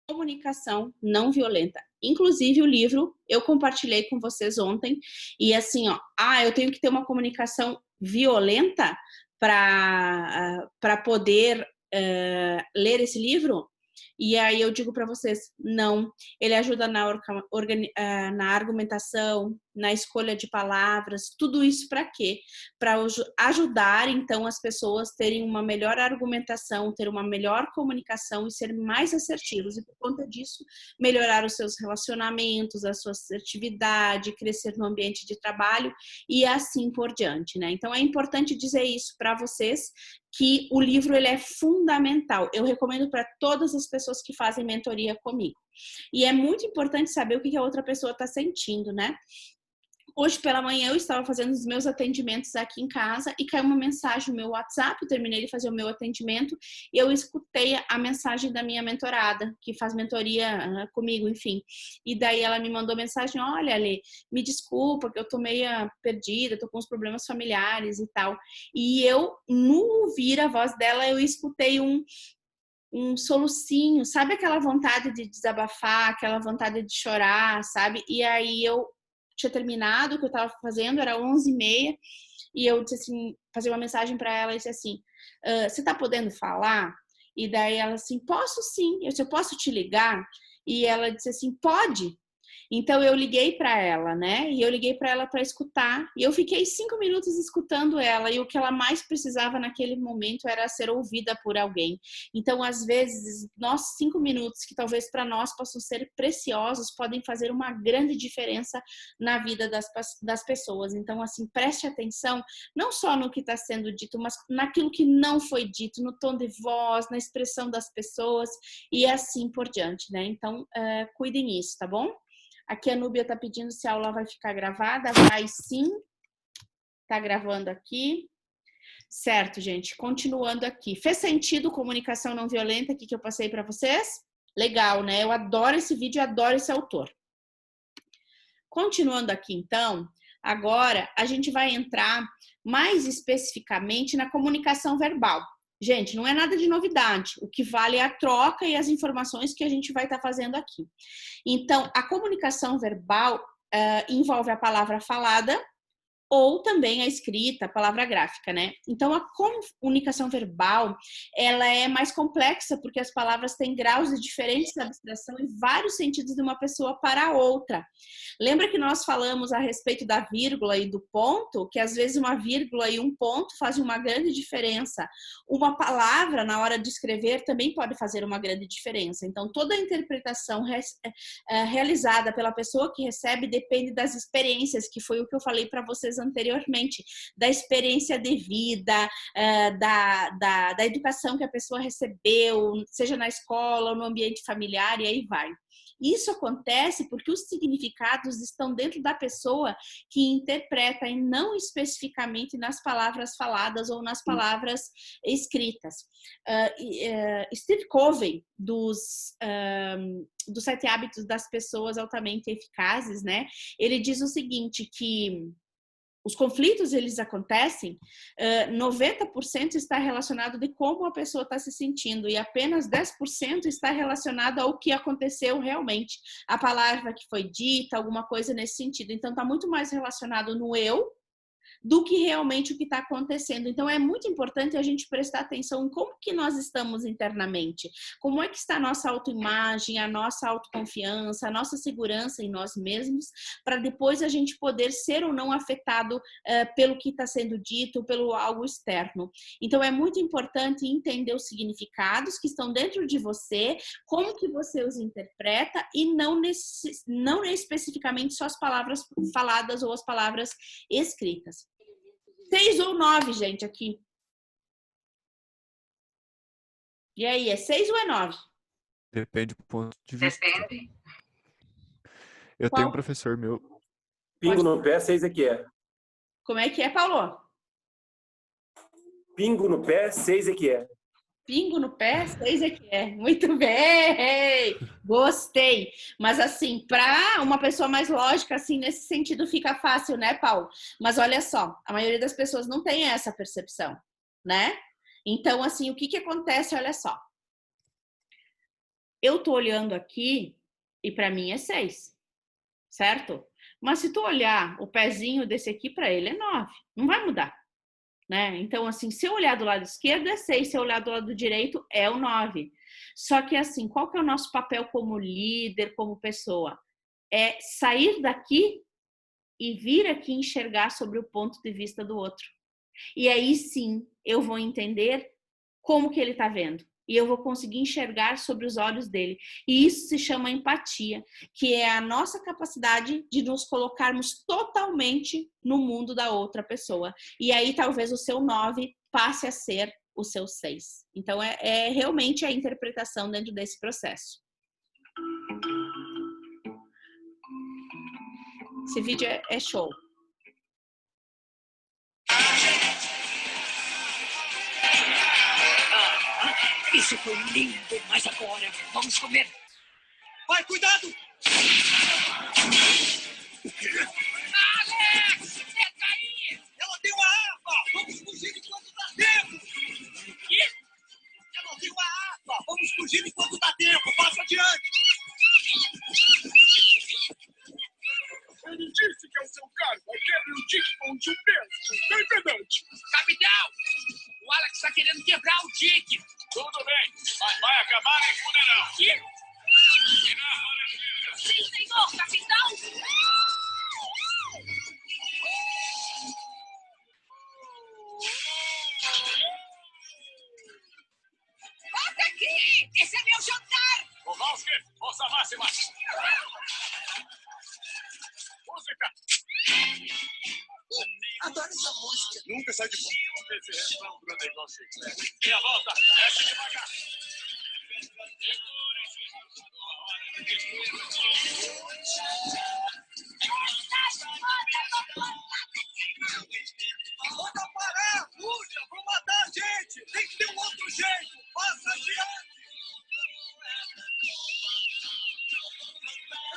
comunicação não violenta. Inclusive, o livro eu compartilhei com vocês ontem. E assim, ó, eu tenho que ter uma comunicação violenta para poder ler esse livro? E aí eu digo para vocês, não. Ele ajuda na argumentação, na escolha de palavras, tudo isso para quê? Para ajudar, então, as pessoas terem uma melhor argumentação, ter uma melhor comunicação e ser mais assertivos. E por conta disso, melhorar os seus relacionamentos, a sua assertividade, crescer no ambiente de trabalho e assim por diante, né? Então, é importante dizer isso para vocês, que o livro ele é fundamental. Eu recomendo para todas as pessoas que fazem mentoria comigo. E é muito importante saber o que a outra pessoa está sentindo, né? Hoje pela manhã eu estava fazendo os meus atendimentos aqui em casa e caiu uma mensagem no meu WhatsApp, eu terminei de fazer o meu atendimento e eu escutei a mensagem da minha mentorada, que faz mentoria comigo, enfim. E daí ela me mandou mensagem, olha, Ale, me desculpa que eu tô meio perdida, tô com uns problemas familiares e tal. E eu, no ouvir a voz dela, eu escutei um solucinho, sabe aquela vontade de desabafar, aquela vontade de chorar, sabe? E aí eu tinha terminado o que eu estava fazendo, era 11h30, e eu disse assim, fazer uma mensagem para ela e disse assim, você tá podendo falar? E daí ela assim, posso sim, eu posso te ligar? E ela disse assim, pode. Então eu liguei para ela, né? E eu liguei para ela para escutar. E eu fiquei 5 minutos escutando ela. E o que ela mais precisava naquele momento era ser ouvida por alguém. Então, às vezes, nossos 5 minutos, que talvez para nós possam ser preciosos, podem fazer uma grande diferença na vida das pessoas. Então, assim, preste atenção não só no que está sendo dito, mas naquilo que não foi dito, no tom de voz, na expressão das pessoas e assim por diante, né? Então, cuidem nisso, tá bom? Aqui a Núbia está pedindo se a aula vai ficar gravada. Vai sim. Está gravando aqui. Certo, gente. Continuando aqui. Fez sentido comunicação não violenta aqui que eu passei para vocês? Legal, né? Eu adoro esse vídeo, adoro esse autor. Continuando aqui, então, agora a gente vai entrar mais especificamente na comunicação verbal. Gente, não é nada de novidade. O que vale é a troca e as informações que a gente vai estar fazendo aqui. Então, a comunicação verbal envolve a palavra falada ou também a escrita, a palavra gráfica, né? Então, a comunicação verbal, ela é mais complexa porque as palavras têm graus de diferentes de abstração e vários sentidos de uma pessoa para a outra. Lembra que nós falamos a respeito da vírgula e do ponto? Que às vezes uma vírgula e um ponto fazem uma grande diferença. Uma palavra, na hora de escrever, também pode fazer uma grande diferença. Então, toda a interpretação realizada pela pessoa que recebe depende das experiências, que foi o que eu falei para vocês anteriormente, da experiência de vida, da educação que a pessoa recebeu, seja na escola ou no ambiente familiar, e aí vai. Isso acontece porque os significados estão dentro da pessoa que interpreta e não especificamente nas palavras faladas ou nas palavras escritas. Steve Covey, dos 7 hábitos das pessoas altamente eficazes, né? Ele diz o seguinte, que os conflitos, eles acontecem, 90% está relacionado de como a pessoa está se sentindo e apenas 10% está relacionado ao que aconteceu realmente. A palavra que foi dita, alguma coisa nesse sentido. Então, está muito mais relacionado no eu do que realmente o que está acontecendo. Então, é muito importante a gente prestar atenção em como que nós estamos internamente, como é que está a nossa autoimagem, a nossa autoconfiança, a nossa segurança em nós mesmos, para depois a gente poder ser ou não afetado pelo que está sendo dito, pelo algo externo. Então, é muito importante entender os significados que estão dentro de você, como que você os interpreta e não especificamente só as palavras faladas ou as palavras escritas. 6 ou 9, gente, aqui. E aí, é 6 ou é 9? Depende do ponto de vista. Depende. Eu tenho um professor meu. Pingo no pé, 6 é que é. Como é que é, Paulo? Pingo no pé, 6 é que é. Pingo no pé, 6 é que é. Muito bem! Gostei! Mas assim, para uma pessoa mais lógica, assim, nesse sentido fica fácil, né, Paulo? Mas olha só, a maioria das pessoas não tem essa percepção, né? Então, assim, o que acontece? Olha só. eu tô olhando aqui e para mim é 6, certo? Mas se tu olhar o pezinho desse aqui, para ele é 9, não vai mudar, né? Então, assim, se eu olhar do lado esquerdo é 6, se eu olhar do lado direito é o 9. Só que, assim, qual que é o nosso papel como líder, como pessoa? É sair daqui e vir aqui enxergar sobre o ponto de vista do outro. E aí sim, eu vou entender como que ele está vendo. E eu vou conseguir enxergar sobre os olhos dele. E isso se chama empatia, que é a nossa capacidade de nos colocarmos totalmente no mundo da outra pessoa. E aí talvez o seu 9 passe a ser o seu 6. Então é realmente a interpretação dentro desse processo. Esse vídeo é show. Isso foi lindo, mas agora vamos comer. Vai, cuidado! O quê? Alex! Entra aí! Ela tem uma arma! Vamos fugir enquanto dá tempo! O quê? Ela tem uma arma! Vamos fugir enquanto dá tempo! Passa adiante! Ele disse que é o seu cargo, é quebre o Dick de um peso. Tá entendendo? Capitão! O Alex está querendo quebrar o Dick! Tudo bem, mas vai acabar em funeral. Que? Sim, senhor, capitão! Volta aqui! Esse é meu jantar! Kowalski, força máxima. Música. Adoro essa música. Nunca sai de bom. Esse refrão grande igual chiclete. Meia volta, desce devagar. Manda parar! Puxa, vão matar a gente! Tem que ter um outro jeito! Passa adiante!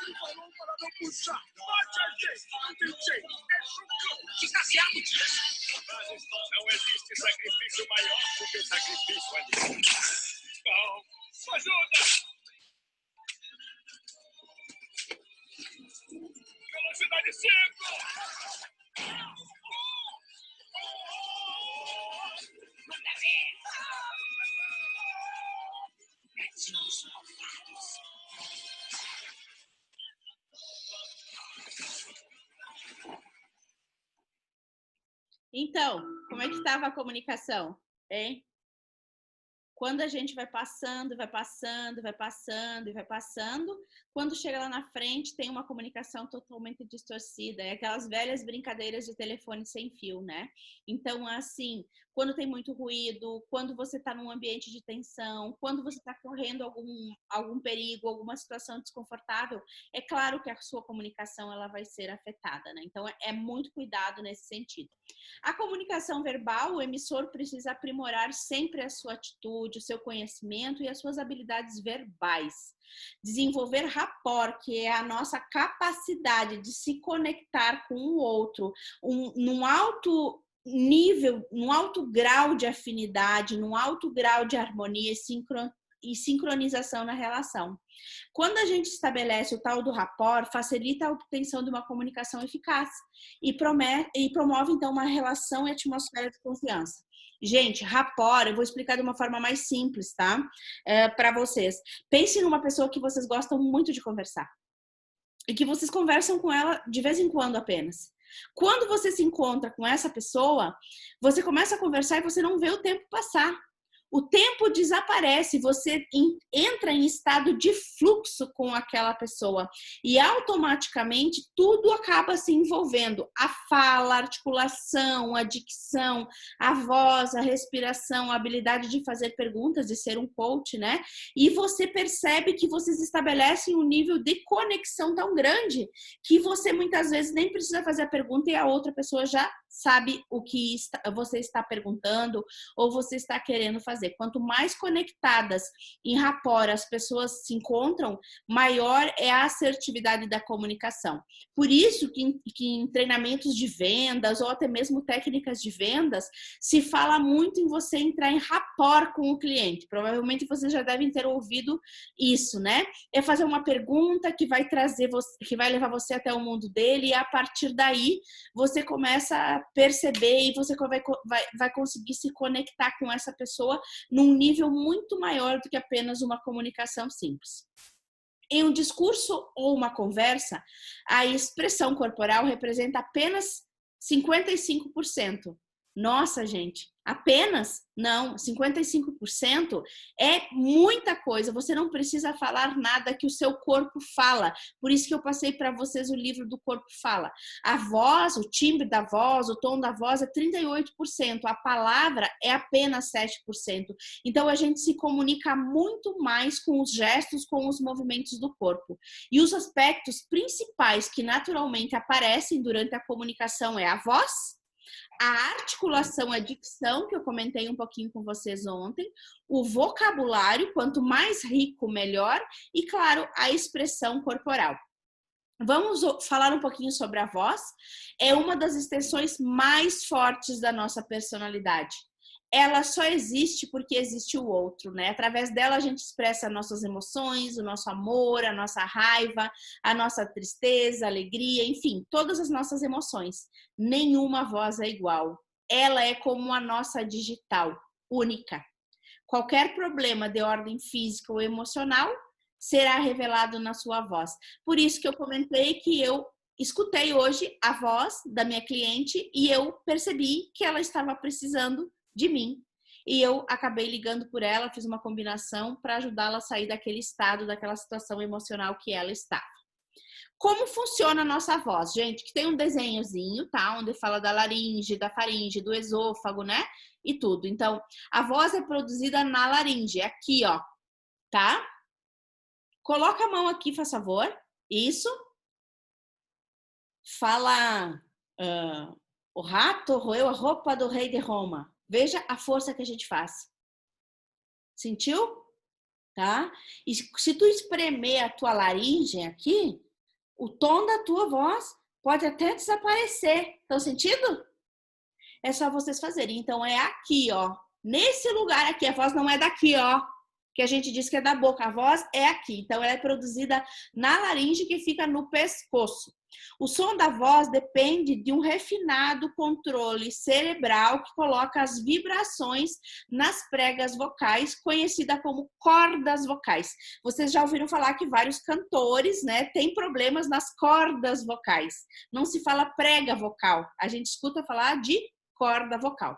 Ele falou para não puxar. Bate a gente. Não tem jeito. É chocão. Desgraciado disso! Mas não existe sacrifício maior do que o sacrifício ali. Não. Ajuda! Velocidade 5! Manda ver! Gatinhos malvados! Então, como é que estava a comunicação, hein? Quando a gente vai passando, vai passando, vai passando e vai passando, quando chega lá na frente tem uma comunicação totalmente distorcida. É aquelas velhas brincadeiras de telefone sem fio, né? Então, assim, quando tem muito ruído, quando você está num ambiente de tensão, quando você está correndo algum perigo, alguma situação desconfortável, é claro que a sua comunicação ela vai ser afetada, né? Então, é muito cuidado nesse sentido. A comunicação verbal, o emissor precisa aprimorar sempre a sua atitude, o seu conhecimento e as suas habilidades verbais. Desenvolver rapport, que é a nossa capacidade de se conectar com o outro, num alto nível, num alto grau de afinidade, num alto grau de harmonia e sincronização na relação. Quando a gente estabelece o tal do rapport, facilita a obtenção de uma comunicação eficaz e promove, então, uma relação e atmosfera de confiança. Gente, rapport, eu vou explicar de uma forma mais simples, tá? Para vocês. Pense numa pessoa que vocês gostam muito de conversar e que vocês conversam com ela de vez em quando apenas. Quando você se encontra com essa pessoa, você começa a conversar e você não vê o tempo passar. O tempo desaparece, você entra em estado de fluxo com aquela pessoa e automaticamente tudo acaba se envolvendo. A fala, a articulação, a dicção, a voz, a respiração, a habilidade de fazer perguntas, de ser um coach, né? E você percebe que vocês estabelecem um nível de conexão tão grande que você muitas vezes nem precisa fazer a pergunta e a outra pessoa já sabe o que você está perguntando ou você está querendo fazer. fazer. Quanto mais conectadas em rapport as pessoas se encontram, maior é a assertividade da comunicação. Por isso que em treinamentos de vendas ou até mesmo técnicas de vendas, se fala muito em você entrar em rapport com o cliente. Provavelmente vocês já devem ter ouvido isso, né? É fazer uma pergunta que vai trazer que vai levar você até o mundo dele, e a partir daí você começa a perceber e você vai conseguir se conectar com essa pessoa num nível muito maior do que apenas uma comunicação simples. Em um discurso ou uma conversa, a expressão corporal representa apenas 55%. Nossa, gente, apenas? Não, 55% é muita coisa. Você não precisa falar nada que o seu corpo fala. Por isso que eu passei para vocês o livro do Corpo Fala. A voz, o timbre da voz, o tom da voz é 38%. A palavra é apenas 7%. Então, a gente se comunica muito mais com os gestos, com os movimentos do corpo. E os aspectos principais que naturalmente aparecem durante a comunicação é a voz, a articulação, a dicção, que eu comentei um pouquinho com vocês ontem, o vocabulário, quanto mais rico, melhor, e, claro, a expressão corporal. Vamos falar um pouquinho sobre a voz. É uma das extensões mais fortes da nossa personalidade. Ela só existe porque existe o outro, né? Através dela a gente expressa nossas emoções, o nosso amor, a nossa raiva, a nossa tristeza, alegria, enfim, todas as nossas emoções. Nenhuma voz é igual. Ela é como a nossa digital, única. Qualquer problema de ordem física ou emocional será revelado na sua voz. Por isso que eu comentei que eu escutei hoje a voz da minha cliente e eu percebi que ela estava precisando de mim. E eu acabei ligando por ela, fiz uma combinação para ajudá-la a sair daquele estado, daquela situação emocional que ela estava. Como funciona a nossa voz? Gente, que tem um desenhozinho, tá? Onde fala da laringe, da faringe, do esôfago, né? E tudo. Então, a voz é produzida na laringe, aqui, ó, tá? Coloca a mão aqui, faz favor. Isso. Fala, o rato roeu a roupa do rei de Roma. Veja a força que a gente faz. Sentiu? Tá? E se tu espremer a tua laringe aqui, o tom da tua voz pode até desaparecer. Estão sentindo? É só vocês fazerem. Então, é aqui, ó. Nesse lugar aqui. A voz não é daqui, ó. Que a gente diz que é da boca. A voz é aqui. Então, ela é produzida na laringe que fica no pescoço. O som da voz depende de um refinado controle cerebral que coloca as vibrações nas pregas vocais, conhecida como cordas vocais. Vocês já ouviram falar que vários cantores, né, têm problemas nas cordas vocais. Não se fala prega vocal, a gente escuta falar de corda vocal.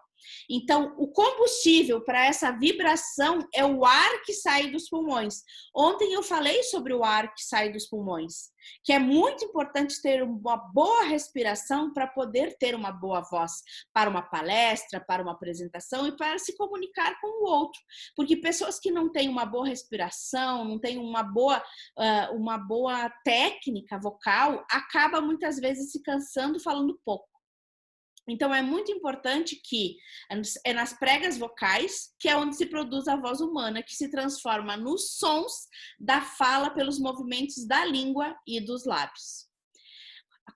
Então, o combustível para essa vibração é o ar que sai dos pulmões. Ontem eu falei sobre o ar que sai dos pulmões, que é muito importante ter uma boa respiração para poder ter uma boa voz para uma palestra, para uma apresentação e para se comunicar com o outro. Porque pessoas que não têm uma boa respiração, não têm uma boa técnica vocal, acabam muitas vezes se cansando falando pouco. Então, é muito importante que é nas pregas vocais, que é onde se produz a voz humana, que se transforma nos sons da fala pelos movimentos da língua e dos lábios.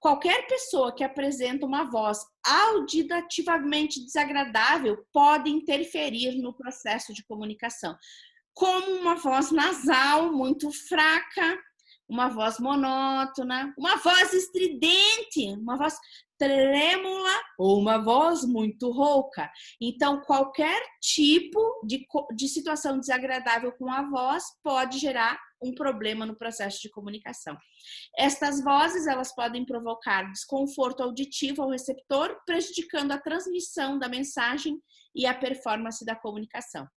Qualquer pessoa que apresenta uma voz auditivamente desagradável pode interferir no processo de comunicação, como uma voz nasal muito fraca, uma voz monótona, uma voz estridente, uma voz trêmula ou uma voz muito rouca. Então, qualquer tipo de situação desagradável com a voz pode gerar um problema no processo de comunicação. Estas vozes, elas podem provocar desconforto auditivo ao receptor, prejudicando a transmissão da mensagem e a performance da comunicação.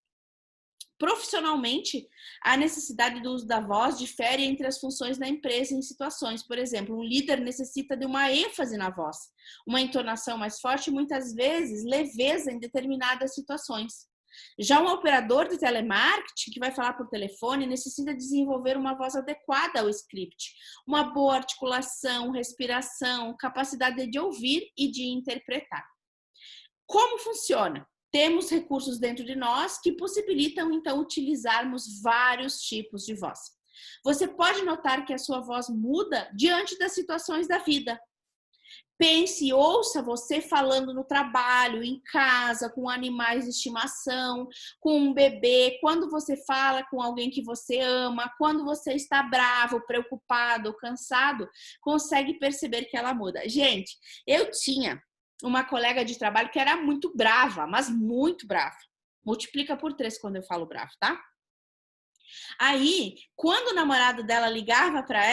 Profissionalmente, a necessidade do uso da voz difere entre as funções da empresa em situações. Por exemplo, um líder necessita de uma ênfase na voz, uma entonação mais forte e muitas vezes leveza em determinadas situações. Já um operador de telemarketing que vai falar por telefone necessita desenvolver uma voz adequada ao script, uma boa articulação, respiração, capacidade de ouvir e de interpretar. Como funciona? Temos recursos dentro de nós que possibilitam, então, utilizarmos vários tipos de voz. Você pode notar que a sua voz muda diante das situações da vida. Pense e ouça você falando no trabalho, em casa, com animais de estimação, com um bebê, quando você fala com alguém que você ama, quando você está bravo, preocupado, cansado, consegue perceber que ela muda. Gente, eu tinha uma colega de trabalho que era muito brava, mas muito brava. Multiplica por 3 quando eu falo bravo, tá? Aí, quando o namorado dela ligava para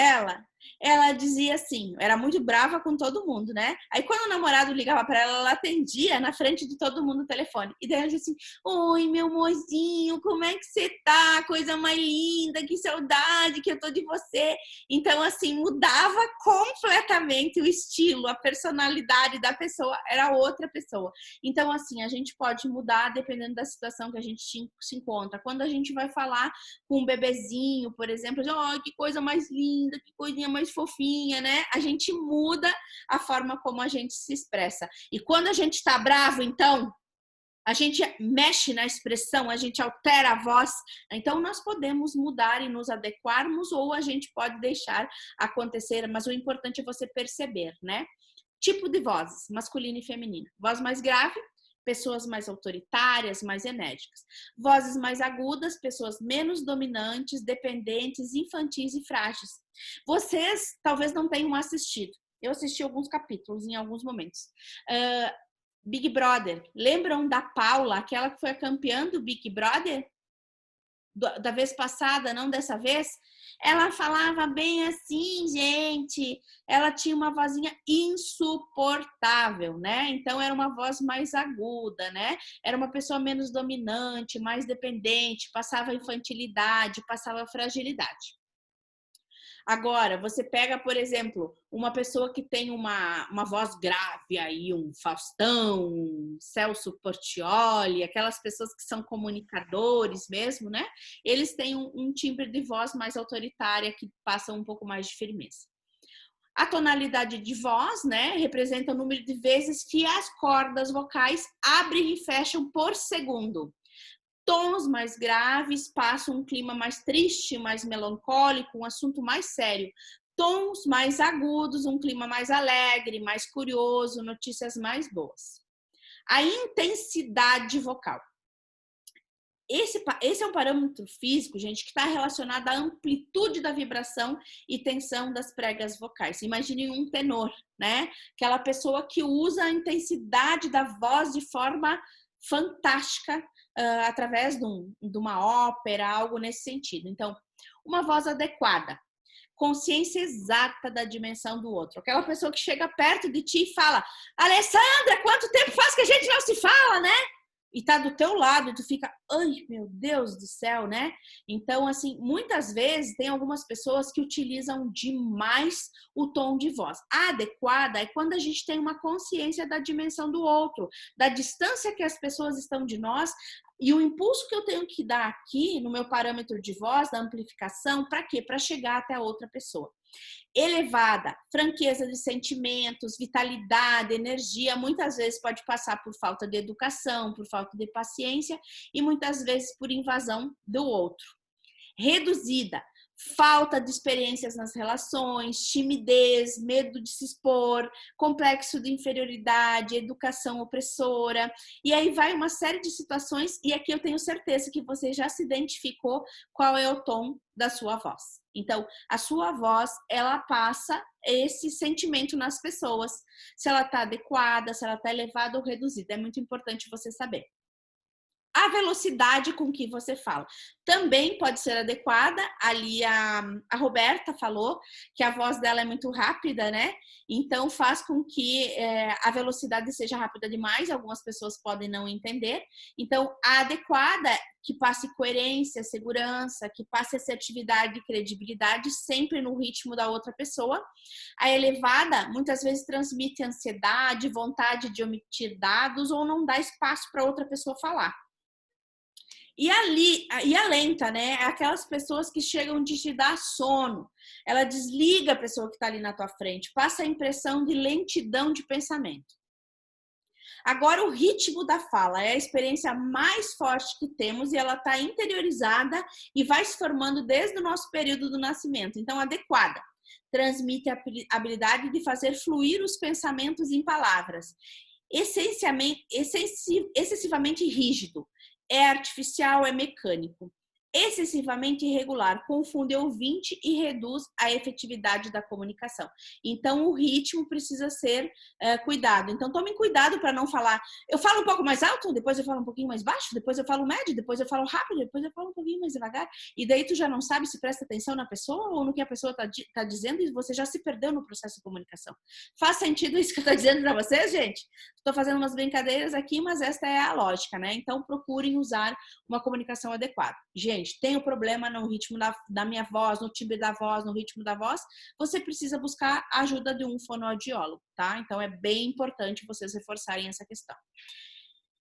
ela dizia assim, era muito brava com todo mundo, né? Aí quando o namorado ligava para ela atendia na frente de todo mundo o telefone. E daí ela dizia assim, oi, meu mozinho, como é que você tá? Coisa mais linda, que saudade que eu tô de você. Então, assim, mudava completamente o estilo, a personalidade da pessoa, era outra pessoa. Então, assim, a gente pode mudar dependendo da situação que a gente se encontra. Quando a gente vai falar com um bebezinho, por exemplo, oh, que coisa mais linda, que coisinha mais fofinha, né? A gente muda a forma como a gente se expressa. E quando a gente está bravo, então, a gente mexe na expressão, a gente altera a voz. Então, nós podemos mudar e nos adequarmos ou a gente pode deixar acontecer, mas o importante é você perceber, né? Tipo de vozes, masculina e feminina. Voz mais grave, pessoas mais autoritárias, mais enérgicas. Vozes mais agudas, pessoas menos dominantes, dependentes, infantis e frágeis. Vocês talvez não tenham assistido. Eu assisti alguns capítulos em alguns momentos. Big Brother. Lembram da Paula, aquela que foi a campeã do Big Brother? Da vez passada, não dessa vez? Ela falava bem assim, gente. Ela tinha uma vozinha insuportável, né? Então, era uma voz mais aguda, né? Era uma pessoa menos dominante, mais dependente, passava infantilidade, passava fragilidade. Agora, você pega, por exemplo, uma pessoa que tem uma voz grave aí, um Faustão, um Celso Portiolli, aquelas pessoas que são comunicadores mesmo, né? Eles têm um timbre de voz mais autoritária que passa um pouco mais de firmeza. A tonalidade de voz, né, representa o número de vezes que as cordas vocais abrem e fecham por segundo. Tons mais graves passam um clima mais triste, mais melancólico, um assunto mais sério. Tons mais agudos, um clima mais alegre, mais curioso, notícias mais boas. A intensidade vocal. Esse é um parâmetro físico, gente, que está relacionado à amplitude da vibração e tensão das pregas vocais. Imagine um tenor, né? Aquela pessoa que usa a intensidade da voz de forma fantástica, através de uma ópera, algo nesse sentido. Então, uma voz adequada, consciência exata da dimensão do outro. Aquela pessoa que chega perto de ti e fala, Alessandra, quanto tempo faz que a gente não se fala, né? E tá do teu lado, e tu fica, ai, meu Deus do céu, né? Então, assim, muitas vezes tem algumas pessoas que utilizam demais o tom de voz. A adequada é quando a gente tem uma consciência da dimensão do outro, da distância que as pessoas estão de nós e o impulso que eu tenho que dar aqui no meu parâmetro de voz, da amplificação, para quê? Para chegar até a outra pessoa. Elevada, franqueza de sentimentos, vitalidade, energia, muitas vezes pode passar por falta de educação, por falta de paciência e muitas vezes por invasão do outro. Reduzida, falta de experiências nas relações, timidez, medo de se expor, complexo de inferioridade, educação opressora, e aí vai uma série de situações, e aqui eu tenho certeza que você já se identificou qual é o tom da sua voz. Então, a sua voz, ela passa esse sentimento nas pessoas, se ela está adequada, se ela está elevada ou reduzida, é muito importante você saber. A velocidade com que você fala também pode ser adequada. Ali a Roberta falou que a voz dela é muito rápida, né? Então faz com que a velocidade seja rápida demais. Algumas pessoas podem não entender. Então a adequada, que passe coerência, segurança, que passe assertividade e credibilidade sempre no ritmo da outra pessoa. A elevada muitas vezes transmite ansiedade, vontade de omitir dados ou não dá espaço para outra pessoa falar. E a lenta, né? É aquelas pessoas que chegam de te dar sono. Ela desliga a pessoa que está ali na tua frente. Passa a impressão de lentidão de pensamento. Agora, o ritmo da fala é a experiência mais forte que temos e ela está interiorizada e vai se formando desde o nosso período do nascimento. Então, adequada. Transmite a habilidade de fazer fluir os pensamentos em palavras. Excessivamente rígido. É artificial, é mecânico. Excessivamente irregular, confunde o ouvinte e reduz a efetividade da comunicação. Então, o ritmo precisa ser cuidado. Então, tomem cuidado para não falar. Eu falo um pouco mais alto, depois eu falo um pouquinho mais baixo, depois eu falo médio, depois eu falo rápido, depois eu falo um pouquinho mais devagar. E daí tu já não sabe se presta atenção na pessoa ou no que a pessoa tá dizendo e você já se perdeu no processo de comunicação. Faz sentido isso que eu tô dizendo para vocês, gente? Estou fazendo umas brincadeiras aqui, mas esta é a lógica, né? Então, procurem usar uma comunicação adequada. Gente, tem o problema no ritmo da minha voz, no timbre da voz, no ritmo da voz, você precisa buscar a ajuda de um fonoaudiólogo, tá? Então, é bem importante vocês reforçarem essa questão.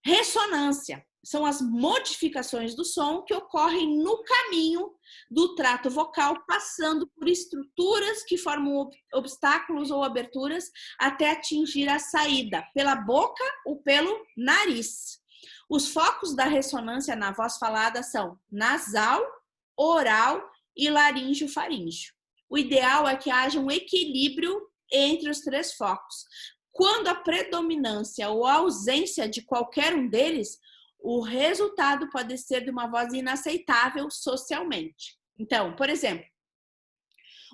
Ressonância são as modificações do som que ocorrem no caminho do trato vocal, passando por estruturas que formam obstáculos ou aberturas até atingir a saída pela boca ou pelo nariz. Os focos da ressonância na voz falada são nasal, oral e laríngeo-faríngeo. O ideal é que haja um equilíbrio entre os três focos. Quando a predominância ou a ausência de qualquer um deles, o resultado pode ser de uma voz inaceitável socialmente. Então, por exemplo,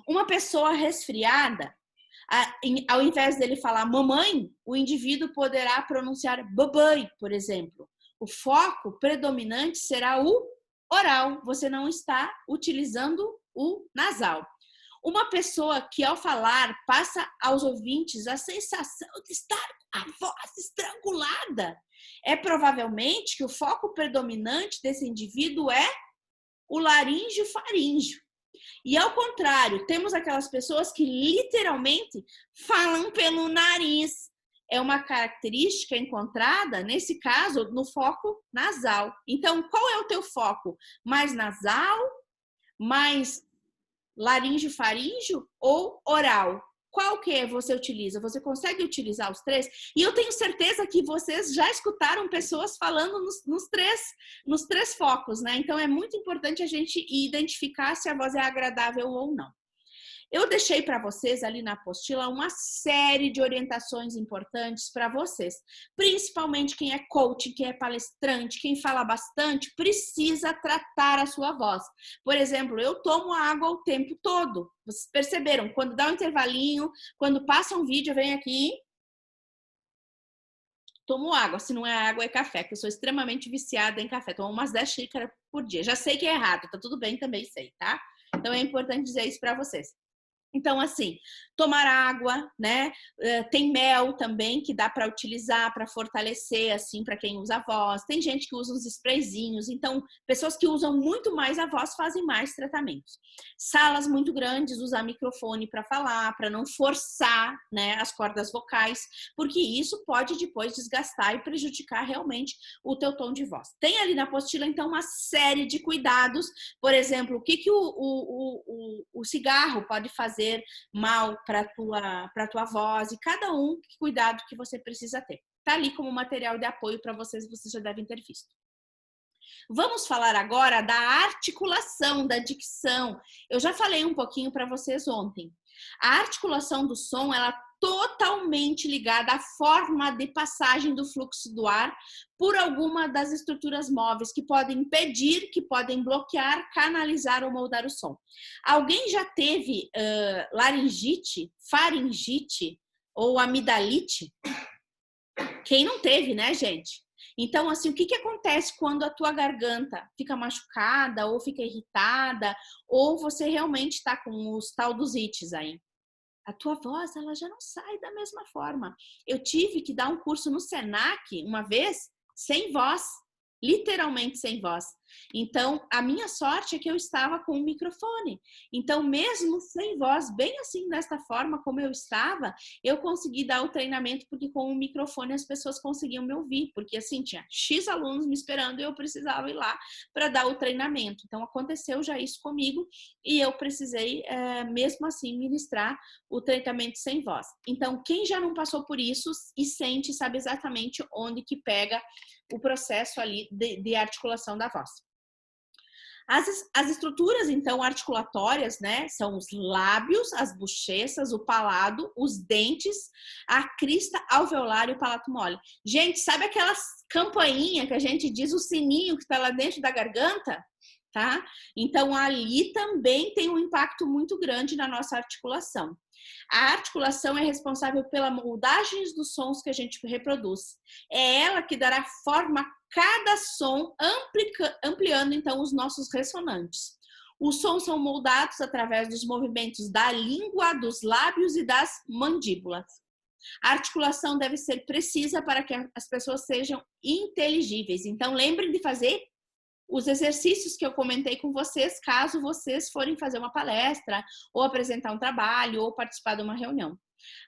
uma pessoa resfriada, ao invés dele falar mamãe, o indivíduo poderá pronunciar babai, por exemplo. O foco predominante será o oral. Você não está utilizando o nasal. Uma pessoa que, ao falar, passa aos ouvintes a sensação de estar com a voz estrangulada, é provavelmente que o foco predominante desse indivíduo é o laríngeo-faríngeo. E, ao contrário, temos aquelas pessoas que literalmente falam pelo nariz. É uma característica encontrada, nesse caso, no foco nasal. Então, qual é o teu foco? Mais nasal, mais laríngeo-faríngeo ou oral? Qual que você utiliza? Você consegue utilizar os três? E eu tenho certeza que vocês já escutaram pessoas falando nos três focos, né? Então, é muito importante a gente identificar se a voz é agradável ou não. Eu deixei para vocês ali na apostila uma série de orientações importantes para vocês. Principalmente quem é coach, quem é palestrante, quem fala bastante, precisa tratar a sua voz. Por exemplo, eu tomo água o tempo todo. Vocês perceberam? Quando dá um intervalinho, quando passa um vídeo, eu venho aqui, tomo água. Se não é água, é café, que eu sou extremamente viciada em café. Tomo umas 10 xícaras por dia. Já sei que é errado, tá tudo bem também, sei, tá? Então, é importante dizer isso para vocês. Então, assim, tomar água, né? Tem mel também que dá para utilizar para fortalecer, assim, para quem usa a voz. Tem gente que usa uns sprayzinhos. Então, pessoas que usam muito mais a voz fazem mais tratamentos. Salas muito grandes, usar microfone para falar, para não forçar, né, as cordas vocais, porque isso pode depois desgastar e prejudicar realmente o teu tom de voz. Tem ali na apostila, então, uma série de cuidados. Por exemplo, o que o cigarro pode fazer mal para tua voz, e cada um, que cuidado que você precisa ter. Tá ali como material de apoio para vocês já devem ter visto. Vamos falar agora da articulação, da dicção. Eu já falei um pouquinho para vocês ontem. A articulação do som, ela totalmente ligada à forma de passagem do fluxo do ar por alguma das estruturas móveis que podem impedir, que podem bloquear, canalizar ou moldar o som. Alguém já teve laringite, faringite ou amidalite? Quem não teve, né, gente? Então, assim, o que acontece quando a tua garganta fica machucada ou fica irritada ou você realmente está com os tal dos ites aí? A tua voz, ela já não sai da mesma forma. Eu tive que dar um curso no Senac uma vez, sem voz, literalmente sem voz, Então, a minha sorte é que eu estava com o microfone. Então, mesmo sem voz, bem assim, desta forma como eu estava, eu consegui dar o treinamento, porque com o microfone as pessoas conseguiam me ouvir, porque assim, tinha X alunos me esperando e eu precisava ir lá para dar o treinamento. Então, aconteceu já isso comigo e eu precisei, mesmo assim, ministrar o treinamento sem voz. Então, quem já não passou por isso e sente, sabe exatamente onde que pega o processo ali de articulação da voz. As estruturas, então, articulatórias, né, são os lábios, as bochechas, o palato, os dentes, a crista alveolar e o palato mole. Gente, sabe aquelas campainhas que a gente diz, o sininho que está lá dentro da garganta? Tá? Então, ali também tem um impacto muito grande na nossa articulação. A articulação é responsável pela moldagem dos sons que a gente reproduz. É ela que dará forma a cada som, ampliando então os nossos ressonantes. Os sons são moldados através dos movimentos da língua, dos lábios e das mandíbulas. A articulação deve ser precisa para que as pessoas sejam inteligíveis. Então, lembrem de fazer os exercícios que eu comentei com vocês, caso vocês forem fazer uma palestra, ou apresentar um trabalho, ou participar de uma reunião.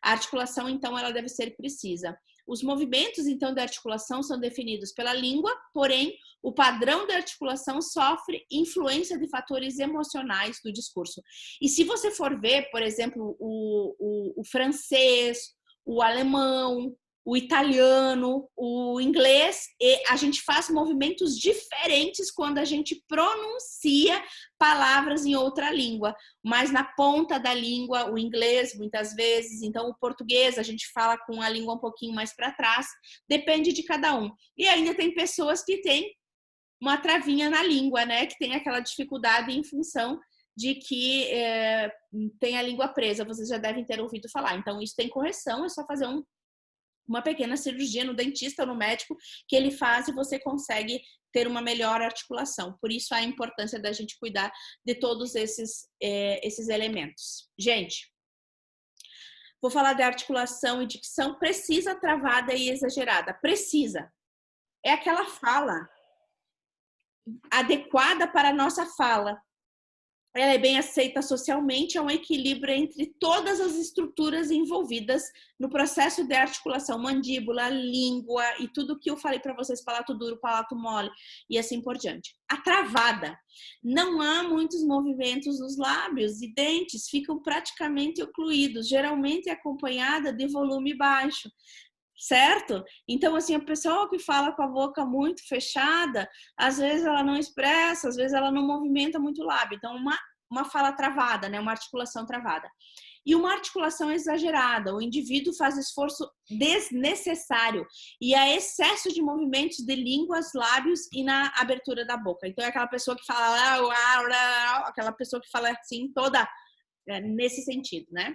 A articulação, então, ela deve ser precisa. Os movimentos, então, da articulação são definidos pela língua, porém, o padrão da articulação sofre influência de fatores emocionais do discurso. E se você for ver, por exemplo, o francês, o alemão, o italiano, o inglês, e a gente faz movimentos diferentes quando a gente pronuncia palavras em outra língua, mas na ponta da língua, o inglês, muitas vezes, então o português, a gente fala com a língua um pouquinho mais para trás, depende de cada um. E ainda tem pessoas que têm uma travinha na língua, né, que tem aquela dificuldade em função de que tem a língua presa, vocês já devem ter ouvido falar. Então, isso tem correção, é só fazer uma pequena cirurgia no dentista ou no médico que ele faz e você consegue ter uma melhor articulação. Por isso a importância da gente cuidar de todos esses elementos. Gente, vou falar de articulação e dicção precisa, travada e exagerada. Precisa. É aquela fala adequada para a nossa fala. Ela é bem aceita socialmente, é um equilíbrio entre todas as estruturas envolvidas no processo de articulação, mandíbula, língua e tudo que eu falei para vocês, palato duro, palato mole e assim por diante. A travada, não há muitos movimentos nos lábios e dentes, ficam praticamente ocluídos, geralmente acompanhada de volume baixo. Certo? Então, assim, a pessoa que fala com a boca muito fechada, às vezes ela não expressa, às vezes ela não movimenta muito o lábio. Então, uma fala travada, né? Uma articulação travada. E uma articulação exagerada. O indivíduo faz esforço desnecessário e há excesso de movimentos de línguas, lábios e na abertura da boca. Então, é aquela pessoa que fala, aquela pessoa que fala assim, toda nesse sentido, né?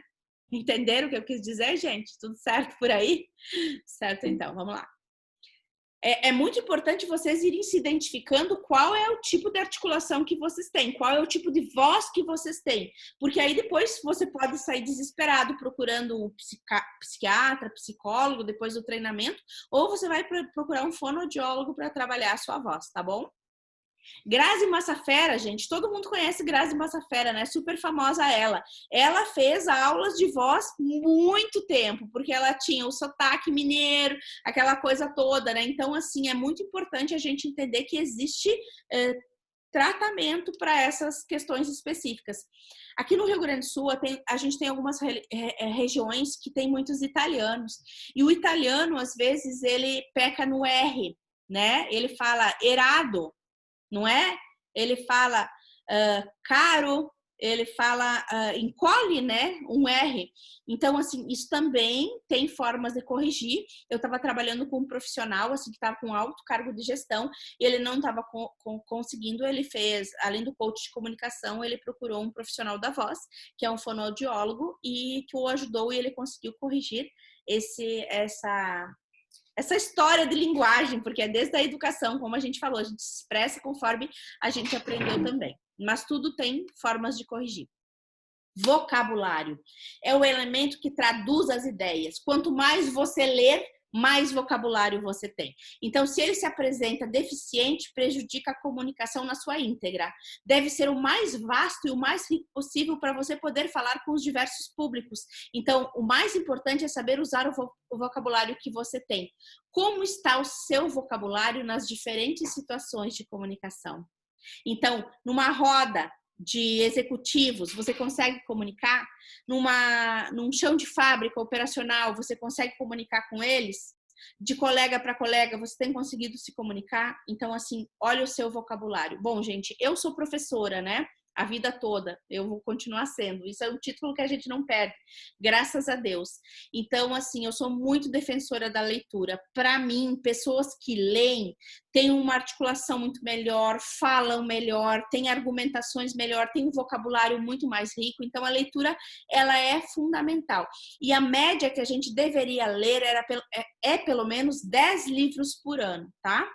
Entenderam o que eu quis dizer, gente? Tudo certo por aí? Certo, então, vamos lá. É muito importante vocês irem se identificando qual é o tipo de articulação que vocês têm, qual é o tipo de voz que vocês têm. Porque aí depois você pode sair desesperado procurando um psiquiatra, psicólogo, depois do treinamento, ou você vai procurar um fonoaudiólogo para trabalhar a sua voz, tá bom? Grazi Massafera, gente, todo mundo conhece Grazi Massafera, né? Super famosa ela. Ela fez aulas de voz muito tempo, porque ela tinha o sotaque mineiro, aquela coisa toda, né? Então, assim, é muito importante a gente entender que existe tratamento para essas questões específicas. Aqui no Rio Grande do Sul, a gente tem algumas regiões que tem muitos italianos. E o italiano, às vezes, ele peca no R, né? Ele fala errado. Não é? Ele fala caro, ele fala encolhe, né? Um R. Então, assim, isso também tem formas de corrigir. Eu estava trabalhando com um profissional, assim, que estava com alto cargo de gestão, e ele não estava conseguindo, ele fez, além do coach de comunicação, ele procurou um profissional da voz, que é um fonoaudiólogo, e que o ajudou e ele conseguiu corrigir essa história de linguagem, porque é desde a educação, como a gente falou, a gente se expressa conforme a gente aprendeu também. Mas tudo tem formas de corrigir. Vocabulário é o elemento que traduz as ideias. Quanto mais você ler, mais vocabulário você tem. Então, se ele se apresenta deficiente, prejudica a comunicação na sua íntegra. Deve ser o mais vasto e o mais rico possível para você poder falar com os diversos públicos. Então, o mais importante é saber usar o vocabulário que você tem. Como está o seu vocabulário nas diferentes situações de comunicação? Então, numa roda de executivos, você consegue comunicar? Num chão de fábrica operacional, você consegue comunicar com eles? De colega para colega, você tem conseguido se comunicar? Então, assim, olha o seu vocabulário. Bom, gente, eu sou professora, né? A vida toda, eu vou continuar sendo. Isso é um título que a gente não perde, graças a Deus. Então, assim, eu sou muito defensora da leitura. Para mim, pessoas que leem têm uma articulação muito melhor, falam melhor, têm argumentações melhor, têm um vocabulário muito mais rico. Então, a leitura, ela é fundamental. E a média que a gente deveria ler é pelo menos 10 livros por ano, tá?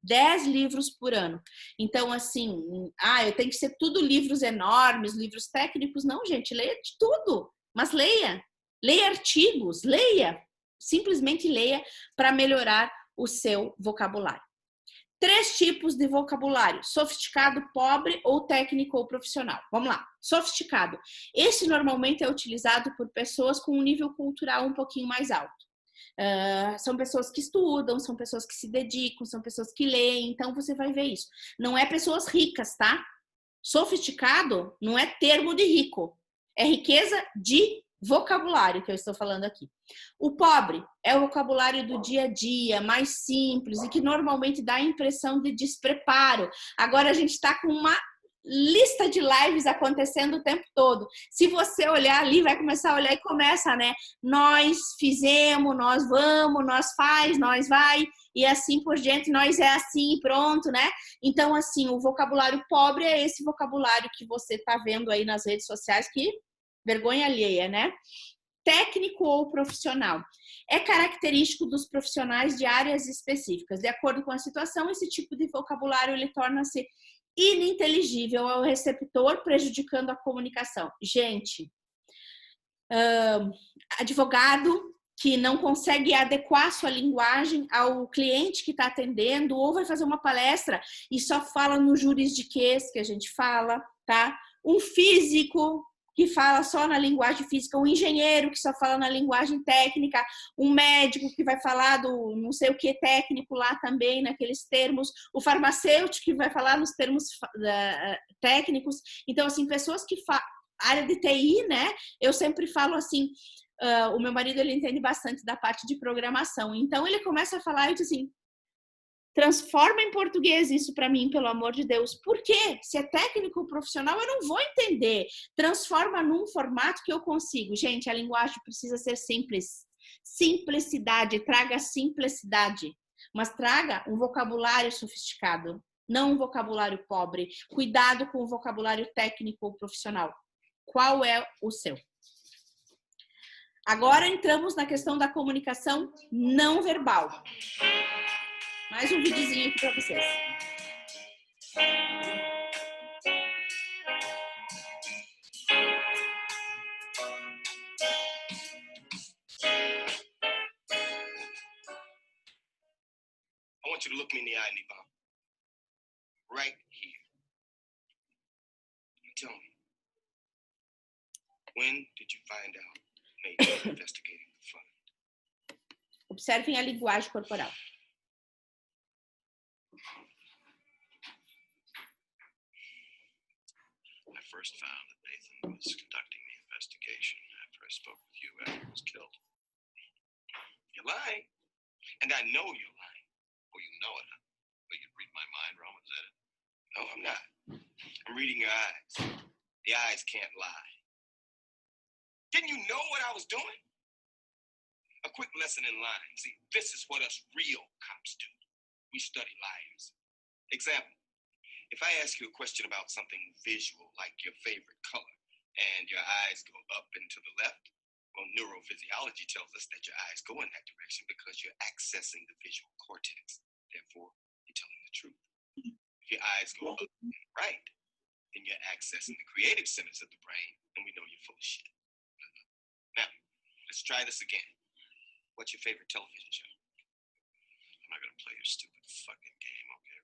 10 livros por ano. Então, assim, eu tenho que ser tudo livros enormes, livros técnicos. Não, gente, leia de tudo. Mas leia. Leia artigos, leia. Simplesmente leia para melhorar o seu vocabulário. 3 tipos de vocabulário: sofisticado, pobre ou técnico ou profissional. Vamos lá. Sofisticado. Esse normalmente é utilizado por pessoas com um nível cultural um pouquinho mais alto. São pessoas que estudam, são pessoas que se dedicam, são pessoas que leem, então você vai ver isso. Não é pessoas ricas, tá? Sofisticado não é termo de rico, é riqueza de vocabulário que eu estou falando aqui. O pobre é o vocabulário do dia a dia, mais simples e que normalmente dá a impressão de despreparo. Agora a gente está com uma lista de lives acontecendo o tempo todo. Se você olhar ali, vai começar a olhar e começa, né? Nós fizemos, nós vamos, nós faz, nós vai, e assim por diante, nós é assim e pronto, né? Então, assim, o vocabulário pobre é esse vocabulário que você tá vendo aí nas redes sociais, que vergonha alheia, né? Técnico ou profissional. É característico dos profissionais de áreas específicas. De acordo com a situação, esse tipo de vocabulário ele torna-se ininteligível ao receptor, prejudicando a comunicação. Gente, advogado que não consegue adequar sua linguagem ao cliente que está atendendo, ou vai fazer uma palestra e só fala no juridiquês que a gente fala, tá? Um físico que fala só na linguagem física, um engenheiro que só fala na linguagem técnica, um médico que vai falar do não sei o que técnico lá também, naqueles termos, o farmacêutico que vai falar nos termos técnicos. Então, assim, pessoas que área de TI, né? Eu sempre falo assim, o meu marido, ele entende bastante da parte de programação, então ele começa a falar e diz assim, transforma em português isso para mim, pelo amor de Deus. Por quê? Se é técnico ou profissional, eu não vou entender. Transforma num formato que eu consigo. Gente, a linguagem precisa ser simples. Simplicidade, traga simplicidade. Mas traga um vocabulário sofisticado, não um vocabulário pobre. Cuidado com o vocabulário técnico ou profissional. Qual é o seu? Agora entramos na questão da comunicação não verbal. Mais um videozinho aqui para vocês. I want you to look me in the eye, Nipa. Right here. You tell me, when did you find out Nate investigating the fund? Observem a linguagem corporal. I first found that Nathan was conducting the investigation after I spoke with you after he was killed. You're lying. And I know you're lying. Well, you know it. Well, you read my mind, Roman, is that it? No, I'm not. I'm reading your eyes. The eyes can't lie. Didn't you know what I was doing? A quick lesson in lying. See, this is what us real cops do. We study liars. Example, if I ask you a question about something visual, like your favorite color, and your eyes go up and to the left, well, neurophysiology tells us that your eyes go in that direction because you're accessing the visual cortex. Therefore, you're telling the truth. If your eyes go up and right, then you're accessing the creative centers of the brain, and we know you're full of shit. Now, let's try this again. What's your favorite television show? I'm not gonna play your stupid fucking game, okay?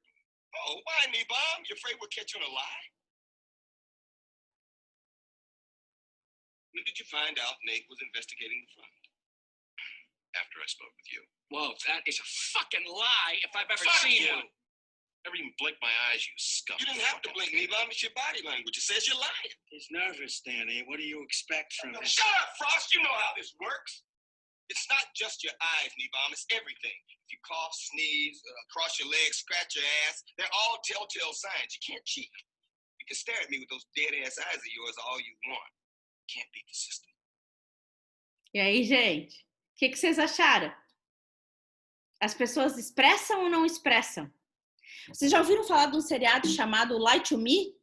Oh, why, Nebom? You afraid we'll catch you on a lie? When did you find out Nate was investigating the fund? After I spoke with you. Whoa, that is a fucking lie if I've ever Fuck seen you. one. Never even blink my eyes, you scum. You didn't have to blink, Nebom. It's your body language. It says you're lying. He's nervous, Danny. What do you expect from him? Shut up, Frost. You know how this works. It's not just your eyes, Nebom. It's everything. If you cough, sneeze, cross your legs, scratch your ass, they're all telltale signs. You can't cheat. You can stare at me with those dead-ass eyes of yours all you want. You can't beat the system. E aí, gente? O que vocês acharam? As pessoas expressam ou não expressam? Vocês já ouviram falar de um seriado chamado Lie to Me?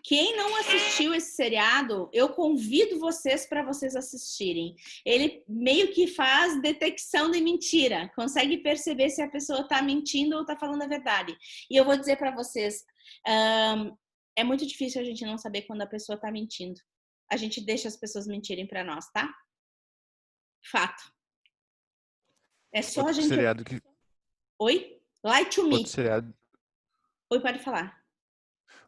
Quem não assistiu esse seriado, eu convido vocês para vocês assistirem. Ele meio que faz detecção de mentira, consegue perceber se a pessoa está mentindo ou está falando a verdade. E eu vou dizer para vocês, é muito difícil a gente não saber quando a pessoa está mentindo. A gente deixa as pessoas mentirem para nós, tá? Fato. É só Outro a gente... seriado que... Oi? Lie to Me. Outro seriado... Oi, pode falar.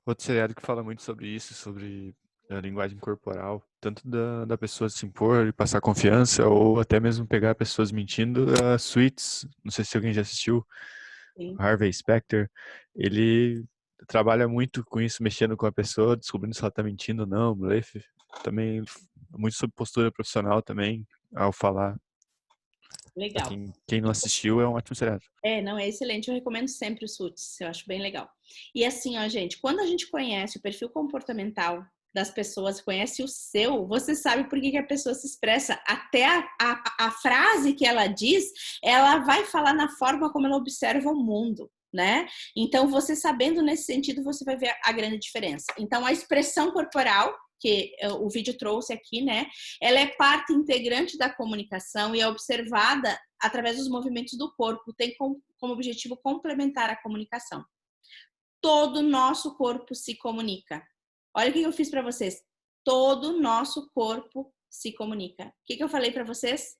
Outro seriado que fala muito sobre isso, sobre a linguagem corporal, tanto da pessoa se impor e passar confiança, ou até mesmo pegar pessoas mentindo. Suits, não sei se alguém já assistiu, Sim. Harvey Specter, ele trabalha muito com isso, mexendo com a pessoa, descobrindo se ela tá mentindo ou não, blefe. Também muito sobre postura profissional também, ao falar. Legal. Quem não assistiu, é um ótimo seriado. Não, é excelente. Eu recomendo sempre o Suits. Eu acho bem legal. E assim, ó, gente, quando a gente conhece o perfil comportamental das pessoas, conhece o seu, você sabe por que a pessoa se expressa. Até a frase que ela diz, ela vai falar na forma como ela observa o mundo, né? Então, você sabendo nesse sentido, você vai ver a grande diferença. Então, a expressão corporal, que o vídeo trouxe aqui, né? Ela é parte integrante da comunicação e é observada através dos movimentos do corpo. Tem como objetivo complementar a comunicação. Todo o nosso corpo se comunica. Olha o que eu fiz para vocês. Todo o nosso corpo se comunica. O que eu falei para vocês?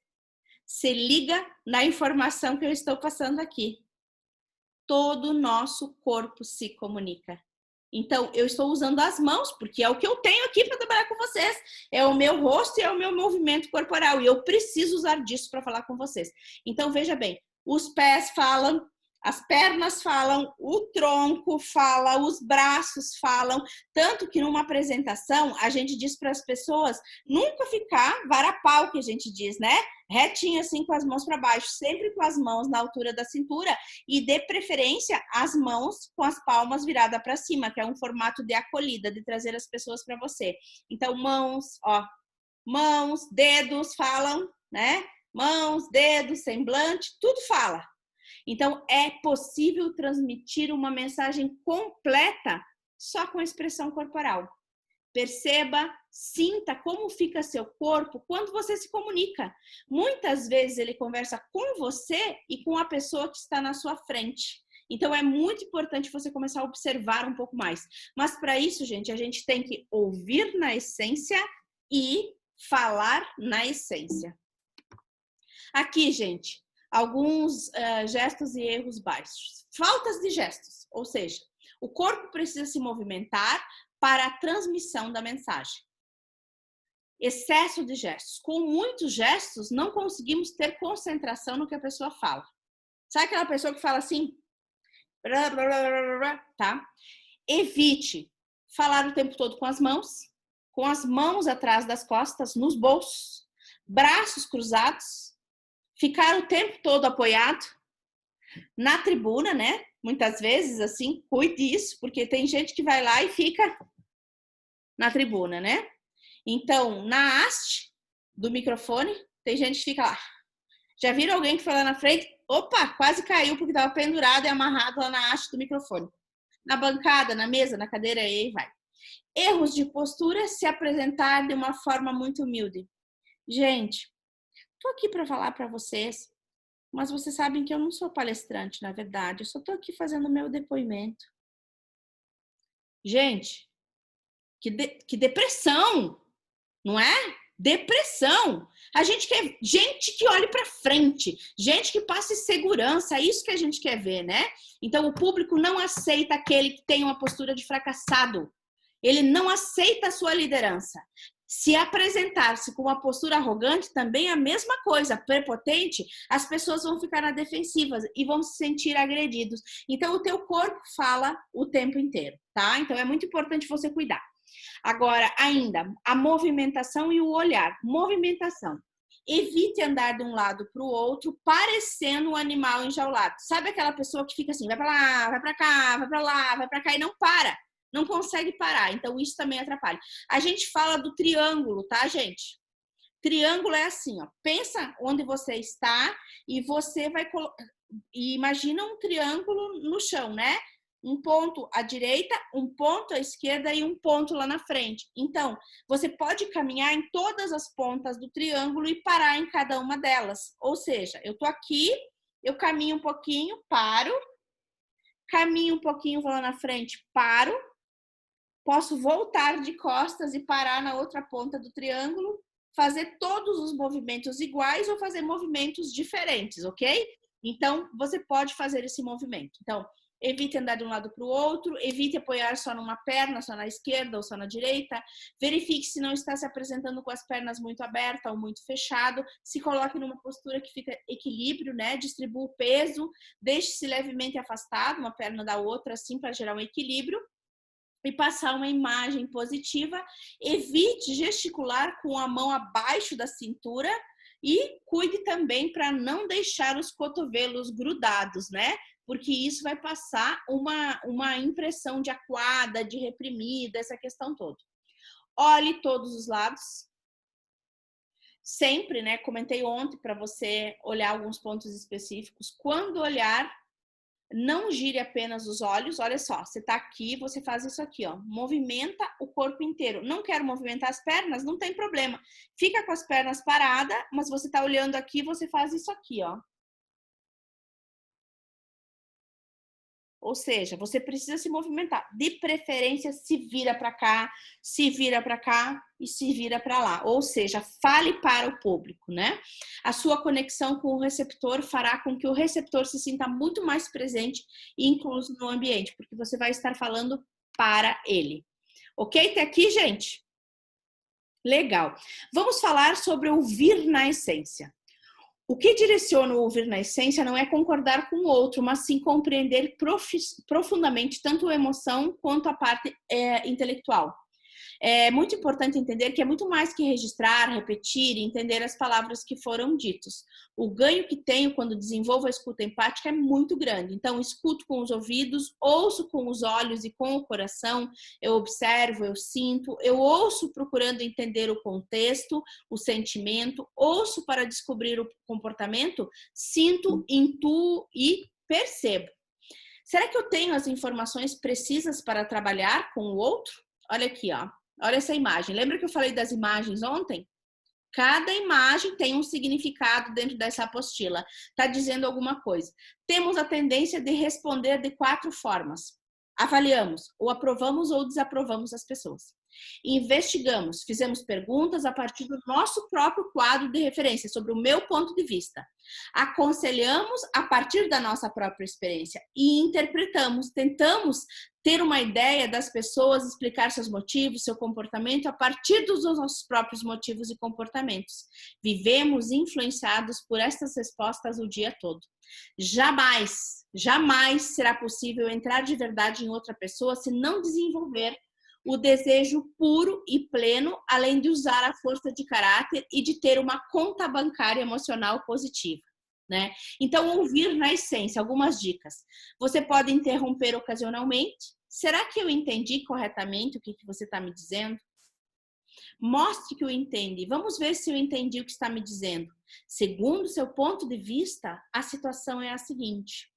Se liga na informação que eu estou passando aqui. Todo o nosso corpo se comunica. Então, eu estou usando as mãos, porque é o que eu tenho aqui para trabalhar com vocês. É o meu rosto e é o meu movimento corporal. E eu preciso usar disso para falar com vocês. Então, veja bem, os pés falam, as pernas falam, o tronco fala, os braços falam. Tanto que numa apresentação, a gente diz para as pessoas nunca ficar varapau, que a gente diz, né? Retinho assim com as mãos para baixo, sempre com as mãos na altura da cintura e de preferência as mãos com as palmas viradas para cima, que é um formato de acolhida, de trazer as pessoas para você. Então mãos, ó, mãos, dedos falam, né? Mãos, dedos, semblante, tudo fala. Então é possível transmitir uma mensagem completa só com a expressão corporal. Perceba, sinta como fica seu corpo quando você se comunica. Muitas vezes ele conversa com você e com a pessoa que está na sua frente. Então é muito importante você começar a observar um pouco mais. Mas para isso, gente, a gente tem que ouvir na essência e falar na essência. Aqui, gente, alguns gestos e erros baixos. Faltas de gestos, ou seja, o corpo precisa se movimentar para a transmissão da mensagem. Excesso de gestos. Com muitos gestos, não conseguimos ter concentração no que a pessoa fala. Sabe aquela pessoa que fala assim? Tá? Evite falar o tempo todo com as mãos atrás das costas, nos bolsos, braços cruzados, ficar o tempo todo apoiado na tribuna, né? Muitas vezes, assim, cuide disso, porque tem gente que vai lá e fica na tribuna, né? Então, na haste do microfone, tem gente que fica lá. Já viram alguém que foi lá na frente? Opa, quase caiu porque estava pendurado e amarrado lá na haste do microfone. Na bancada, na mesa, na cadeira, e aí vai. Erros de postura, se apresentar de uma forma muito humilde. Gente, tô aqui para falar para vocês, mas vocês sabem que eu não sou palestrante, na verdade. Eu só tô aqui fazendo o meu depoimento. Gente, que depressão, não é? Depressão. A gente quer gente que olhe para frente, gente que passe segurança, é isso que a gente quer ver, né? Então, o público não aceita aquele que tem uma postura de fracassado. Ele não aceita a sua liderança. Se apresentar-se com uma postura arrogante, também é a mesma coisa, prepotente, as pessoas vão ficar na defensiva e vão se sentir agredidos. Então, o teu corpo fala o tempo inteiro, tá? Então, é muito importante você cuidar. Agora, ainda, a movimentação e o olhar. Movimentação. Evite andar de um lado para o outro, parecendo um animal enjaulado. Sabe aquela pessoa que fica assim, vai para lá, vai para cá, vai para lá, vai para cá e não para. Não consegue parar. Então, isso também atrapalha. A gente fala do triângulo, tá, gente? Triângulo é assim, ó. Pensa onde você está e você vai colocar... Imagina um triângulo no chão, né? Um ponto à direita, um ponto à esquerda e um ponto lá na frente. Então, você pode caminhar em todas as pontas do triângulo e parar em cada uma delas. Ou seja, eu tô aqui, eu caminho um pouquinho, paro. Caminho um pouquinho, vou lá na frente, paro. Posso voltar de costas e parar na outra ponta do triângulo, fazer todos os movimentos iguais ou fazer movimentos diferentes, ok? Então, você pode fazer esse movimento. Então, evite andar de um lado para o outro, evite apoiar só numa perna, só na esquerda ou só na direita. Verifique se não está se apresentando com as pernas muito abertas ou muito fechado. Se coloque numa postura que fica equilíbrio, né? Distribua o peso, deixe-se levemente afastado, uma perna da outra, assim, para gerar um equilíbrio. E passar uma imagem positiva. Evite gesticular com a mão abaixo da cintura e cuide também para não deixar os cotovelos grudados, né? Porque isso vai passar uma impressão de acuada, de reprimida, essa questão toda. Olhe todos os lados. Sempre, né? Comentei ontem para você olhar alguns pontos específicos. Quando olhar, não gire apenas os olhos, olha só, você tá aqui, você faz isso aqui, ó, movimenta o corpo inteiro. Não quero movimentar as pernas? Não tem problema. Fica com as pernas paradas, mas você tá olhando aqui, você faz isso aqui, ó. Ou seja, você precisa se movimentar. De preferência, se vira para cá, se vira para cá e se vira para lá. Ou seja, fale para o público, né? A sua conexão com o receptor fará com que o receptor se sinta muito mais presente e incluso no ambiente, porque você vai estar falando para ele. Ok? Até aqui, gente? Legal. Vamos falar sobre ouvir na essência. O que direciona o ouvir na essência não é concordar com o outro, mas sim compreender profundamente tanto a emoção quanto a parte intelectual. É muito importante entender que é muito mais que registrar, repetir e entender as palavras que foram ditas. O ganho que tenho quando desenvolvo a escuta empática é muito grande. Então, escuto com os ouvidos, ouço com os olhos e com o coração, eu observo, eu sinto, eu ouço procurando entender o contexto, o sentimento, ouço para descobrir o comportamento, sinto, intuo e percebo. Será que eu tenho as informações precisas para trabalhar com o outro? Olha aqui, ó. Olha essa imagem. Lembra que eu falei das imagens ontem? Cada imagem tem um significado dentro dessa apostila. Está dizendo alguma coisa. Temos a tendência de responder de 4 formas. Avaliamos, ou aprovamos ou desaprovamos as pessoas. Investigamos, fizemos perguntas a partir do nosso próprio quadro de referência, sobre o meu ponto de vista. Aconselhamos a partir da nossa própria experiência e interpretamos, tentamos ter uma ideia das pessoas, explicar seus motivos, seu comportamento a partir dos nossos próprios motivos e comportamentos. Vivemos influenciados por estas respostas o dia todo. Jamais será possível entrar de verdade em outra pessoa se não desenvolver o desejo puro e pleno, além de usar a força de caráter e de ter uma conta bancária emocional positiva, né? Então, ouvir na essência, algumas dicas. Você pode interromper ocasionalmente. Será que eu entendi corretamente o que você está me dizendo? Mostre que eu entendi. Vamos ver se eu entendi o que está me dizendo. Segundo seu ponto de vista, a situação é a seguinte.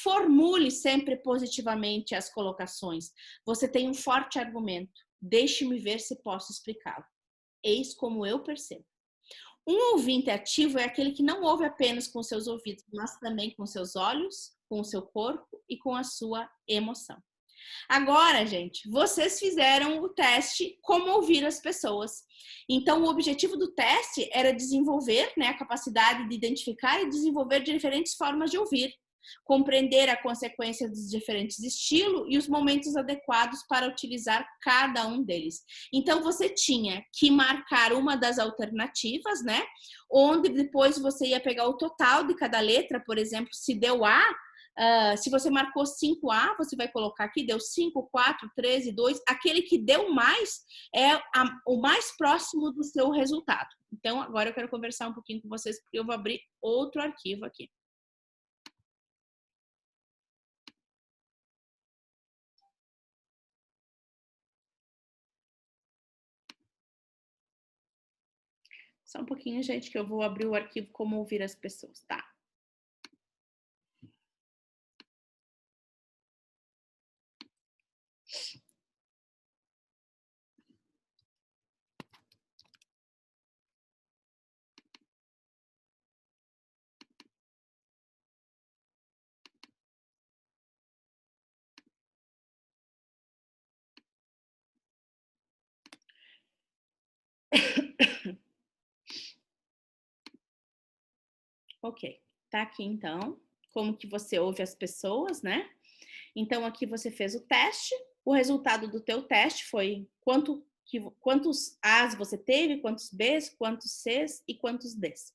Formule sempre positivamente as colocações. Você tem um forte argumento. Deixe-me ver se posso explicá-lo. Eis como eu percebo. Um ouvinte ativo é aquele que não ouve apenas com seus ouvidos, mas também com seus olhos, com o seu corpo e com a sua emoção. Agora, gente, vocês fizeram o teste como ouvir as pessoas. Então, o objetivo do teste era desenvolver, né, a capacidade de identificar e desenvolver diferentes formas de ouvir, compreender a consequência dos diferentes estilos e os momentos adequados para utilizar cada um deles. Então, você tinha que marcar uma das alternativas, né, onde depois você ia pegar o total de cada letra, por exemplo, se deu A, se você marcou 5A, você vai colocar aqui, deu 5, 4, 13, 2. Aquele que deu mais é o mais próximo do seu resultado. Então, agora eu quero conversar um pouquinho com vocês, porque eu vou abrir outro arquivo aqui. Só um pouquinho, gente, que eu vou abrir o arquivo como ouvir as pessoas, tá? Ok, tá aqui então, como que você ouve as pessoas, né? Então aqui você fez o teste, o resultado do teu teste foi quantos As você teve, quantos Bs, quantos Cs e quantos Ds.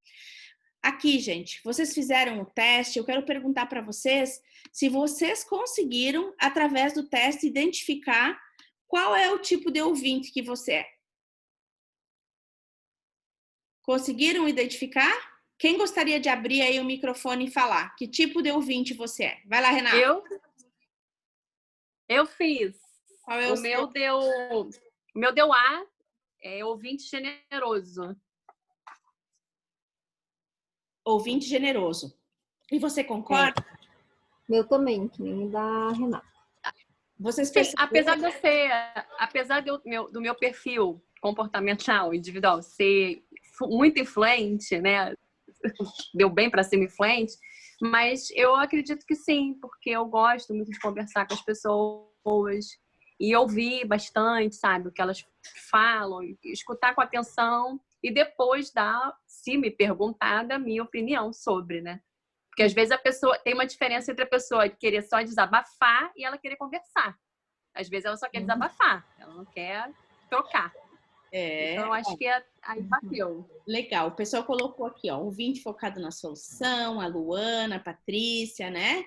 Aqui, gente, vocês fizeram o teste, eu quero perguntar para vocês se vocês conseguiram, através do teste, identificar qual é o tipo de ouvinte que você é. Conseguiram identificar? Quem gostaria de abrir aí o microfone e falar? Que tipo de ouvinte você é? Vai lá, Renata. Eu fiz. Qual é o meu deu A, é ouvinte generoso. Ouvinte generoso. E você concorda? Meu também, que nem o da Renata. Vocês Sim, perceberam? apesar do meu perfil comportamental individual ser muito influente, né? Deu bem para ser influente, mas eu acredito que sim, porque eu gosto muito de conversar com as pessoas e ouvir bastante, sabe, o que elas falam, escutar com atenção e depois dar, se me perguntar, da minha opinião sobre, né? Porque às vezes a pessoa tem uma diferença entre a pessoa querer só desabafar e ela querer conversar. Às vezes ela só quer desabafar, ela não quer trocar. Então eu acho que aí bateu. Legal, o pessoal colocou aqui, ó, ouvinte focado na solução, a Luana, a Patrícia, né?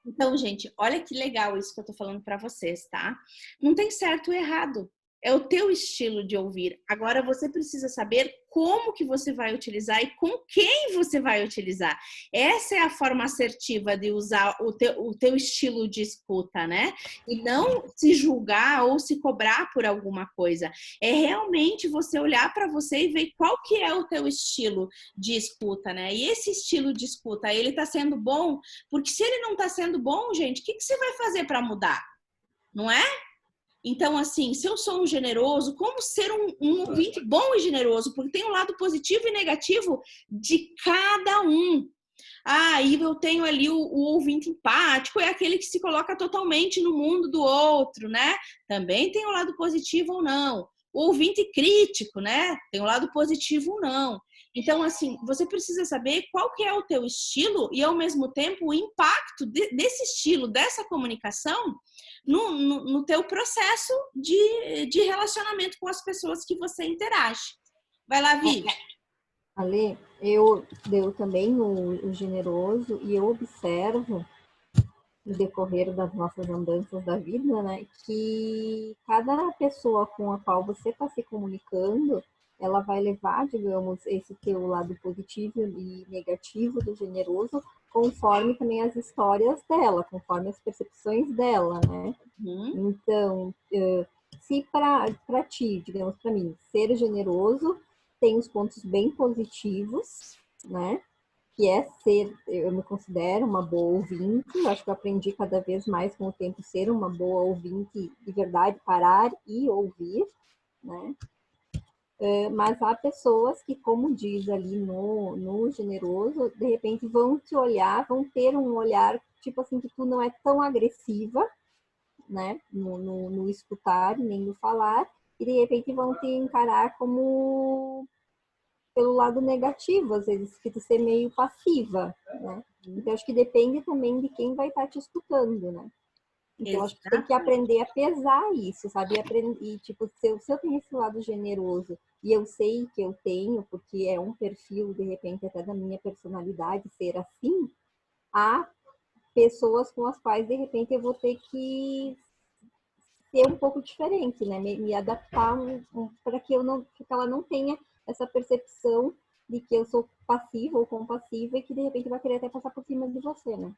Então, gente, olha que legal isso que eu tô falando para vocês, tá? Não tem certo ou errado. É o teu estilo de ouvir. Agora você precisa saber como que você vai utilizar e com quem você vai utilizar. Essa é a forma assertiva de usar o teu estilo de escuta, né? E não se julgar ou se cobrar por alguma coisa. É realmente você olhar para você e ver qual que é o teu estilo de escuta, né? E esse estilo de escuta, ele tá sendo bom? Porque se ele não tá sendo bom, gente, o que você vai fazer para mudar? Não é? Então, assim, se eu sou um generoso, como ser um ouvinte bom e generoso? Porque tem um lado positivo e negativo de cada um. E eu tenho ali o ouvinte empático, é aquele que se coloca totalmente no mundo do outro, né? Também tem um lado positivo ou não. O ouvinte crítico, né? Tem um lado positivo ou não. Então, assim, você precisa saber qual que é o teu estilo e, ao mesmo tempo, o impacto desse estilo, dessa comunicação no teu processo de relacionamento com as pessoas que você interage. Vai lá, Vi. Ale, eu também o generoso e eu observo no decorrer das nossas andanças da vida, né, que cada pessoa com a qual você está se comunicando, ela vai levar, digamos, esse teu lado positivo e negativo do generoso, conforme também as histórias dela, conforme as percepções dela, né? Então, se para ti, digamos, para mim, ser generoso tem os pontos bem positivos, né? Que é eu me considero uma boa ouvinte, eu acho que eu aprendi cada vez mais com o tempo ser uma boa ouvinte de verdade, parar e ouvir, né? Mas há pessoas que, como diz ali no generoso, de repente vão te olhar, vão ter um olhar, tipo assim, que tu não é tão agressiva, né, no escutar nem no falar, e de repente vão te encarar como pelo lado negativo, às vezes, que tu ser meio passiva, né? Então, acho que depende também de quem vai estar te escutando, né? Então, acho que tu tem que aprender a pesar isso, sabe? E, tipo, se eu tenho esse lado generoso e eu sei que eu tenho, porque é um perfil, de repente, até da minha personalidade ser assim, há pessoas com as quais, de repente, eu vou ter que ser um pouco diferente, né? Me adaptar para que ela não tenha essa percepção de que eu sou passiva ou compassiva e que de repente vai querer até passar por cima de você, né?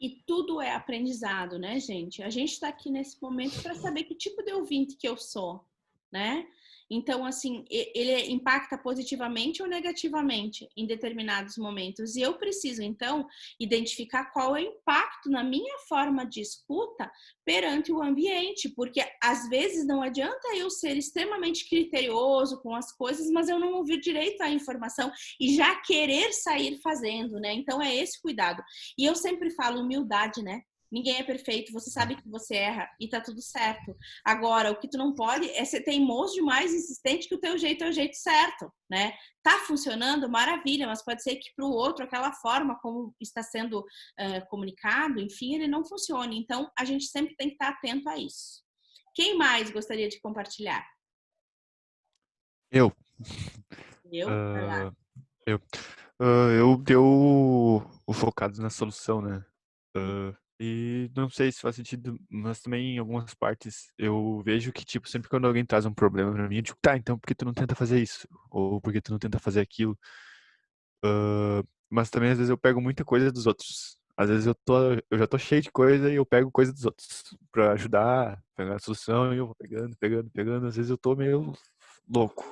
E tudo é aprendizado, né, gente? A gente está aqui nesse momento para saber que tipo de ouvinte que eu sou, né? Então, assim, ele impacta positivamente ou negativamente em determinados momentos. E eu preciso, então, identificar qual é o impacto na minha forma de escuta perante o ambiente. Porque, às vezes, não adianta eu ser extremamente criterioso com as coisas, mas eu não ouvir direito à informação e já querer sair fazendo, né? Então, é esse cuidado. E eu sempre falo humildade, né? Ninguém é perfeito, você sabe que você erra e tá tudo certo. Agora, o que tu não pode é ser teimoso demais, insistente que o teu jeito é o jeito certo, né? Tá funcionando, maravilha, mas pode ser que para o outro, aquela forma como está sendo comunicado, enfim, ele não funcione. Então, a gente sempre tem que estar atento a isso. Quem mais gostaria de compartilhar? Eu. Vai lá. Ah, eu deu o focado na solução, né? E não sei se faz sentido, mas também em algumas partes eu vejo que, tipo, sempre quando alguém traz um problema pra mim, eu digo, tá, então por que tu não tenta fazer isso? Ou por que tu não tenta fazer aquilo? Mas também às vezes eu pego muita coisa dos outros. Às vezes eu já tô cheio de coisa e eu pego coisa dos outros pra ajudar, pegar a solução e eu vou pegando. Às vezes eu tô meio louco.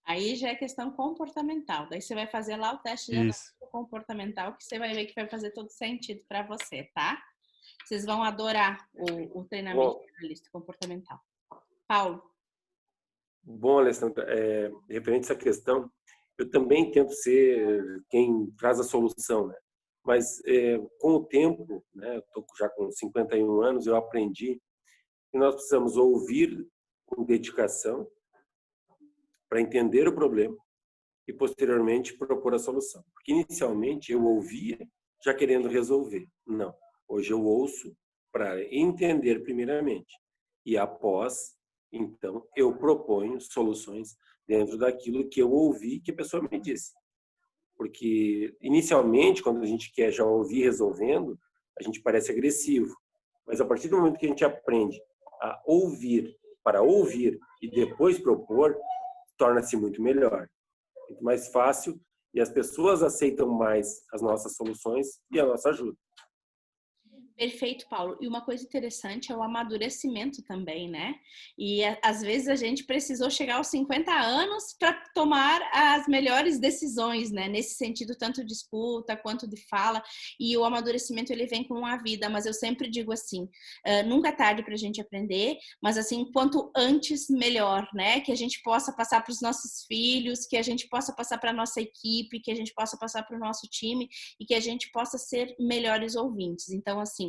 Aí já é questão comportamental. Daí você vai fazer lá o teste de Isso. análise comportamental, que você vai ver que vai fazer todo sentido para você, tá? Vocês vão adorar o treinamento de analista comportamental. Paulo. Bom, Alessandra, referente a essa questão, eu também tento ser quem traz a solução, né? Mas com o tempo, né, eu estou já com 51 anos, eu aprendi que nós precisamos ouvir com dedicação para entender o problema e posteriormente propor a solução. Porque inicialmente eu ouvia já querendo resolver. Não. Hoje eu ouço para entender primeiramente e após, então, eu proponho soluções dentro daquilo que eu ouvi que a pessoa me disse. Porque inicialmente, quando a gente quer já ouvir resolvendo, a gente parece agressivo. Mas a partir do momento que a gente aprende a ouvir para ouvir e depois propor, torna-se muito melhor, muito mais fácil e as pessoas aceitam mais as nossas soluções e a nossa ajuda. Perfeito, Paulo. E uma coisa interessante é o amadurecimento também, né? E às vezes a gente precisou chegar aos 50 anos para tomar as melhores decisões, né? Nesse sentido, tanto de escuta quanto de fala. E o amadurecimento, ele vem com a vida. Mas eu sempre digo assim, nunca é tarde para a gente aprender, mas assim, quanto antes, melhor, né? Que a gente possa passar para os nossos filhos, que a gente possa passar para a nossa equipe, que a gente possa passar para o nosso time e que a gente possa ser melhores ouvintes. Então, assim,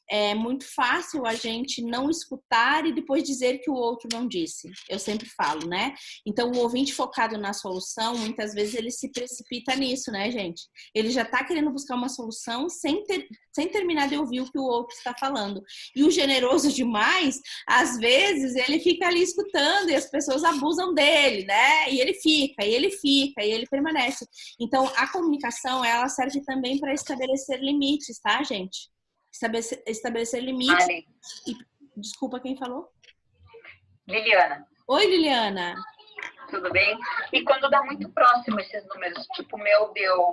é muito fácil a gente não escutar e depois dizer que o outro não disse. Eu sempre falo, né? Então, o ouvinte focado na solução, muitas vezes ele se precipita nisso, né, gente? Ele já tá querendo buscar uma solução sem terminar de ouvir o que o outro está falando. E o generoso demais, às vezes, ele fica ali escutando e as pessoas abusam dele, né? E ele fica, e ele permanece. Então, a comunicação, ela serve também para estabelecer limites, tá, gente? Estabelecer limites. Ali. Desculpa, quem falou? Liliana. Oi, Liliana. Tudo bem? E quando dá muito próximo esses números, tipo, o meu deu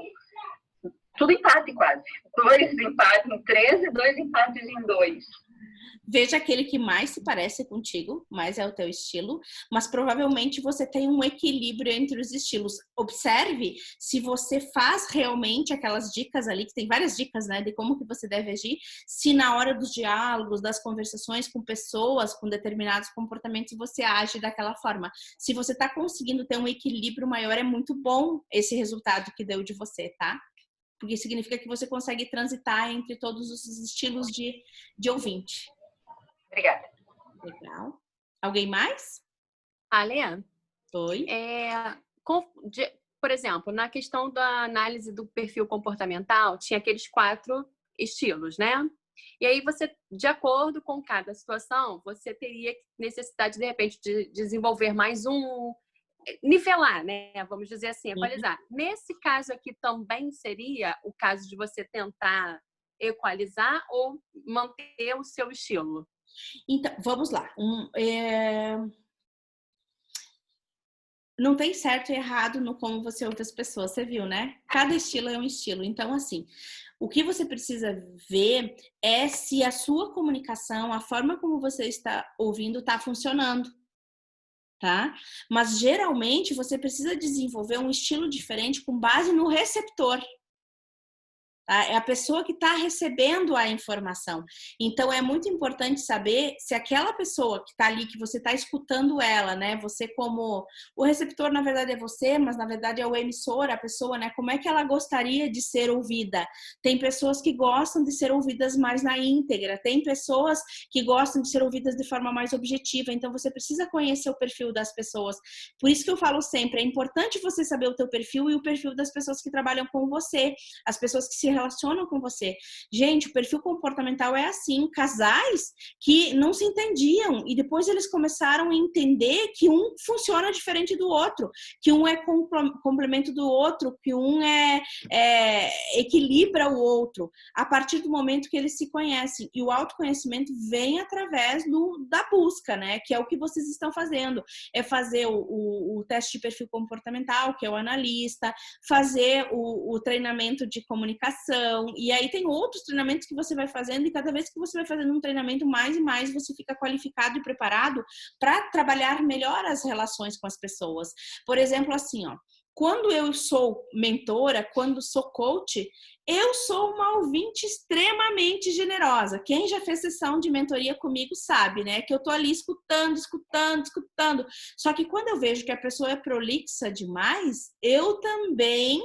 tudo empate quase. 2 empates em 13, 2 empates em 2. Veja aquele que mais se parece contigo, mais é o teu estilo, mas provavelmente você tem um equilíbrio entre os estilos. Observe se você faz realmente aquelas dicas ali, que tem várias dicas, né, de como que você deve agir, se na hora dos diálogos, das conversações com pessoas, com determinados comportamentos, você age daquela forma. Se você está conseguindo ter um equilíbrio maior, é muito bom esse resultado que deu de você, tá? porque significa que você consegue transitar entre todos os estilos de ouvinte. Obrigada. Legal. Alguém mais? Lê, Oi. Por exemplo, na questão da análise do perfil comportamental, tinha aqueles 4 estilos, né? E aí você, de acordo com cada situação, você teria necessidade, de repente, de desenvolver mais um, nivelar, né? Vamos dizer assim, equalizar. Nesse caso aqui também seria o caso de você tentar equalizar ou manter o seu estilo? Então, vamos lá. Não tem certo e errado no como você ouve as pessoas, você viu, né? Cada estilo é um estilo. Então, assim, o que você precisa ver é se a sua comunicação, a forma como você está ouvindo, está funcionando, tá? Mas, geralmente, você precisa desenvolver um estilo diferente com base no receptor. Tá? É a pessoa que está recebendo a informação. Então, é muito importante saber se aquela pessoa que está ali, que você está escutando ela, né? Você como... O receptor, na verdade, é você, mas, na verdade, é o emissor, a pessoa, né? Como é que ela gostaria de ser ouvida? Tem pessoas que gostam de ser ouvidas mais na íntegra. Tem pessoas que gostam de ser ouvidas de forma mais objetiva. Então, você precisa conhecer o perfil das pessoas. Por isso que eu falo sempre, é importante você saber o teu perfil e o perfil das pessoas que trabalham com você. As pessoas que se relacionam com você. Gente, o perfil comportamental é assim, casais que não se entendiam e depois eles começaram a entender que um funciona diferente do outro, que um é complemento do outro, que um equilibra o outro, a partir do momento que eles se conhecem. E o autoconhecimento vem através da busca, né? Que é o que vocês estão fazendo. É fazer o teste de perfil comportamental, que é o analista, fazer o treinamento de comunicação, e aí tem outros treinamentos que você vai fazendo, e cada vez que você vai fazendo um treinamento, mais e mais você fica qualificado e preparado para trabalhar melhor as relações com as pessoas. Por exemplo, assim, ó, quando eu sou mentora, quando sou coach, eu sou uma ouvinte extremamente generosa. Quem já fez sessão de mentoria comigo sabe, né? Que eu tô ali escutando. Só que quando eu vejo que a pessoa é prolixa demais, eu também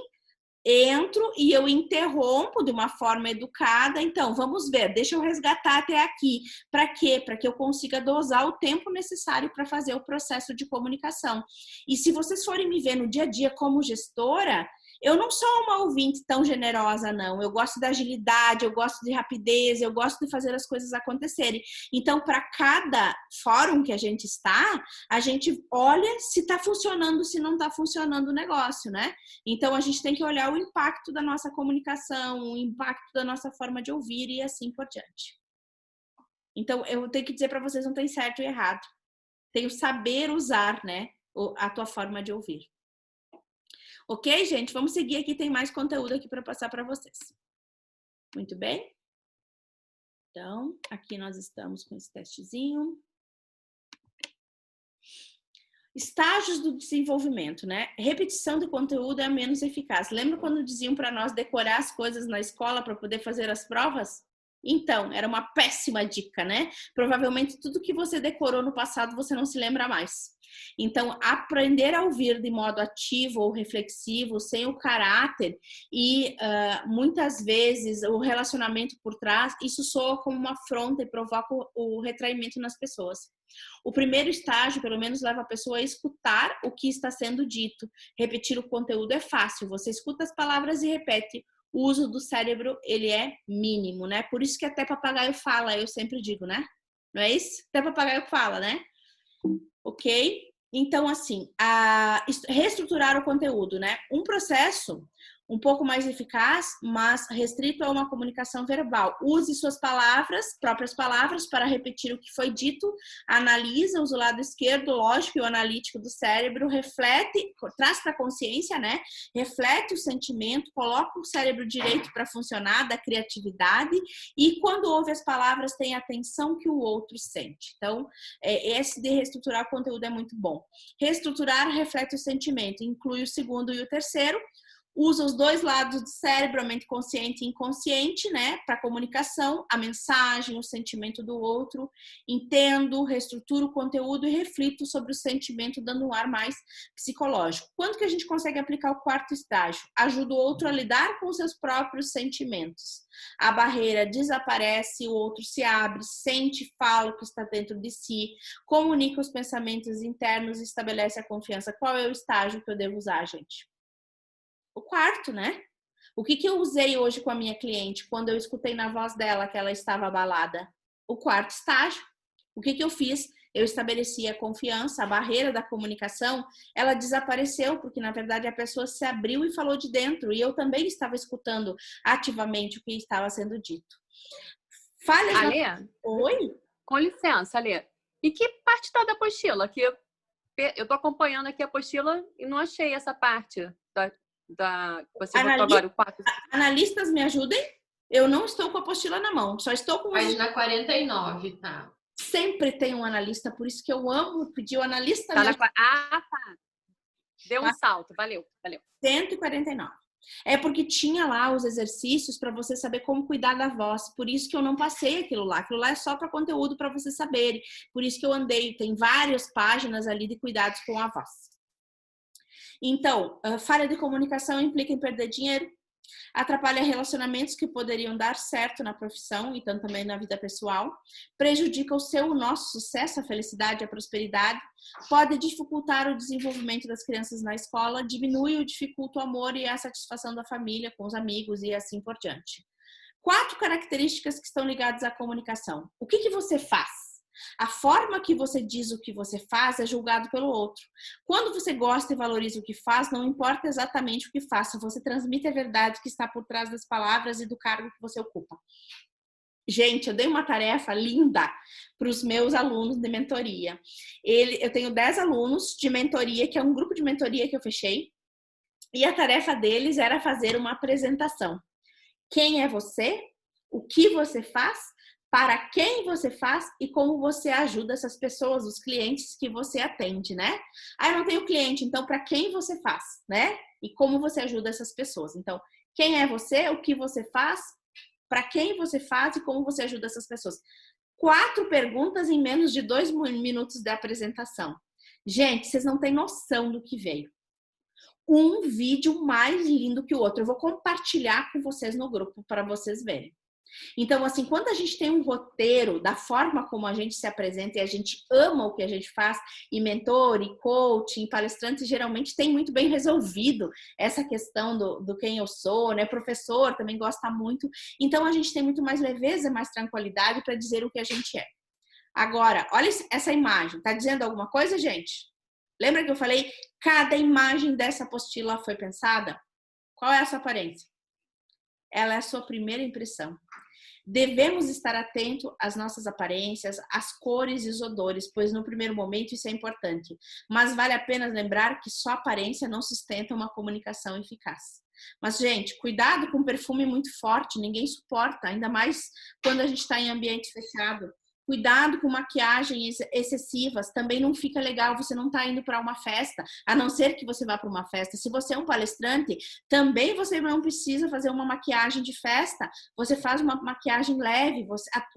entro e eu interrompo de uma forma educada. Então, vamos ver, deixa eu resgatar até aqui. Para quê? Para que eu consiga dosar o tempo necessário para fazer o processo de comunicação. E se vocês forem me ver no dia a dia como gestora, eu não sou uma ouvinte tão generosa, não. Eu gosto da agilidade, eu gosto de rapidez, eu gosto de fazer as coisas acontecerem. Então, para cada fórum que a gente está, a gente olha se está funcionando, se não está funcionando o negócio, né? Então, a gente tem que olhar o impacto da nossa comunicação, o impacto da nossa forma de ouvir e assim por diante. Então, eu tenho que dizer para vocês, não tem certo e errado. Tem o saber usar, né, a tua forma de ouvir. Ok, gente? Vamos seguir aqui, tem mais conteúdo aqui para passar para vocês. Muito bem? Então, aqui nós estamos com esse testezinho. Estágios do desenvolvimento, né? Repetição do conteúdo é menos eficaz. Lembra quando diziam para nós decorar as coisas na escola para poder fazer as provas? Então, era uma péssima dica, né? Provavelmente tudo que você decorou no passado você não se lembra mais. Então, aprender a ouvir de modo ativo ou reflexivo, sem o caráter e muitas vezes o relacionamento por trás, isso soa como uma afronta e provoca o retraimento nas pessoas. O primeiro estágio, pelo menos, leva a pessoa a escutar o que está sendo dito. Repetir o conteúdo é fácil. Você escuta as palavras e repete. O uso do cérebro, ele é mínimo, né? Por isso que até papagaio fala, eu sempre digo, né? Não é isso? Até papagaio fala, né? Ok? Então, assim, reestruturar o conteúdo, né? Um processo um pouco mais eficaz, mas restrito a uma comunicação verbal. Use suas próprias palavras, para repetir o que foi dito, analisa, usa o lado esquerdo, lógico, e o analítico do cérebro, reflete, traz para a consciência, né? Reflete o sentimento, coloca o cérebro direito para funcionar, da criatividade, e quando ouve as palavras, tem a atenção que o outro sente. Então, esse de reestruturar o conteúdo é muito bom. Reestruturar reflete o sentimento, inclui o segundo e o terceiro. Usa os dois lados do cérebro, a mente consciente e inconsciente, né, para comunicação, a mensagem, o sentimento do outro. Entendo, reestruturo o conteúdo e reflito sobre o sentimento, dando um ar mais psicológico. Quando que a gente consegue aplicar o quarto estágio? Ajuda o outro a lidar com os seus próprios sentimentos. A barreira desaparece, o outro se abre, sente, fala o que está dentro de si, comunica os pensamentos internos e estabelece a confiança. Qual é o estágio que eu devo usar, gente? O quarto, né? O que eu usei hoje com a minha cliente quando eu escutei na voz dela que ela estava abalada? O quarto estágio. O que eu fiz? Eu estabeleci a confiança, a barreira da comunicação, ela desapareceu, porque na verdade a pessoa se abriu e falou de dentro, e eu também estava escutando ativamente o que estava sendo dito. Falhas Alê? Oi? Com licença, Alê. E que parte está da apostila? Que eu tô acompanhando aqui a apostila e não achei essa parte da você botou agora o 4. Analistas, me ajudem? Eu não estou com a apostila na mão, só estou com... Página 49, tá? Sempre tem um analista, por isso que eu amo pedir o analista. Tá tá. Deu um salto, valeu. 149. É porque tinha lá os exercícios para você saber como cuidar da voz. Por isso que eu não passei aquilo lá. Aquilo lá é só para conteúdo para vocês saberem. Por isso que eu andei. Tem várias páginas ali de cuidados com a voz. Então, falha de comunicação implica em perder dinheiro, atrapalha relacionamentos que poderiam dar certo na profissão e tanto também na vida pessoal, prejudica o nosso sucesso, a felicidade, a prosperidade, pode dificultar o desenvolvimento das crianças na escola, diminui ou dificulta o amor e a satisfação da família com os amigos e assim por diante. 4 características que estão ligadas à comunicação. O que você faz? A forma que você diz o que você faz é julgado pelo outro. Quando você gosta e valoriza o que faz, não importa exatamente o que faça, você transmite a verdade que está por trás das palavras e do cargo que você ocupa. Gente, eu dei uma tarefa linda para os meus alunos de mentoria. Eu tenho 10 alunos de mentoria, que é um grupo de mentoria que eu fechei, e a tarefa deles era fazer uma apresentação. Quem é você? O que você faz? Para quem você faz e como você ajuda essas pessoas, os clientes que você atende, né? Eu não tenho cliente, então para quem você faz, né? E como você ajuda essas pessoas. Então, quem é você, o que você faz, para quem você faz e como você ajuda essas pessoas. 4 perguntas em menos de 2 minutos de apresentação. Gente, vocês não têm noção do que veio. Um vídeo mais lindo que o outro. Eu vou compartilhar com vocês no grupo para vocês verem. Então, assim, quando a gente tem um roteiro da forma como a gente se apresenta e a gente ama o que a gente faz, e mentor, e coaching, palestrante, geralmente tem muito bem resolvido essa questão do quem eu sou, né? Professor também gosta muito. Então, a gente tem muito mais leveza, mais tranquilidade para dizer o que a gente é. Agora, olha essa imagem. Tá dizendo alguma coisa, gente? Lembra que eu falei? Cada imagem dessa apostila foi pensada? Qual é a sua aparência? Ela é a sua primeira impressão. Devemos estar atentos às nossas aparências, às cores e os odores, pois no primeiro momento isso é importante. Mas vale a pena lembrar que só aparência não sustenta uma comunicação eficaz. Mas, gente, cuidado com perfume muito forte, ninguém suporta, ainda mais quando a gente está em ambiente fechado. Cuidado com maquiagens excessivas, também não fica legal, você não está indo para uma festa, a não ser que você vá para uma festa. Se você é um palestrante, também você não precisa fazer uma maquiagem de festa, você faz uma maquiagem leve,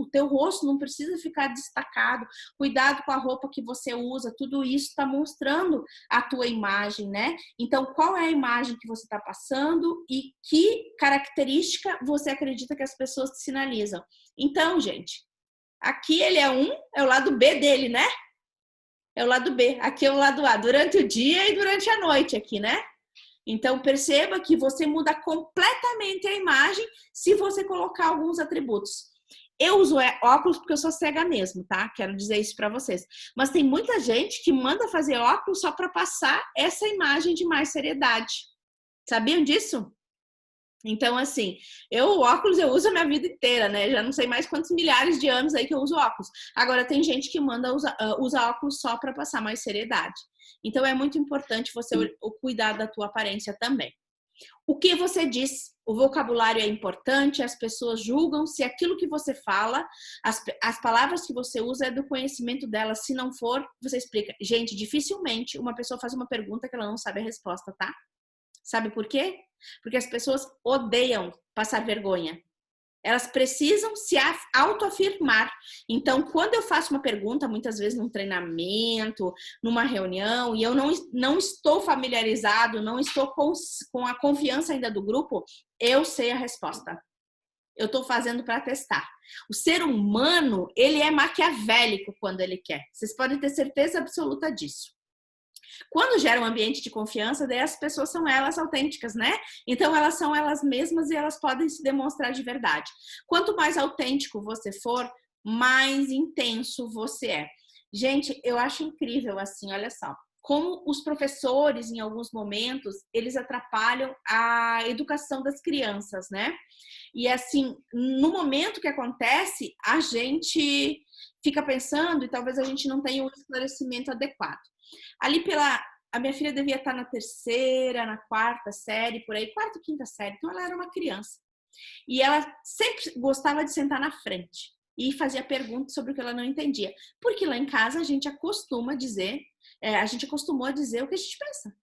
o teu rosto não precisa ficar destacado. Cuidado com a roupa que você usa, tudo isso está mostrando a tua imagem, né? Então, qual é a imagem que você está passando e que característica você acredita que as pessoas te sinalizam? Então, gente, aqui ele é o lado B dele, né? É o lado B. Aqui é o lado A, durante o dia e durante a noite aqui, né? Então, perceba que você muda completamente a imagem se você colocar alguns atributos. Eu uso óculos porque eu sou cega mesmo, tá? Quero dizer isso pra vocês. Mas tem muita gente que manda fazer óculos só pra passar essa imagem de mais seriedade. Sabiam disso? Então, assim, o óculos eu uso a minha vida inteira, né? Já não sei mais quantos milhares de anos aí que eu uso óculos. Agora, tem gente que usa óculos só para passar mais seriedade. Então, é muito importante você cuidar da tua aparência também. O que você diz? O vocabulário é importante, as pessoas julgam se aquilo que você fala, as palavras que você usa é do conhecimento delas. Se não for, você explica. Gente, dificilmente uma pessoa faz uma pergunta que ela não sabe a resposta, tá? Sabe por quê? Porque as pessoas odeiam passar vergonha. Elas precisam se autoafirmar. Então, quando eu faço uma pergunta, muitas vezes num treinamento, numa reunião, e eu não estou familiarizado, não estou com a confiança ainda do grupo, eu sei a resposta. Eu estou fazendo para testar. O ser humano, ele é maquiavélico quando ele quer. Vocês podem ter certeza absoluta disso. Quando gera um ambiente de confiança, daí as pessoas são elas autênticas, né? Então, elas são elas mesmas e elas podem se demonstrar de verdade. Quanto mais autêntico você for, mais intenso você é. Gente, eu acho incrível, assim, olha só. Como os professores, em alguns momentos, eles atrapalham a educação das crianças, né? E, assim, no momento que acontece, a gente fica pensando e talvez a gente não tenha o esclarecimento adequado. Ali a minha filha devia estar na 3ª, na 4ª série, por aí, 4ª, 5ª série. Então, ela era uma criança. E ela sempre gostava de sentar na frente e fazia perguntas sobre o que ela não entendia. Porque lá em casa a gente acostumou a dizer o que a gente pensa.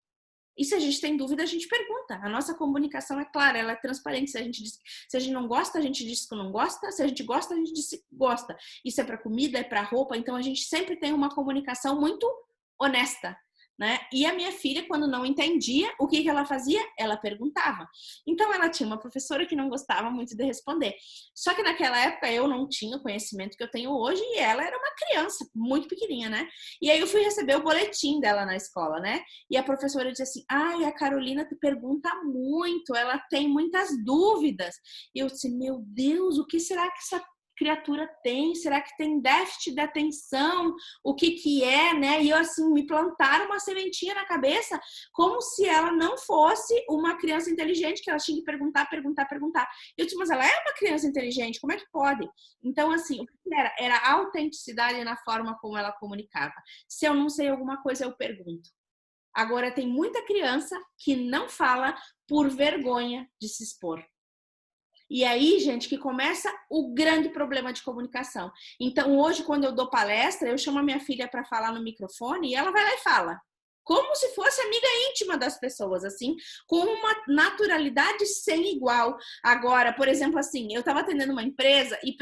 E se a gente tem dúvida, a gente pergunta. A nossa comunicação é clara, ela é transparente. Se a gente não gosta, a gente diz que não gosta. Se a gente gosta, a gente diz que gosta. Isso é para comida, é para roupa. Então, a gente sempre tem uma comunicação muito honesta, né? E a minha filha, quando não entendia, o que ela fazia? Ela perguntava. Então, ela tinha uma professora que não gostava muito de responder. Só que naquela época eu não tinha o conhecimento que eu tenho hoje e ela era uma criança, muito pequenininha, né? E aí eu fui receber o boletim dela na escola, né? E a professora disse assim, a Carolina te pergunta muito, ela tem muitas dúvidas. E eu disse, meu Deus, o que será que essa criatura tem? Será que tem déficit de atenção? O que é, né? E eu, assim, me plantaram uma sementinha na cabeça como se ela não fosse uma criança inteligente, que ela tinha que perguntar. Eu disse, mas ela é uma criança inteligente, como é que pode? Então, assim, o que era? Era a autenticidade na forma como ela comunicava. Se eu não sei alguma coisa, eu pergunto. Agora, tem muita criança que não fala por vergonha de se expor. E aí, gente, que começa o grande problema de comunicação. Então, hoje, quando eu dou palestra, eu chamo a minha filha para falar no microfone e ela vai lá e fala. Como se fosse amiga íntima das pessoas, assim, com uma naturalidade sem igual. Agora, por exemplo, assim, eu estava atendendo uma empresa e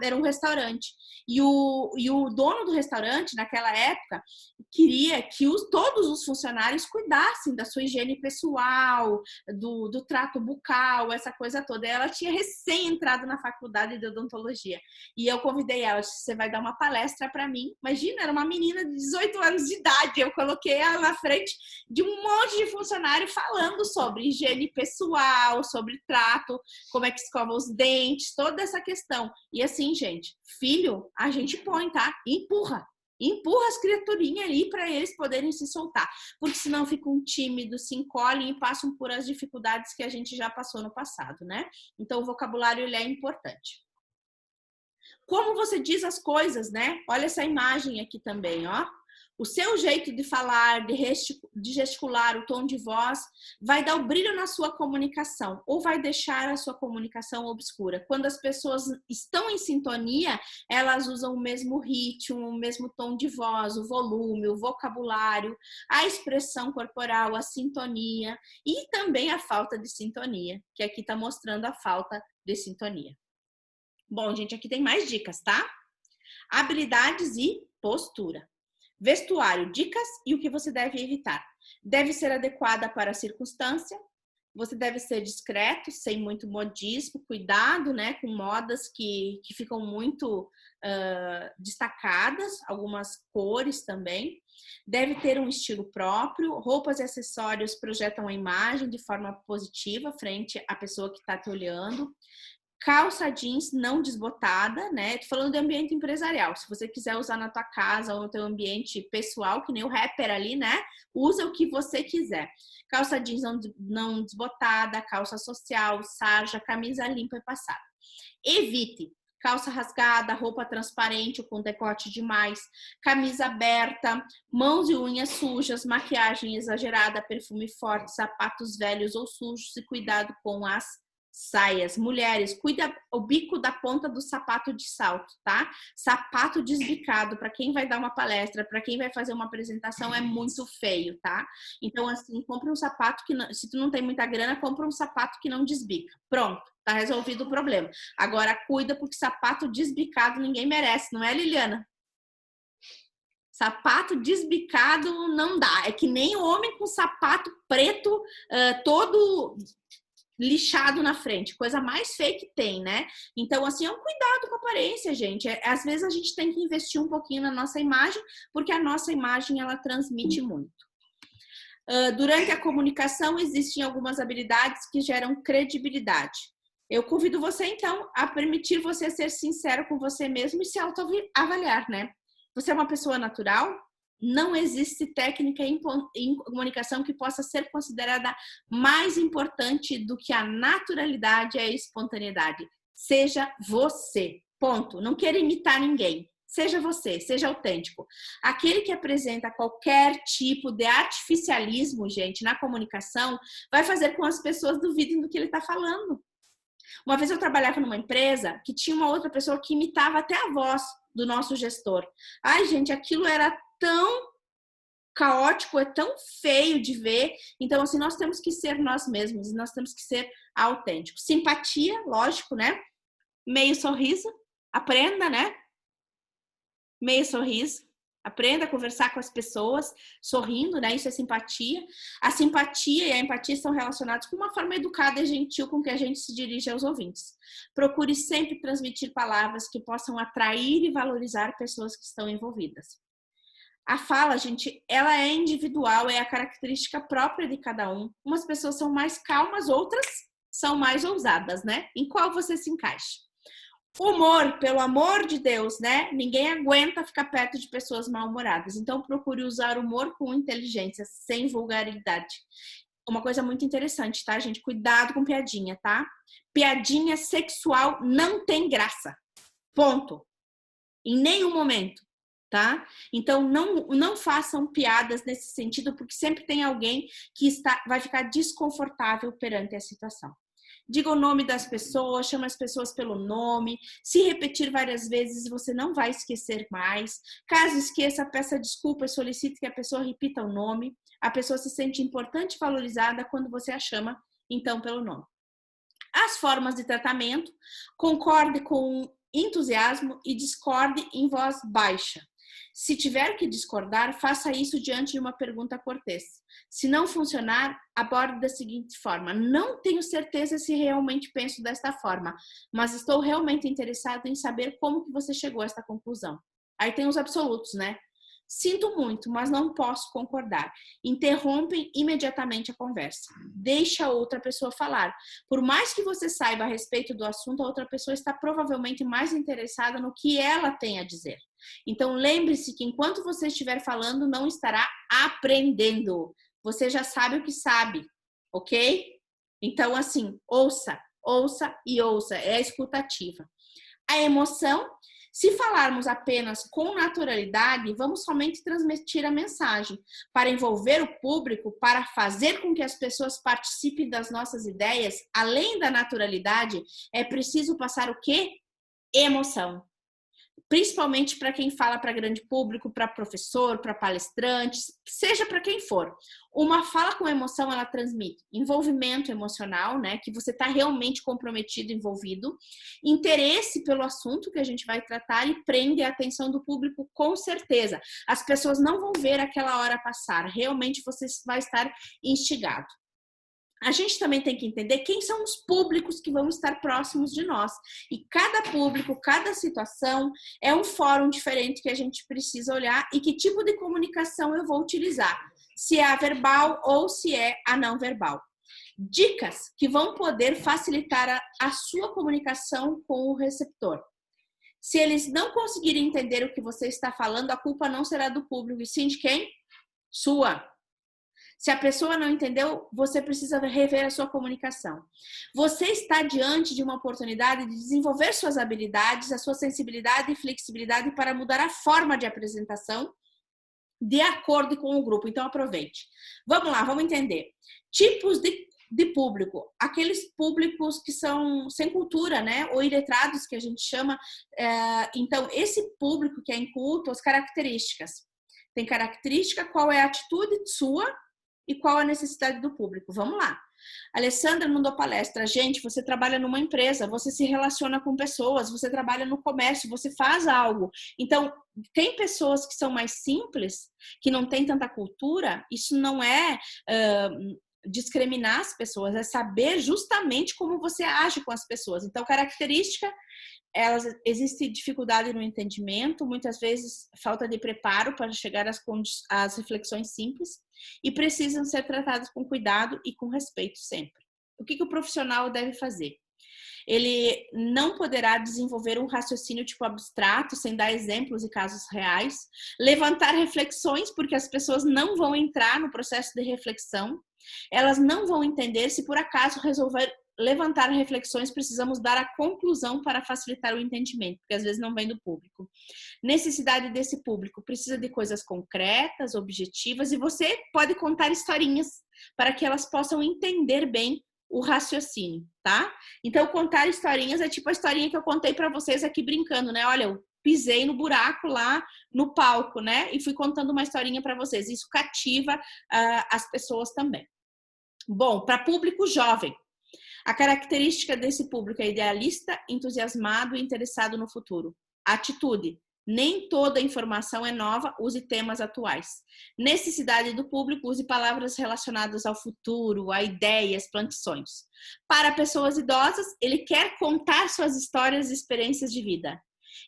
era um restaurante. E o dono do restaurante, naquela época, queria que todos os funcionários cuidassem da sua higiene pessoal, do trato bucal, essa coisa toda. Ela tinha recém entrado na faculdade de odontologia. E eu convidei ela, disse, você vai dar uma palestra para mim. Imagina, era uma menina de 18 anos de idade. Eu coloquei ela na frente de um monte de funcionário falando sobre higiene pessoal, sobre trato, como é que escova os dentes, toda essa questão. E assim, gente, filho, a gente põe, tá? Empurra as criaturinhas ali para eles poderem se soltar, porque senão ficam tímidos, se encolhem e passam por as dificuldades que a gente já passou no passado, né? Então, o vocabulário, ele é importante. Como você diz as coisas, né? Olha essa imagem aqui também, ó. O seu jeito de falar, de gesticular, o tom de voz, vai dar o brilho na sua comunicação ou vai deixar a sua comunicação obscura. Quando as pessoas estão em sintonia, elas usam o mesmo ritmo, o mesmo tom de voz, o volume, o vocabulário, a expressão corporal, a sintonia e também a falta de sintonia, que aqui está mostrando a falta de sintonia. Bom, gente, aqui tem mais dicas, tá? Habilidades e postura. Vestuário, dicas e o que você deve evitar. Deve ser adequada para a circunstância. Você deve ser discreto, sem muito modismo. Cuidado, né, com modas que ficam muito destacadas. Algumas cores também. Deve ter um estilo próprio. Roupas e acessórios projetam a imagem de forma positiva frente à pessoa que está te olhando. Calça jeans não desbotada, né? Tô falando de ambiente empresarial. Se você quiser usar na tua casa ou no teu ambiente pessoal, que nem o rapper ali, né? Usa o que você quiser. Calça jeans não desbotada, calça social, sarja, camisa limpa e passada. Evite calça rasgada, roupa transparente ou com decote demais, camisa aberta, mãos e unhas sujas, maquiagem exagerada, perfume forte, sapatos velhos ou sujos e cuidado com as saias. Mulheres, cuida o bico da ponta do sapato de salto, tá? Sapato desbicado, para quem vai dar uma palestra, para quem vai fazer uma apresentação, é muito feio, tá? Então, assim, compra um sapato que não, se tu não tem muita grana, compra um sapato que não desbica. Pronto, tá resolvido o problema. Agora, cuida, porque sapato desbicado ninguém merece, não é, Liliana? Sapato desbicado não dá. É que nem homem com sapato preto todo lixado na frente. Coisa mais feia que tem, né? Então, assim, é um cuidado com a aparência, gente. Às vezes a gente tem que investir um pouquinho na nossa imagem, porque a nossa imagem, ela transmite muito. Durante a comunicação, existem algumas habilidades que geram credibilidade. Eu convido você, então, a permitir você ser sincero com você mesmo e se autoavaliar, né? Você é uma pessoa natural? Não existe técnica em comunicação que possa ser considerada mais importante do que a naturalidade e a espontaneidade. Seja você, ponto. Não queira imitar ninguém. Seja você, seja autêntico. Aquele que apresenta qualquer tipo de artificialismo, gente, na comunicação, vai fazer com que as pessoas duvidem do que ele está falando. Uma vez eu trabalhava numa empresa que tinha uma outra pessoa que imitava até a voz do nosso gestor. Ai, gente, aquilo era tão caótico, é tão feio de ver. Então, assim, nós temos que ser nós mesmos, nós temos que ser autênticos. Simpatia, lógico, né? Meio sorriso, aprenda, né? Meio sorriso. Aprenda a conversar com as pessoas sorrindo, né? Isso é simpatia. A simpatia e a empatia estão relacionados com uma forma educada e gentil com que a gente se dirige aos ouvintes. Procure sempre transmitir palavras que possam atrair e valorizar pessoas que estão envolvidas. A fala, gente, ela é individual, é a característica própria de cada um. Umas pessoas são mais calmas, outras são mais ousadas, né? Em qual você se encaixa? Humor, pelo amor de Deus, né? Ninguém aguenta ficar perto de pessoas mal-humoradas. Então, procure usar humor com inteligência, sem vulgaridade. Uma coisa muito interessante, tá, gente? Cuidado com piadinha, tá? Piadinha sexual não tem graça. Ponto. Em nenhum momento, tá? Então, não façam piadas nesse sentido, porque sempre tem alguém que vai ficar desconfortável perante a situação. Diga o nome das pessoas, chama as pessoas pelo nome. Se repetir várias vezes, você não vai esquecer mais. Caso esqueça, peça desculpa e solicite que a pessoa repita o nome. A pessoa se sente importante e valorizada quando você a chama, então, pelo nome. As formas de tratamento: concorde com entusiasmo e discorde em voz baixa. Se tiver que discordar, faça isso diante de uma pergunta cortês. Se não funcionar, aborde da seguinte forma: não tenho certeza se realmente penso desta forma, mas estou realmente interessado em saber como que você chegou a esta conclusão. Aí tem os absolutos, né? Sinto muito, mas não posso concordar. Interrompem imediatamente a conversa. Deixa a outra pessoa falar. Por mais que você saiba a respeito do assunto, a outra pessoa está provavelmente mais interessada no que ela tem a dizer. Então, lembre-se que enquanto você estiver falando, não estará aprendendo. Você já sabe o que sabe, ok? Então, assim, ouça, ouça e ouça. É a escutativa. A emoção: se falarmos apenas com naturalidade, vamos somente transmitir a mensagem. Para envolver o público, para fazer com que as pessoas participem das nossas ideias, além da naturalidade, é preciso passar o quê? Emoção. Principalmente para quem fala para grande público, para professor, para palestrantes, seja para quem for. Uma fala com emoção, ela transmite envolvimento emocional, né? Que você está realmente comprometido, envolvido, interesse pelo assunto que a gente vai tratar e prende a atenção do público com certeza. As pessoas não vão ver aquela hora passar, realmente você vai estar instigado. A gente também tem que entender quem são os públicos que vão estar próximos de nós. E cada público, cada situação é um fórum diferente que a gente precisa olhar e que tipo de comunicação eu vou utilizar. Se é a verbal ou se é a não verbal. Dicas que vão poder facilitar a sua comunicação com o receptor. Se eles não conseguirem entender o que você está falando, a culpa não será do público, e sim de quem? Sua. Se a pessoa não entendeu, você precisa rever a sua comunicação. Você está diante de uma oportunidade de desenvolver suas habilidades, a sua sensibilidade e flexibilidade para mudar a forma de apresentação de acordo com o grupo. Então, aproveite. Vamos lá, vamos entender. Tipos de de público? Aqueles públicos que são sem cultura, né? Ou iletrados, que a gente chama. Então, esse público que é inculto, as características. Tem característica, qual é a atitude sua e qual a necessidade do público. Vamos lá. Alessandra mandou palestra. Gente, você trabalha numa empresa, você se relaciona com pessoas, você trabalha no comércio, você faz algo. Então, tem pessoas que são mais simples, que não têm tanta cultura. Isso não é discriminar as pessoas, é saber justamente como você age com as pessoas. Então, característica, existe dificuldade no entendimento, muitas vezes falta de preparo para chegar às reflexões simples e precisam ser tratadas com cuidado e com respeito sempre. O que o profissional deve fazer? Ele não poderá desenvolver um raciocínio tipo abstrato, sem dar exemplos e casos reais, levantar reflexões, porque as pessoas não vão entrar no processo de reflexão, elas não vão entender. Se por acaso resolver levantar reflexões, precisamos dar a conclusão para facilitar o entendimento, porque às vezes não vem do público. Necessidade desse público precisa de coisas concretas, objetivas, e você pode contar historinhas para que elas possam entender bem o raciocínio, tá? Então, contar historinhas é tipo a historinha que eu contei para vocês aqui brincando, né? Olha, eu pisei no buraco lá no palco, né? E fui contando uma historinha para vocês. Isso cativa as pessoas também. Bom, para público jovem, a característica desse público é idealista, entusiasmado e interessado no futuro. Atitude. Nem toda informação é nova, use temas atuais. Necessidade do público, use palavras relacionadas ao futuro, a ideias, plante sonhos. Para pessoas idosas, ele quer contar suas histórias e experiências de vida.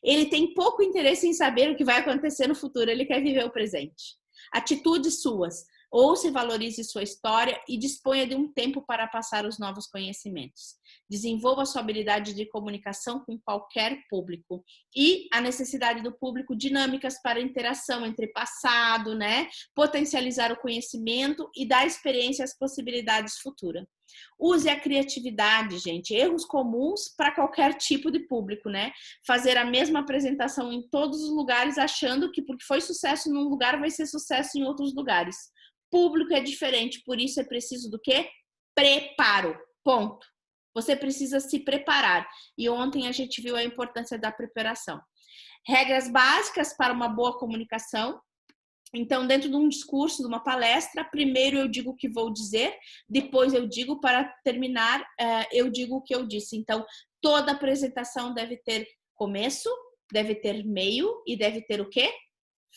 Ele tem pouco interesse em saber o que vai acontecer no futuro, ele quer viver o presente. Atitudes suas. Ouça e valorize sua história e disponha de um tempo para passar os novos conhecimentos. Desenvolva sua habilidade de comunicação com qualquer público. E a necessidade do público, dinâmicas para interação entre passado, né? Potencializar o conhecimento e dar experiência às possibilidades futuras. Use a criatividade, gente. Erros comuns para qualquer tipo de público, né? Fazer a mesma apresentação em todos os lugares, achando que porque foi sucesso num lugar, vai ser sucesso em outros lugares. Público é diferente, por isso é preciso do quê? Preparo, ponto. Você precisa se preparar. E ontem a gente viu a importância da preparação. Regras básicas para uma boa comunicação. Então, dentro de um discurso, de uma palestra, primeiro eu digo o que vou dizer, depois eu digo, para terminar, eu digo o que eu disse. Então, toda apresentação deve ter começo, deve ter meio e deve ter o quê?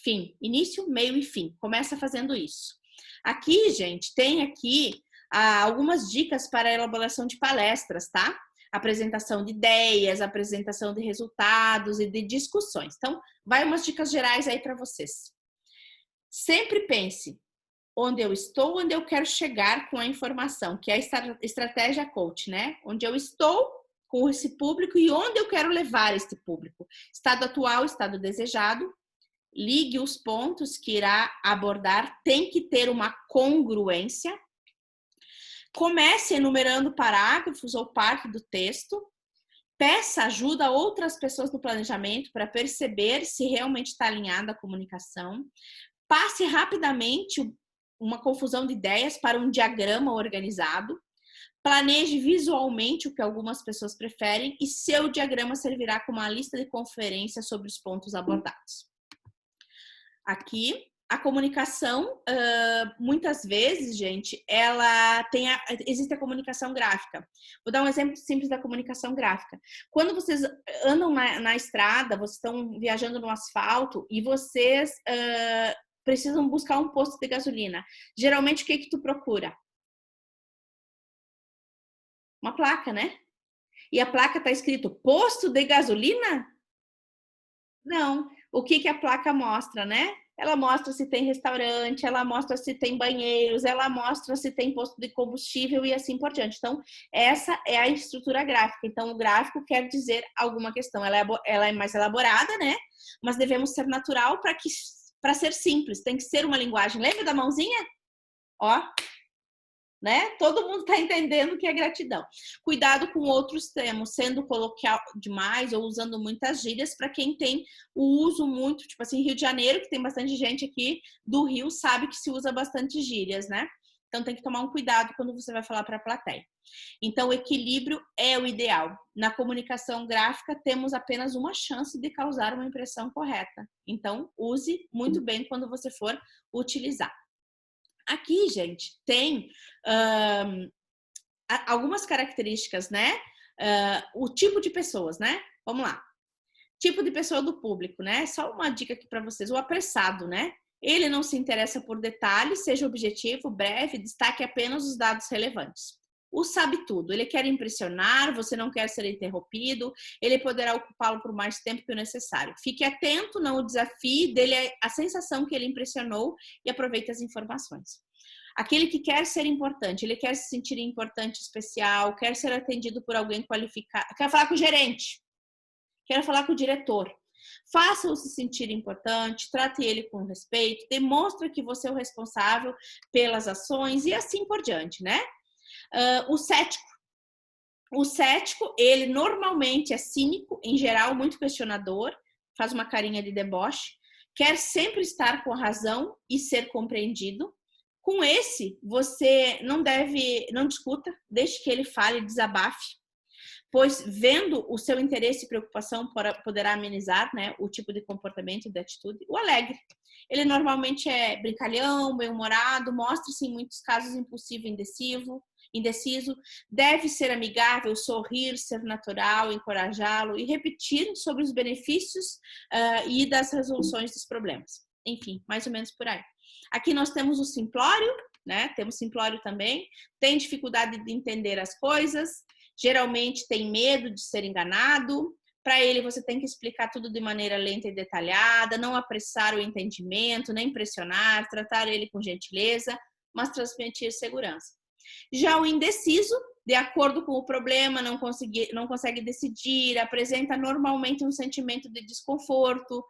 Fim. Início, meio e fim. Começa fazendo isso. Aqui, gente, tem aqui algumas dicas para a elaboração de palestras, tá? Apresentação de ideias, apresentação de resultados e de discussões. Então, vai umas dicas gerais aí para vocês. Sempre pense onde eu estou, onde eu quero chegar com a informação, que é a estratégia coach, né? Onde eu estou com esse público e onde eu quero levar este público. Estado atual, estado desejado. Ligue os pontos que irá abordar, tem que ter uma congruência. Comece enumerando parágrafos ou parte do texto. Peça ajuda a outras pessoas no planejamento para perceber se realmente está alinhada a comunicação. Passe rapidamente uma confusão de ideias para um diagrama organizado. Planeje visualmente o que algumas pessoas preferem e seu diagrama servirá como uma lista de conferência sobre os pontos abordados. Aqui, a comunicação, muitas vezes, gente, existe a comunicação gráfica. Vou dar um exemplo simples da comunicação gráfica. Quando vocês andam na estrada, vocês estão viajando no asfalto e vocês precisam buscar um posto de gasolina. Geralmente, o que tu procura? Uma placa, né? E a placa está escrito posto de gasolina? Não. O que a placa mostra, né? Ela mostra se tem restaurante, ela mostra se tem banheiros, ela mostra se tem posto de combustível e assim por diante. Então, essa é a estrutura gráfica. Então, o gráfico quer dizer alguma questão. Ela é mais elaborada, né? Mas devemos ser natural para ser simples. Tem que ser uma linguagem. Lembra da mãozinha? Ó. Né? Todo mundo está entendendo o que é gratidão. Cuidado com outros termos, sendo coloquial demais ou usando muitas gírias para quem tem o uso muito, tipo assim, Rio de Janeiro, que tem bastante gente aqui do Rio, sabe que se usa bastante gírias, né? Então, tem que tomar um cuidado quando você vai falar para a plateia. Então, o equilíbrio é o ideal. Na comunicação gráfica, temos apenas uma chance de causar uma impressão correta. Então, use muito bem quando você for utilizar. Aqui, gente, tem algumas características, né? O tipo de pessoas, né? Vamos lá. Tipo de pessoa do público, né? Só uma dica aqui para vocês. O apressado, né? Ele não se interessa por detalhes, seja objetivo, breve, destaque apenas os dados relevantes. O sabe tudo, ele quer impressionar, você não quer ser interrompido, ele poderá ocupá-lo por mais tempo que o necessário. Fique atento, não o desafie, dele a sensação que ele impressionou e aproveite as informações. Aquele que quer ser importante, ele quer se sentir importante, especial, quer ser atendido por alguém qualificado, quer falar com o gerente, quer falar com o diretor. Faça-o se sentir importante, trate ele com respeito, demonstre que você é o responsável pelas ações e assim por diante, né? O cético, ele normalmente é cínico, em geral muito questionador, faz uma carinha de deboche, quer sempre estar com a razão e ser compreendido. Com esse, você não discuta, deixe que ele fale, desabafe, pois vendo o seu interesse e preocupação poderá amenizar, né, o tipo de comportamento e de atitude. O alegre, ele normalmente é brincalhão, bem-humorado, mostra-se em muitos casos impulsivo e indeciso, deve ser amigável, sorrir, ser natural, encorajá-lo e repetir sobre os benefícios e das resoluções dos problemas. Enfim, mais ou menos por aí. Aqui nós temos o simplório, né? Temos simplório também, tem dificuldade de entender as coisas, geralmente tem medo de ser enganado. Para ele, você tem que explicar tudo de maneira lenta e detalhada, não apressar o entendimento, nem pressionar, tratar ele com gentileza, mas transmitir segurança. Já o indeciso, de acordo com o problema, não consegue decidir, apresenta normalmente um sentimento de desconforto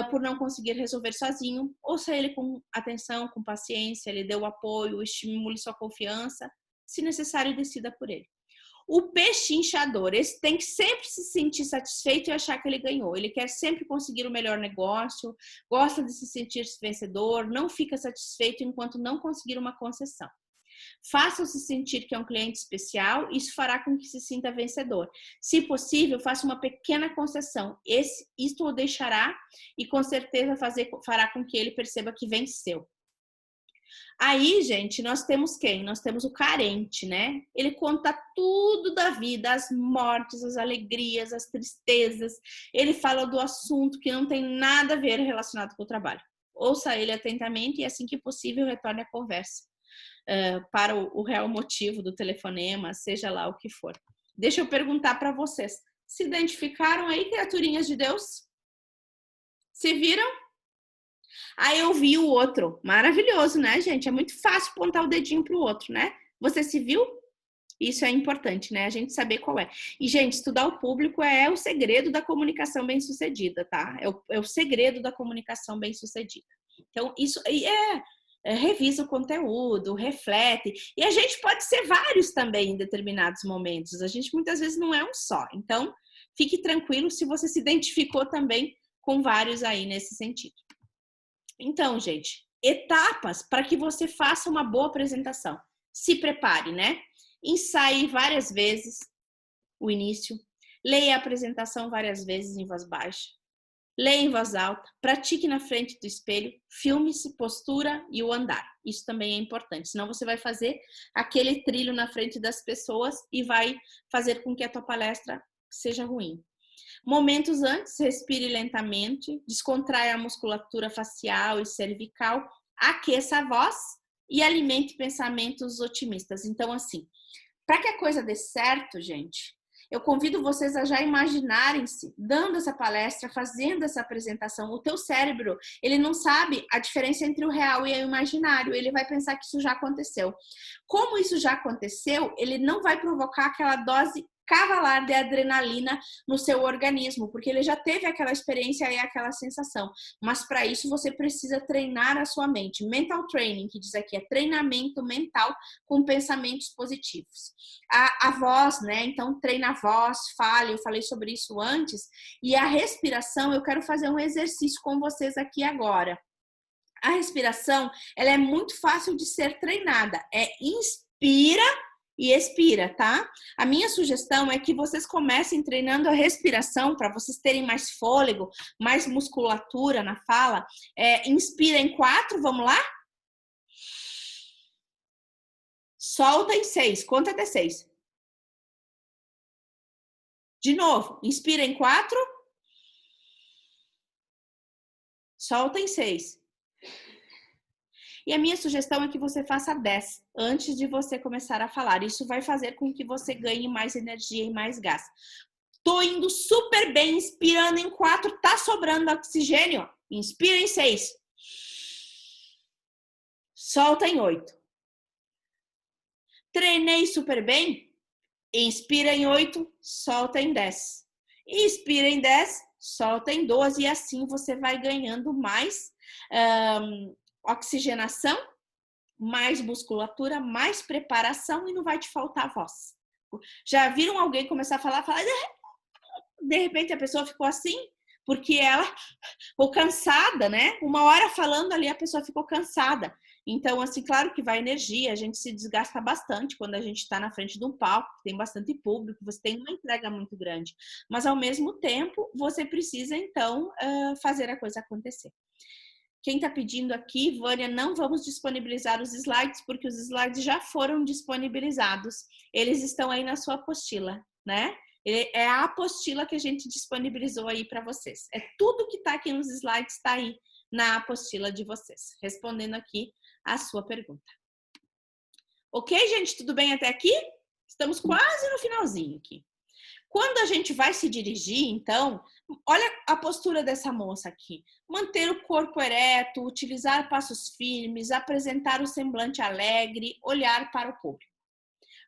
por não conseguir resolver sozinho. Ouça ele com atenção, com paciência, lhe dê o apoio, estimule sua confiança, se necessário, decida por ele. O pechinchador, esse tem que sempre se sentir satisfeito e achar que ele ganhou. Ele quer sempre conseguir o melhor negócio, gosta de se sentir vencedor, não fica satisfeito enquanto não conseguir uma concessão. Faça-se sentir que é um cliente especial, isso fará com que se sinta vencedor. Se possível, faça uma pequena concessão. Isto o deixará e com certeza fará com que ele perceba que venceu. Aí, gente, nós temos quem? Nós temos o carente, né? Ele conta tudo da vida, as mortes, as alegrias, as tristezas. Ele fala do assunto que não tem nada a ver relacionado com o trabalho. Ouça ele atentamente e, assim que possível, retorne a conversa para o real motivo do telefonema, seja lá o que for. Deixa eu perguntar para vocês. Se identificaram aí, criaturinhas de Deus? Se viram? Aí eu vi o outro. Maravilhoso, né, gente? É muito fácil apontar o dedinho pro outro, né? Você se viu? Isso é importante, né? A gente saber qual é. E, gente, estudar o público é o segredo da comunicação bem-sucedida, tá? É o segredo da comunicação bem-sucedida. Então, isso aí revisa o conteúdo, reflete. E a gente pode ser vários também em determinados momentos. A gente muitas vezes não é um só. Então, fique tranquilo se você se identificou também com vários aí nesse sentido. Então, gente, etapas para que você faça uma boa apresentação. Se prepare, né? Ensaie várias vezes o início. Leia a apresentação várias vezes em voz baixa. Leia em voz alta. Pratique na frente do espelho. Filme-se, postura e o andar. Isso também é importante. Senão você vai fazer aquele trilho na frente das pessoas e vai fazer com que a tua palestra seja ruim. Momentos antes, respire lentamente, descontraia a musculatura facial e cervical, aqueça a voz e alimente pensamentos otimistas. Então, assim, para que a coisa dê certo, gente, eu convido vocês a já imaginarem-se dando essa palestra, fazendo essa apresentação. O teu cérebro, ele não sabe a diferença entre o real e o imaginário. Ele vai pensar que isso já aconteceu. Como isso já aconteceu, ele não vai provocar aquela dose cavalar de adrenalina no seu organismo, porque ele já teve aquela experiência e aquela sensação. Mas para isso você precisa treinar a sua mente. Mental training, que diz aqui, é treinamento mental com pensamentos positivos. A voz, né? Então treina a voz, fale, eu falei sobre isso antes. E a respiração, eu quero fazer um exercício com vocês aqui agora. A respiração, ela é muito fácil de ser treinada. É inspira e expira, tá? A minha sugestão é que vocês comecem treinando a respiração para vocês terem mais fôlego, mais musculatura na fala. Inspira em 4, vamos lá? Solta em 6, conta até 6. De novo, inspira em 4. Solta em 6. E a minha sugestão é que você faça 10 antes de você começar a falar. Isso vai fazer com que você ganhe mais energia e mais gás. Tô indo super bem, inspirando em 4, tá sobrando oxigênio? Inspira em 6. Solta em 8. Treinei super bem? Inspira em 8, solta em 10. Inspira em 10, solta em 12 e assim você vai ganhando mais oxigenação, mais musculatura, mais preparação e não vai te faltar voz. Já viram alguém começar a falar, de repente a pessoa ficou assim, porque ela ficou cansada, né? Uma hora falando ali, a pessoa ficou cansada. Então, assim, claro que vai energia, a gente se desgasta bastante quando a gente está na frente de um palco, tem bastante público, você tem uma entrega muito grande. Mas, ao mesmo tempo, você precisa, então, fazer a coisa acontecer. Quem está pedindo aqui, Vânia, não vamos disponibilizar os slides, porque os slides já foram disponibilizados. Eles estão aí na sua apostila, né? É a apostila que a gente disponibilizou aí para vocês. É tudo que está aqui nos slides, está aí na apostila de vocês. Respondendo aqui a sua pergunta. Ok, gente? Tudo bem até aqui? Estamos quase no finalzinho aqui. Quando a gente vai se dirigir, então, olha a postura dessa moça aqui. Manter o corpo ereto, utilizar passos firmes, apresentar o semblante alegre, olhar para o público.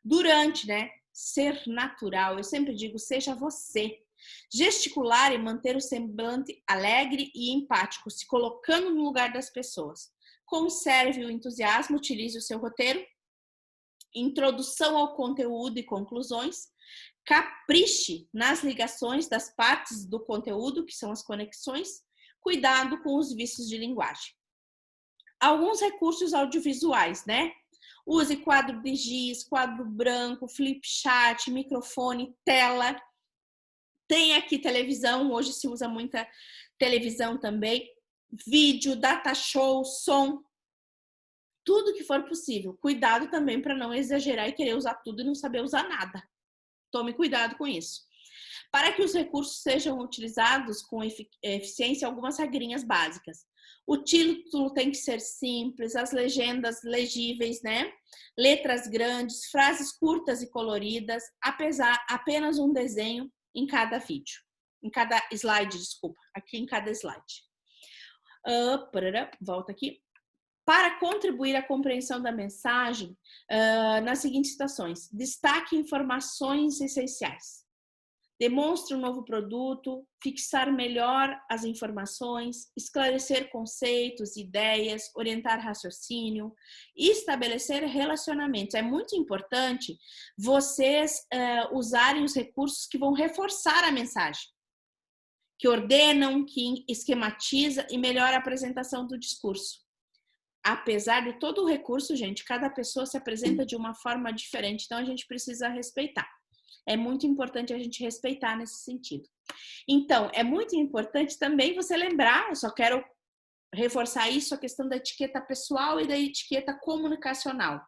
Durante, né? Ser natural, eu sempre digo, seja você. Gesticular e manter o semblante alegre e empático, se colocando no lugar das pessoas. Conserve o entusiasmo, utilize o seu roteiro. Introdução ao conteúdo e conclusões. Capriche nas ligações das partes do conteúdo, que são as conexões. Cuidado com os vícios de linguagem. Alguns recursos audiovisuais, né? Use quadro de giz, quadro branco, flip chart, microfone, tela. Tem aqui televisão, hoje se usa muita televisão também. Vídeo, data show, som. Tudo que for possível. Cuidado também para não exagerar e querer usar tudo e não saber usar nada. Tome cuidado com isso. Para que os recursos sejam utilizados com eficiência, algumas regrinhas básicas. O título tem que ser simples, as legendas legíveis, né? Letras grandes, frases curtas e coloridas, apenas um desenho em cada vídeo. Em cada slide, desculpa. Aqui em cada slide. Volta aqui. Para contribuir à compreensão da mensagem, nas seguintes situações. Destaque informações essenciais. Demonstre um novo produto, fixar melhor as informações, esclarecer conceitos, ideias, orientar raciocínio e estabelecer relacionamentos. É muito importante vocês usarem os recursos que vão reforçar a mensagem, que ordenam, que esquematiza e melhora a apresentação do discurso. Apesar de todo o recurso, gente, cada pessoa se apresenta de uma forma diferente, então a gente precisa respeitar. É muito importante a gente respeitar nesse sentido. Então, é muito importante também você lembrar, eu só quero reforçar isso, a questão da etiqueta pessoal e da etiqueta comunicacional.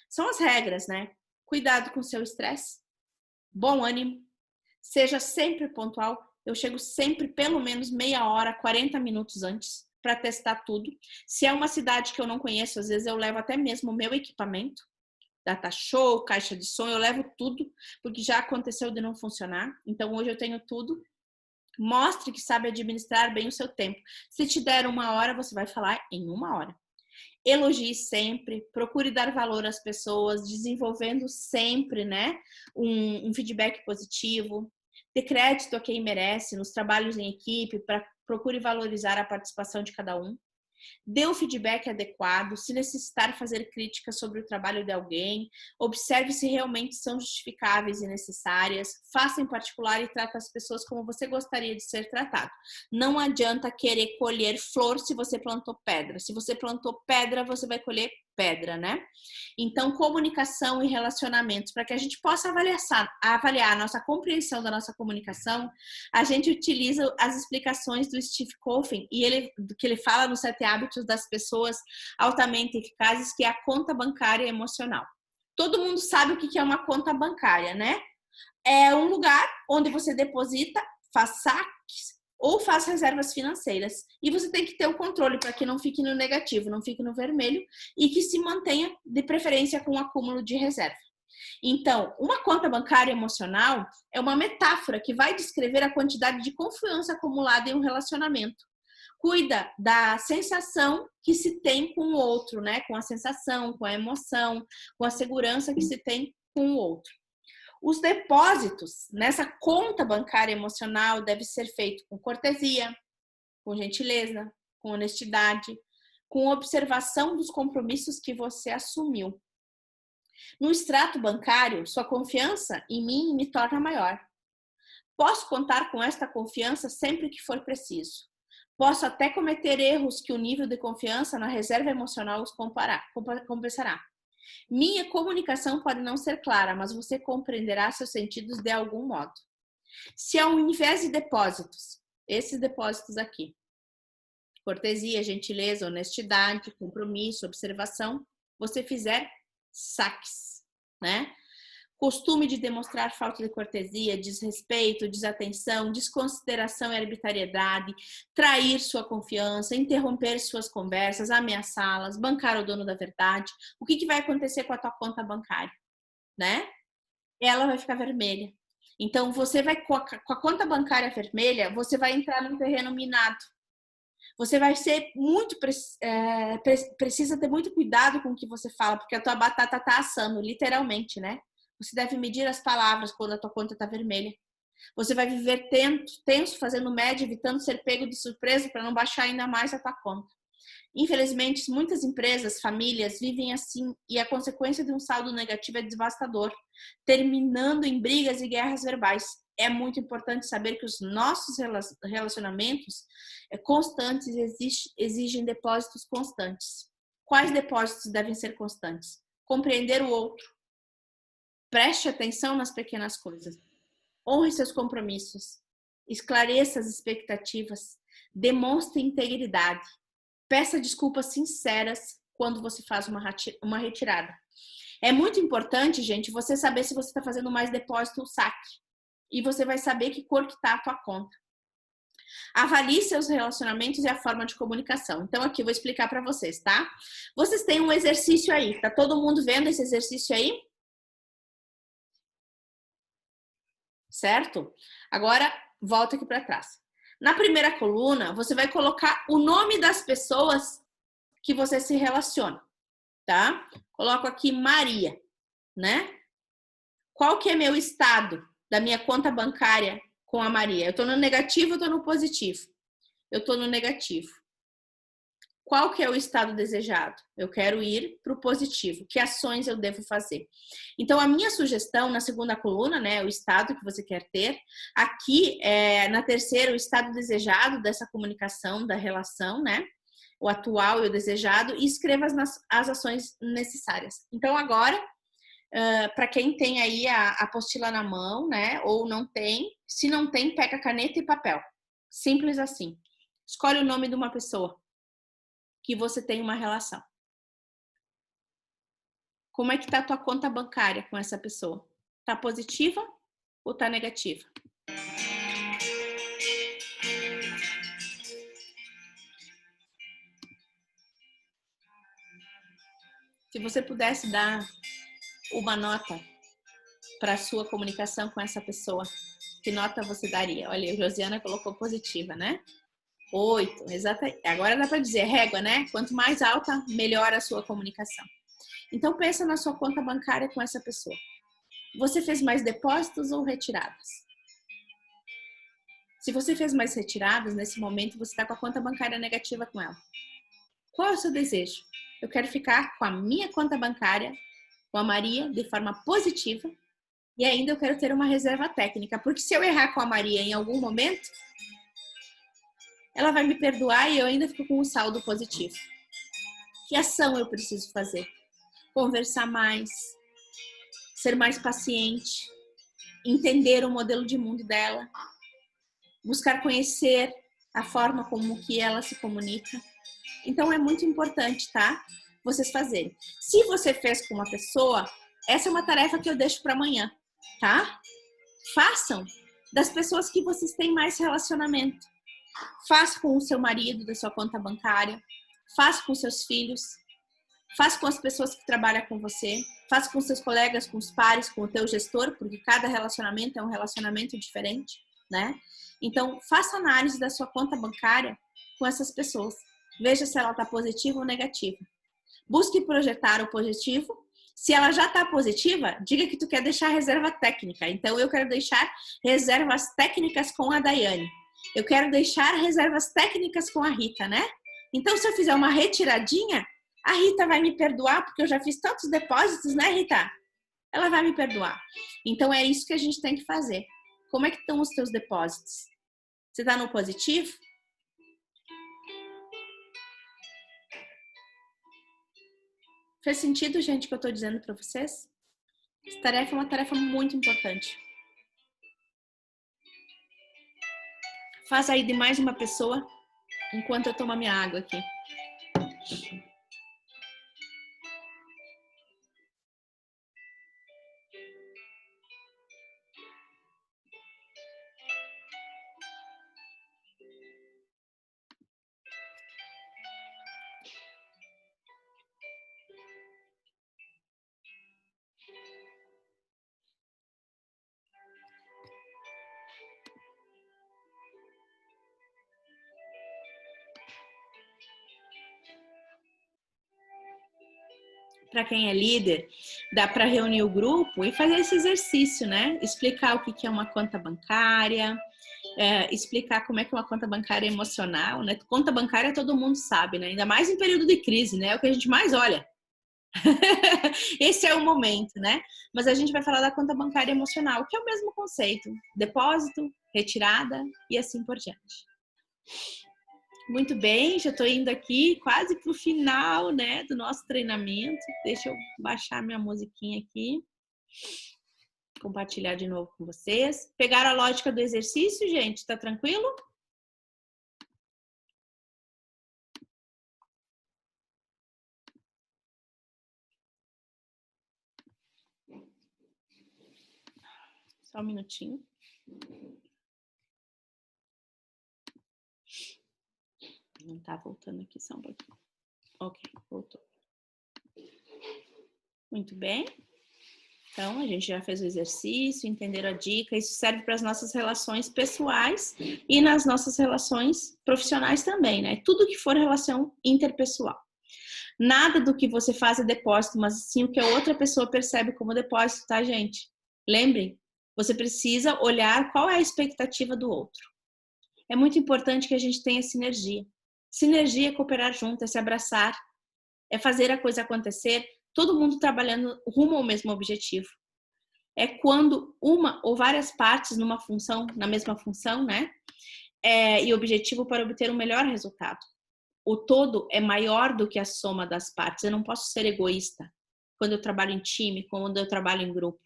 São as regras, né? Cuidado com o seu estresse, bom ânimo, seja sempre pontual. Eu chego sempre pelo menos meia hora, 40 minutos antes para testar tudo. Se é uma cidade que eu não conheço, às vezes eu levo até mesmo o meu equipamento, data show, caixa de som, eu levo tudo, porque já aconteceu de não funcionar. Então, hoje eu tenho tudo. Mostre que sabe administrar bem o seu tempo. Se te der 1 hora, você vai falar em 1 hora. Elogie sempre, procure dar valor às pessoas, desenvolvendo sempre, né, um feedback positivo. Dê crédito a quem merece nos trabalhos em equipe, procure valorizar a participação de cada um. Dê o feedback adequado, se necessitar fazer críticas sobre o trabalho de alguém, observe se realmente são justificáveis e necessárias, faça em particular e trate as pessoas como você gostaria de ser tratado. Não adianta querer colher flor se você plantou pedra. Se você plantou pedra, você vai colher pedra, né? Então, comunicação e relacionamentos, para que a gente possa avaliar a nossa compreensão da nossa comunicação, a gente utiliza as explicações do Steve Coffin e que ele fala nos 7 hábitos das pessoas altamente eficazes, que é a conta bancária emocional. Todo mundo sabe o que é uma conta bancária, né? É um lugar onde você deposita, faz saques ou faz reservas financeiras. E você tem que ter o controle para que não fique no negativo, não fique no vermelho e que se mantenha, de preferência, com um acúmulo de reserva. Então, uma conta bancária emocional é uma metáfora que vai descrever a quantidade de confiança acumulada em um relacionamento. Cuida da sensação que se tem com o outro, né? Com a sensação, com a emoção, com a segurança que se tem com o outro. Os depósitos nessa conta bancária emocional devem ser feitos com cortesia, com gentileza, com honestidade, com observação dos compromissos que você assumiu. No extrato bancário, sua confiança em mim me torna maior. Posso contar com esta confiança sempre que for preciso. Posso até cometer erros que o nível de confiança na reserva emocional os compensará. Minha comunicação pode não ser clara, mas você compreenderá seus sentidos de algum modo. Se ao invés de depósitos, esses depósitos aqui, cortesia, gentileza, honestidade, compromisso, observação, você fizer saques, né? Costume de demonstrar falta de cortesia, desrespeito, desatenção, desconsideração e arbitrariedade, trair sua confiança, interromper suas conversas, ameaçá-las, bancar o dono da verdade. O que vai acontecer com a tua conta bancária, né? Ela vai ficar vermelha. Então, você vai, com a conta bancária vermelha, você vai entrar num terreno minado. Você vai ser precisa ter muito cuidado com o que você fala, porque a tua batata tá assando, literalmente, né? Você deve medir as palavras quando a tua conta está vermelha. Você vai viver tenso, fazendo média, evitando ser pego de surpresa para não baixar ainda mais a tua conta. Infelizmente, muitas empresas, famílias vivem assim e a consequência de um saldo negativo é devastador, terminando em brigas e guerras verbais. É muito importante saber que os nossos relacionamentos constantes exigem depósitos constantes. Quais depósitos devem ser constantes? Compreender o outro. Preste atenção nas pequenas coisas. Honre seus compromissos. Esclareça as expectativas. Demonstre integridade. Peça desculpas sinceras quando você faz uma retirada. É muito importante, gente, você saber se você está fazendo mais depósito ou saque. E você vai saber que cor que está a tua conta. Avalie seus relacionamentos e a forma de comunicação. Então, aqui eu vou explicar para vocês, tá? Vocês têm um exercício aí. Tá todo mundo vendo esse exercício aí? Certo? Agora, volta aqui para trás. Na primeira coluna, você vai colocar o nome das pessoas que você se relaciona, tá? Coloco aqui Maria, né? Qual que é meu estado da minha conta bancária com a Maria? Eu tô no negativo ou tô no positivo? Eu tô no negativo. Qual que é o estado desejado? Eu quero ir para o positivo. Que ações eu devo fazer? Então, a minha sugestão na segunda coluna, né, o estado que você quer ter. Aqui, na terceira, o estado desejado dessa comunicação, da relação, né? O atual e o desejado. E escreva as ações necessárias. Então, agora, para quem tem aí a apostila na mão, né? Ou não tem. Se não tem, pega caneta e papel. Simples assim. Escolhe o nome de uma pessoa que você tem uma relação. Como é que tá a tua conta bancária com essa pessoa? Tá positiva ou tá negativa? Se você pudesse dar uma nota para a sua comunicação com essa pessoa, que nota você daria? Olha, a Josiana colocou positiva, né? 8, exatamente. Agora dá para dizer régua, né? Quanto mais alta, melhor a sua comunicação. Então, pensa na sua conta bancária com essa pessoa. Você fez mais depósitos ou retiradas? Se você fez mais retiradas, nesse momento você está com a conta bancária negativa com ela. Qual é o seu desejo? Eu quero ficar com a minha conta bancária, com a Maria, de forma positiva, e ainda eu quero ter uma reserva técnica, porque se eu errar com a Maria em algum momento, ela vai me perdoar e eu ainda fico com um saldo positivo. Que ação eu preciso fazer? Conversar mais, ser mais paciente, entender o modelo de mundo dela, buscar conhecer a forma como que ela se comunica. Então é muito importante, tá? Vocês fazerem. Se você fez com uma pessoa, essa é uma tarefa que eu deixo para amanhã, tá? Façam das pessoas que vocês têm mais relacionamento. Faça com o seu marido, da sua conta bancária. Faça com seus filhos. Faça com as pessoas que trabalham com você. Faça com seus colegas, com os pares, com o teu gestor, porque cada relacionamento é um relacionamento diferente, né? Então, faça análise da sua conta bancária com essas pessoas. Veja se ela está positiva ou negativa. Busque projetar o positivo. Se ela já está positiva, diga que tu quer deixar reserva técnica. Então, eu quero deixar reservas técnicas com a Daiane. Eu quero deixar reservas técnicas com a Rita, né? Então, se eu fizer uma retiradinha, a Rita vai me perdoar, porque eu já fiz tantos depósitos, né, Rita? Ela vai me perdoar. Então, é isso que a gente tem que fazer. Como é que estão os teus depósitos? Você está no positivo? Fez sentido, gente, o que eu estou dizendo para vocês? Essa tarefa é uma tarefa muito importante. Faz aí de mais uma pessoa, enquanto eu tomo a minha água aqui. Para quem é líder, dá para reunir o grupo e fazer esse exercício, né? Explicar o que é uma conta bancária, explicar como é que é uma conta bancária emocional, né? Conta bancária todo mundo sabe, né? Ainda mais em período de crise, né? É o que a gente mais olha. Esse é o momento, né? Mas a gente vai falar da conta bancária emocional, que é o mesmo conceito. Depósito, retirada e assim por diante. Muito bem, já estou indo aqui quase para o final, né, do nosso treinamento. Deixa eu baixar minha musiquinha aqui. Compartilhar de novo com vocês. Pegaram a lógica do exercício, gente? Tá tranquilo? Só um minutinho. Não tá voltando aqui, só um pouquinho. Ok, voltou. Muito bem. Então, a gente já fez o exercício, entenderam a dica. Isso serve para as nossas relações pessoais e nas nossas relações profissionais também, né? Tudo que for relação interpessoal. Nada do que você faz é depósito, mas sim o que a outra pessoa percebe como depósito, tá, gente? Lembrem, você precisa olhar qual é a expectativa do outro. É muito importante que a gente tenha sinergia. Sinergia é cooperar junto, é se abraçar, é fazer a coisa acontecer, todo mundo trabalhando rumo ao mesmo objetivo. É quando uma ou várias partes numa função, na mesma função, né? E objetivo para obter um melhor resultado. O todo é maior do que a soma das partes. Eu não posso ser egoísta quando eu trabalho em time, quando eu trabalho em grupo.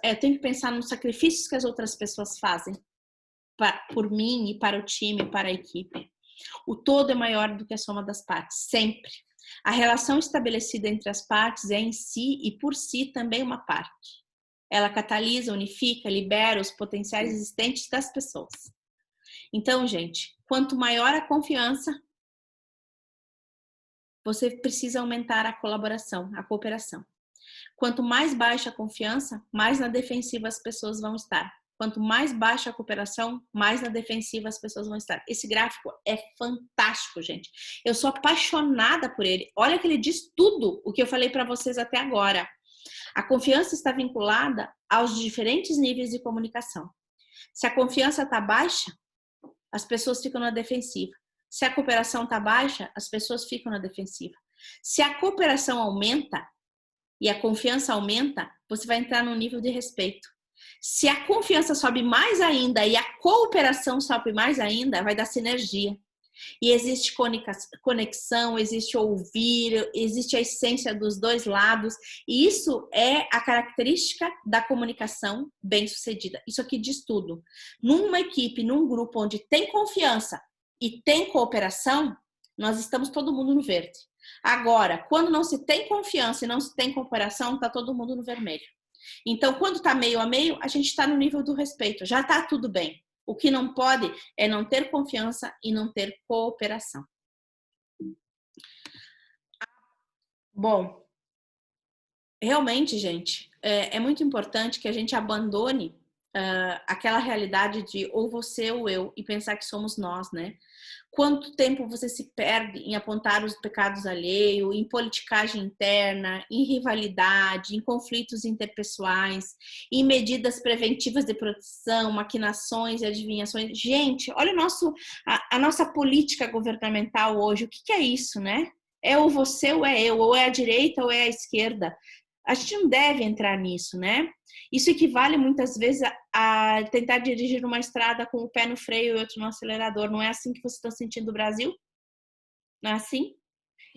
Eu tenho que pensar nos sacrifícios que as outras pessoas fazem por mim e para o time, para a equipe. O todo é maior do que a soma das partes, sempre. A relação estabelecida entre as partes é em si e por si também uma parte. Ela catalisa, unifica, libera os potenciais existentes das pessoas. Então, gente, quanto maior a confiança, você precisa aumentar a colaboração, a cooperação. Quanto mais baixa a confiança, mais na defensiva as pessoas vão estar. Quanto mais baixa a cooperação, mais na defensiva as pessoas vão estar. Esse gráfico é fantástico, gente. Eu sou apaixonada por ele. Olha que ele diz tudo o que eu falei para vocês até agora. A confiança está vinculada aos diferentes níveis de comunicação. Se a confiança está baixa, as pessoas ficam na defensiva. Se a cooperação está baixa, as pessoas ficam na defensiva. Se a cooperação aumenta e a confiança aumenta, você vai entrar num nível de respeito. Se a confiança sobe mais ainda e a cooperação sobe mais ainda, vai dar sinergia. E existe conexão, existe ouvir, existe a essência dos dois lados. E isso é a característica da comunicação bem-sucedida. Isso aqui diz tudo. Numa equipe, num grupo onde tem confiança e tem cooperação, nós estamos todo mundo no verde. Agora, quando não se tem confiança e não se tem cooperação, está todo mundo no vermelho. Então, quando está meio a meio, a gente está no nível do respeito. Já está tudo bem. O que não pode é não ter confiança e não ter cooperação. Bom, realmente, gente, é muito importante que a gente abandone aquela realidade de ou você ou eu e pensar que somos nós, né? Quanto tempo você se perde em apontar os pecados alheios, em politicagem interna, em rivalidade, em conflitos interpessoais, em medidas preventivas de proteção, maquinações e adivinhações. Gente, olha a nossa política governamental hoje. O que é isso, né? É ou você ou é eu, ou é a direita ou é a esquerda. A gente não deve entrar nisso, né? Isso equivale muitas vezes a tentar dirigir uma estrada com o pé no freio e outro no acelerador. Não é assim que vocês estão sentindo o Brasil? Não é assim?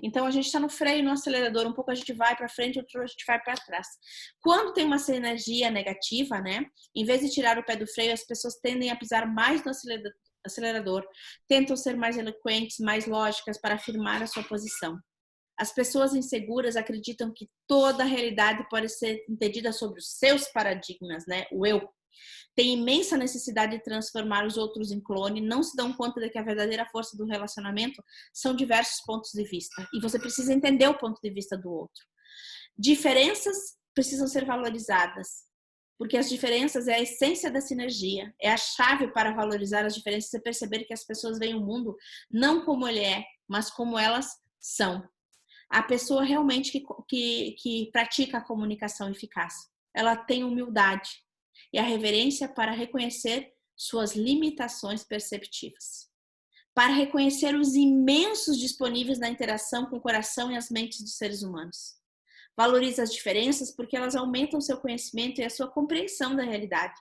Então a gente está no freio e no acelerador. Um pouco a gente vai para frente, outro a gente vai para trás. Quando tem uma sinergia negativa, né? Em vez de tirar o pé do freio, as pessoas tendem a pisar mais no acelerador, tentam ser mais eloquentes, mais lógicas para afirmar a sua posição. As pessoas inseguras acreditam que toda a realidade pode ser entendida sobre os seus paradigmas, né? O eu. Tem imensa necessidade de transformar os outros em clone, não se dão conta de que a verdadeira força do relacionamento são diversos pontos de vista. E você precisa entender o ponto de vista do outro. Diferenças precisam ser valorizadas, porque as diferenças é a essência da sinergia, é a chave para valorizar as diferenças e perceber que as pessoas veem o mundo não como ele é, mas como elas são. A pessoa realmente que pratica a comunicação eficaz, ela tem humildade e a reverência para reconhecer suas limitações perceptivas, para reconhecer os imensos disponíveis na interação com o coração e as mentes dos seres humanos. Valoriza as diferenças porque elas aumentam seu conhecimento e a sua compreensão da realidade.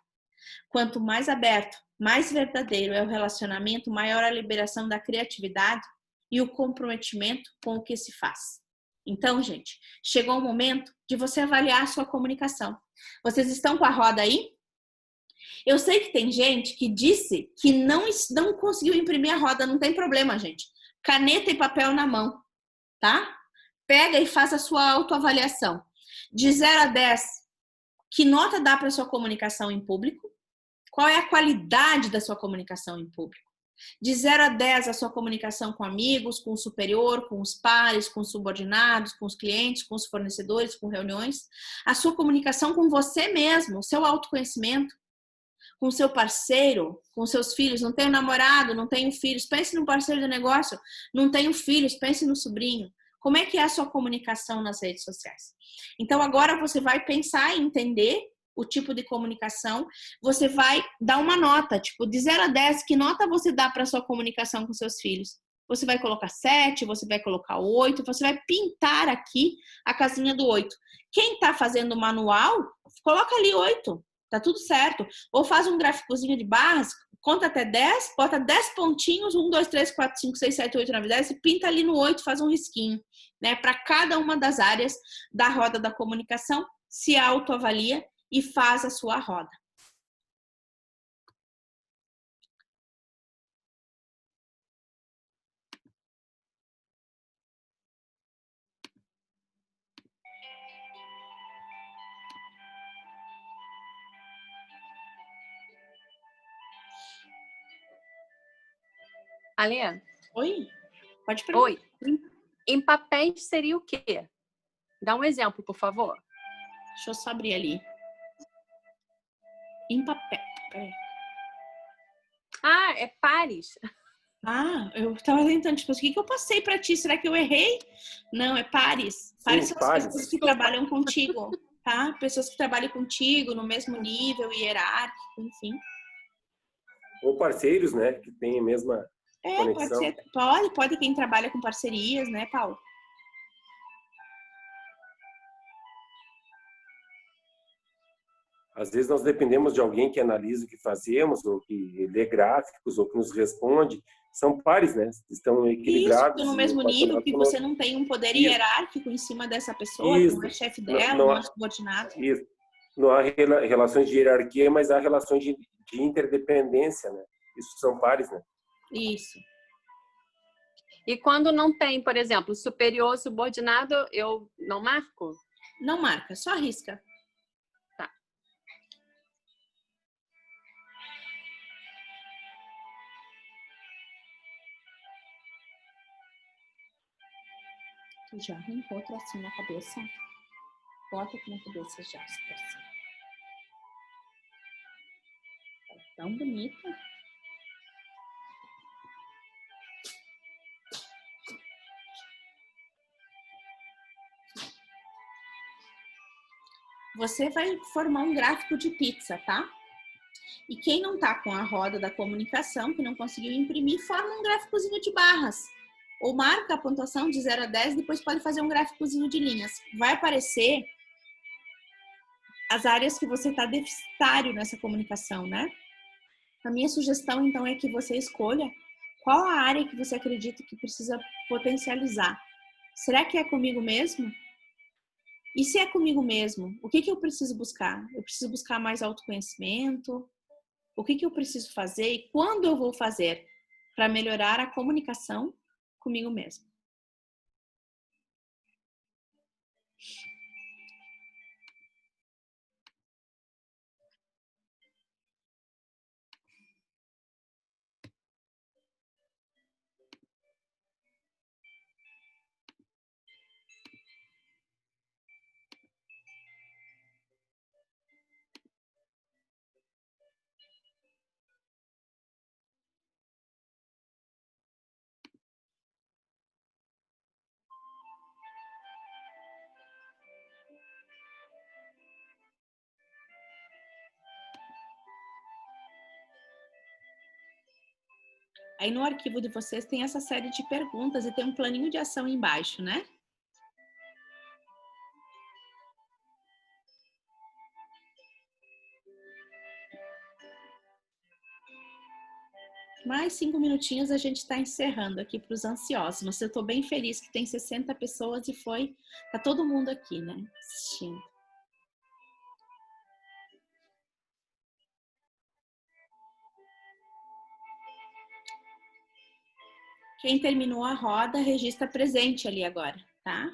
Quanto mais aberto, mais verdadeiro é o relacionamento, maior a liberação da criatividade e o comprometimento com o que se faz. Então, gente, chegou o momento de você avaliar a sua comunicação. Vocês estão com a roda aí? Eu sei que tem gente que disse que não conseguiu imprimir a roda. Não tem problema, gente. Caneta e papel na mão, tá? Pega e faz a sua autoavaliação. De 0 a 10, que nota dá para a sua comunicação em público? Qual é a qualidade da sua comunicação em público? De 0 a 10, a sua comunicação com amigos, com o superior, com os pares, com os subordinados, com os clientes, com os fornecedores, com reuniões. A sua comunicação com você mesmo, o seu autoconhecimento, com o seu parceiro, com os seus filhos. Não tenho namorado, não tenho filhos. Pense no parceiro de negócio. Não tenho filhos, pense no sobrinho. Como é que é a sua comunicação nas redes sociais? Então, agora você vai pensar e entender o tipo de comunicação, você vai dar uma nota, tipo, de 0 a 10, que nota você dá para a sua comunicação com seus filhos? Você vai colocar 7, você vai colocar 8, você vai pintar aqui a casinha do 8. Quem está fazendo o manual, coloca ali 8, tá tudo certo. Ou faz um gráficozinho de barras, conta até 10, bota 10 pontinhos, 1, 2, 3, 4, 5, 6, 7, 8, 9, 10, e pinta ali no 8, faz um risquinho, né? Para cada uma das áreas da roda da comunicação, se autoavalia e faz a sua roda. Alê? Oi? Pode perguntar. Oi. Em papéis seria o quê? Dá um exemplo, por favor. Deixa eu só abrir ali. Em papel. Peraí. Ah, é pares. Ah, eu tava tentando, tipo, o que eu passei pra ti? Será que eu errei? Não, é pares. Pares Sim, são as pares. pessoas que trabalham contigo, tá? Pessoas que trabalham contigo no mesmo nível, hierárquico, enfim. Ou parceiros, né? Que tem a mesma Pode conexão. ser, pode quem trabalha com parcerias, né, Paulo? Às vezes nós dependemos de alguém que analisa o que fazemos, ou que lê gráficos, ou que nos responde. São pares, né? Estão equilibrados. Isso, no e mesmo nível, equacionados que você não tem um poder Isso. hierárquico em cima dessa pessoa, que não é Isso. chefe Não, dela, não não há- é subordinado. Isso. Não há relações de hierarquia, mas há relações de interdependência, né? Isso são pares, né? Isso. E quando não tem, por exemplo, superior, subordinado, eu não marco? Não marca, só risca. Tá. Tu já arrancou o tracinho na cabeça? Bota aqui na cabeça já esse tracinho. Tá tão bonita. Você vai formar um gráfico de pizza, tá? E quem não tá com a roda da comunicação, que não conseguiu imprimir, forma um gráficozinho de barras. Ou marca a pontuação de 0 a 10, depois pode fazer um gráficozinho de linhas. Vai aparecer as áreas que você está deficitário nessa comunicação, né? A minha sugestão, então, é que você escolha qual a área que você acredita que precisa potencializar. Será que é comigo mesmo? E se é comigo mesmo, o que eu preciso buscar? Eu preciso buscar mais autoconhecimento? O que eu preciso fazer e quando eu vou fazer para melhorar a comunicação comigo mesmo? Aí no arquivo de vocês tem essa série de perguntas e tem um planinho de ação embaixo, né? Mais 5 minutinhos a gente está encerrando aqui para os ansiosos. Mas eu estou bem feliz que tem 60 pessoas e tá todo mundo aqui, né? Assistindo. Quem terminou a roda, registra presente ali agora, tá?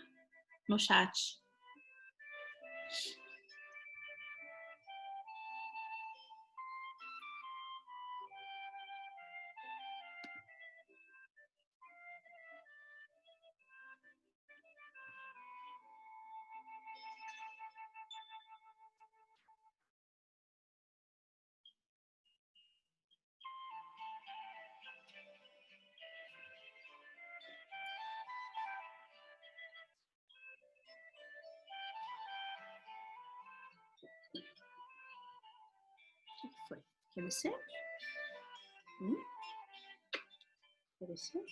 No chat. O que foi? Quer você? Quer você?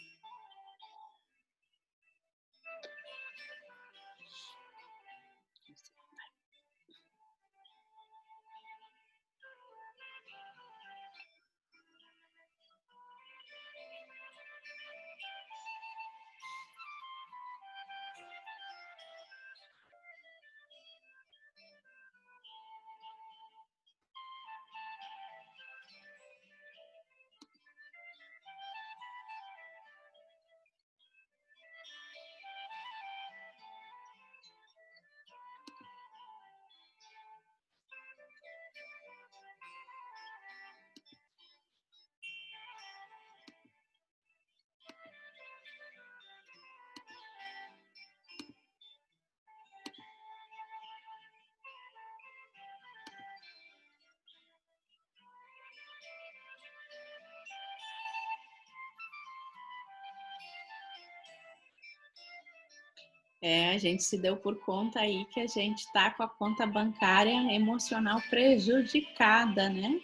A gente se deu por conta aí que a gente tá com a conta bancária emocional prejudicada, né?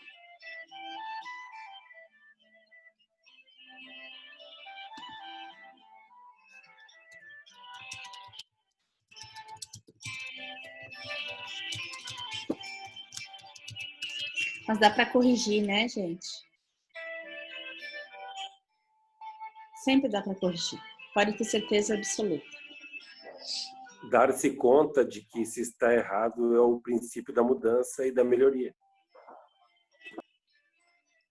Mas dá para corrigir, né, gente? Sempre dá para corrigir. Pode ter certeza absoluta. Dar-se conta de que se está errado é o princípio da mudança e da melhoria.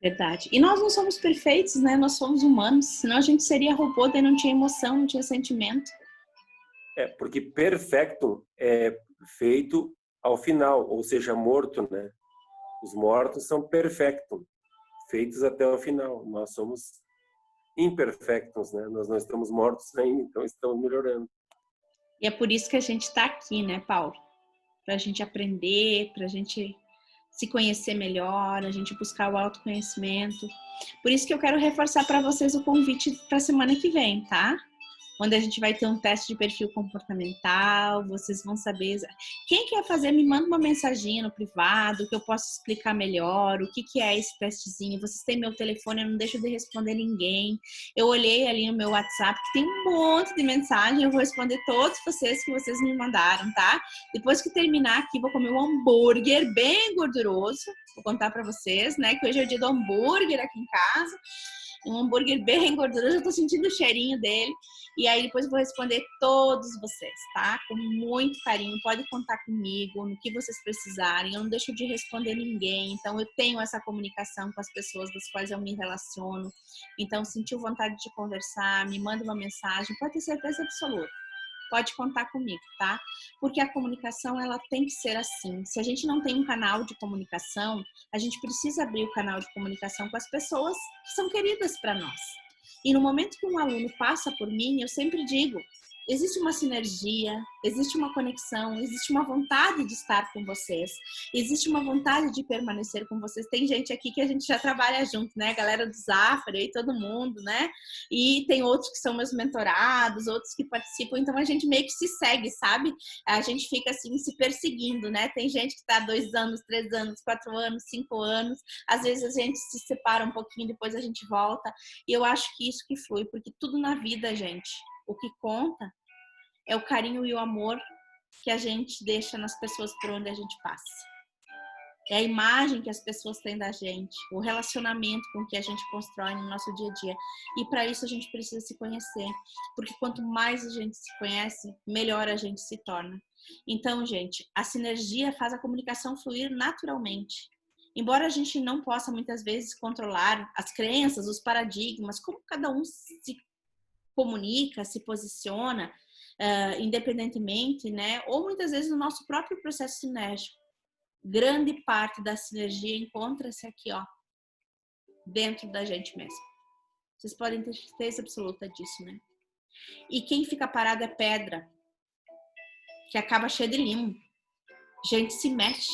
Verdade. E nós não somos perfeitos, né? Nós somos humanos. Senão a gente seria robô, daí não tinha emoção, não tinha sentimento. Porque perfecto é feito ao final, ou seja, morto, né? Os mortos são perfecto, feitos até o final. Nós somos imperfectos, né? Nós não estamos mortos ainda, então estamos melhorando. E é por isso que a gente está aqui, né, Paulo? Para a gente aprender, para a gente se conhecer melhor, a gente buscar o autoconhecimento. Por isso que eu quero reforçar para vocês o convite para a semana que vem, tá? Onde a gente vai ter um teste de perfil comportamental, vocês vão saber. Quem quer fazer, me manda uma mensaginha no privado, que eu posso explicar melhor o que é esse testezinho. Vocês têm meu telefone, eu não deixo de responder ninguém. Eu olhei ali no meu WhatsApp, que tem um monte de mensagem, eu vou responder todos vocês que vocês me mandaram, tá? Depois que terminar aqui, vou comer um hambúrguer bem gorduroso. Vou contar para vocês, né, que hoje é o dia do hambúrguer aqui em casa. Um hambúrguer bem gorduroso, eu tô sentindo o cheirinho dele. E aí depois eu vou responder todos vocês, tá? Com muito carinho, pode contar comigo no que vocês precisarem. Eu não deixo de responder ninguém, então eu tenho essa comunicação com as pessoas das quais eu me relaciono. Então, sentiu vontade de conversar, me manda uma mensagem, pode ter certeza absoluta. Pode contar comigo, tá? Porque a comunicação, ela tem que ser assim. Se a gente não tem um canal de comunicação, a gente precisa abrir o canal de comunicação com as pessoas que são queridas para nós. E no momento que um aluno passa por mim, eu sempre digo, existe uma sinergia, existe uma conexão, existe uma vontade de estar com vocês, existe uma vontade de permanecer com vocês. Tem gente aqui que a gente já trabalha junto, né? A galera do Zafra e todo mundo, né? E tem outros que são meus mentorados, outros que participam, então a gente meio que se segue, sabe? A gente fica assim se perseguindo, né? Tem gente que está 2 anos, 3 anos, 4 anos, 5 anos, às vezes a gente se separa um pouquinho, depois a gente volta, e eu acho que isso que flui, porque tudo na vida, gente, o que conta é o carinho e o amor que a gente deixa nas pessoas por onde a gente passa. É a imagem que as pessoas têm da gente, o relacionamento com que a gente constrói no nosso dia a dia. E para isso a gente precisa se conhecer, porque quanto mais a gente se conhece, melhor a gente se torna. Então, gente, a sinergia faz a comunicação fluir naturalmente. Embora a gente não possa muitas vezes controlar as crenças, os paradigmas, como cada um se comunica, se posiciona, independentemente, né? Ou muitas vezes no nosso próprio processo sinérgico. Grande parte da sinergia encontra-se aqui, ó, dentro da gente mesmo. Vocês podem ter certeza absoluta disso, né? E quem fica parado é pedra, que acaba cheia de limo. A gente se mexe.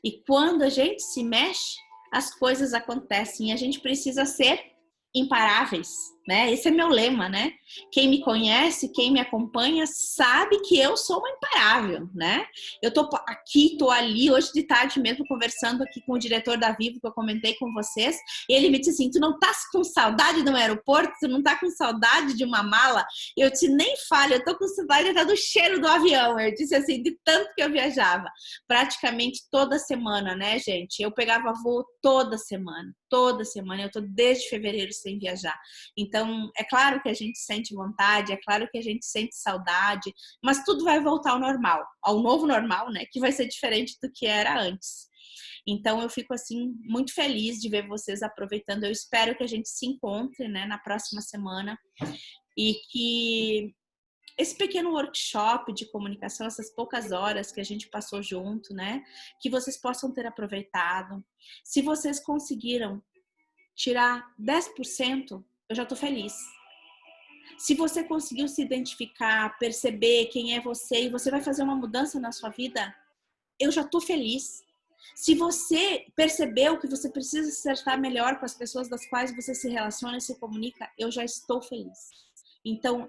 E quando a gente se mexe, as coisas acontecem. E a gente precisa ser imparáveis, né? Esse é meu lema, né? Quem me conhece, quem me acompanha, sabe que eu sou uma imparável, né? Eu tô aqui, tô ali, hoje de tarde mesmo, conversando aqui com o diretor da Vivo, que eu comentei com vocês, e ele me disse assim, tu não tá com saudade do aeroporto? Tu não tá com saudade de uma mala? Eu disse, nem fale, eu tô com saudade até do cheiro do avião. Eu disse assim, de tanto que eu viajava. Praticamente toda semana, né, gente? Eu pegava voo toda semana. Eu tô desde fevereiro sem viajar. Então, é claro que a gente sente vontade, é claro que a gente sente saudade, mas tudo vai voltar ao normal, ao novo normal, né? Que vai ser diferente do que era antes. Então, eu fico, assim, muito feliz de ver vocês aproveitando. Eu espero que a gente se encontre, né, na próxima semana e que esse pequeno workshop de comunicação, essas poucas horas que a gente passou junto, né? Que vocês possam ter aproveitado. Se vocês conseguiram tirar 10%, eu já tô feliz. Se você conseguiu se identificar, perceber quem é você e você vai fazer uma mudança na sua vida, eu já tô feliz. Se você percebeu que você precisa se acertar melhor com as pessoas das quais você se relaciona e se comunica, eu já estou feliz. Então,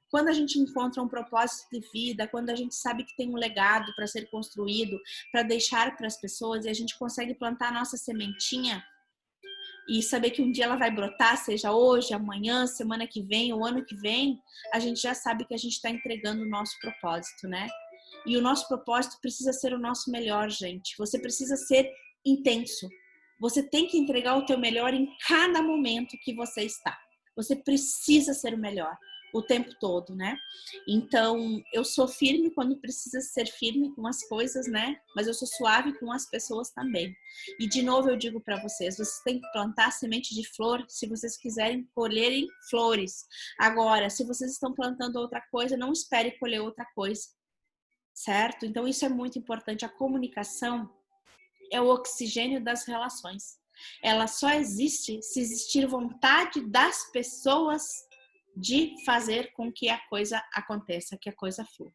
quando a gente encontra um propósito de vida, quando a gente sabe que tem um legado para ser construído, para deixar para as pessoas, e a gente consegue plantar a nossa sementinha e saber que um dia ela vai brotar, seja hoje, amanhã, semana que vem ou ano que vem, a gente já sabe que a gente está entregando o nosso propósito, né? E o nosso propósito precisa ser o nosso melhor, gente. Você precisa ser intenso. Você tem que entregar o teu melhor em cada momento que você está. Você precisa ser o melhor o tempo todo, né? Então, eu sou firme quando precisa ser firme com as coisas, né? Mas eu sou suave com as pessoas também. E, de novo, eu digo para vocês têm que plantar semente de flor se vocês quiserem colherem flores. Agora, se vocês estão plantando outra coisa, não espere colher outra coisa, certo? Então, isso é muito importante. A comunicação é o oxigênio das relações. Ela só existe se existir vontade das pessoas de fazer com que a coisa aconteça, que a coisa flua.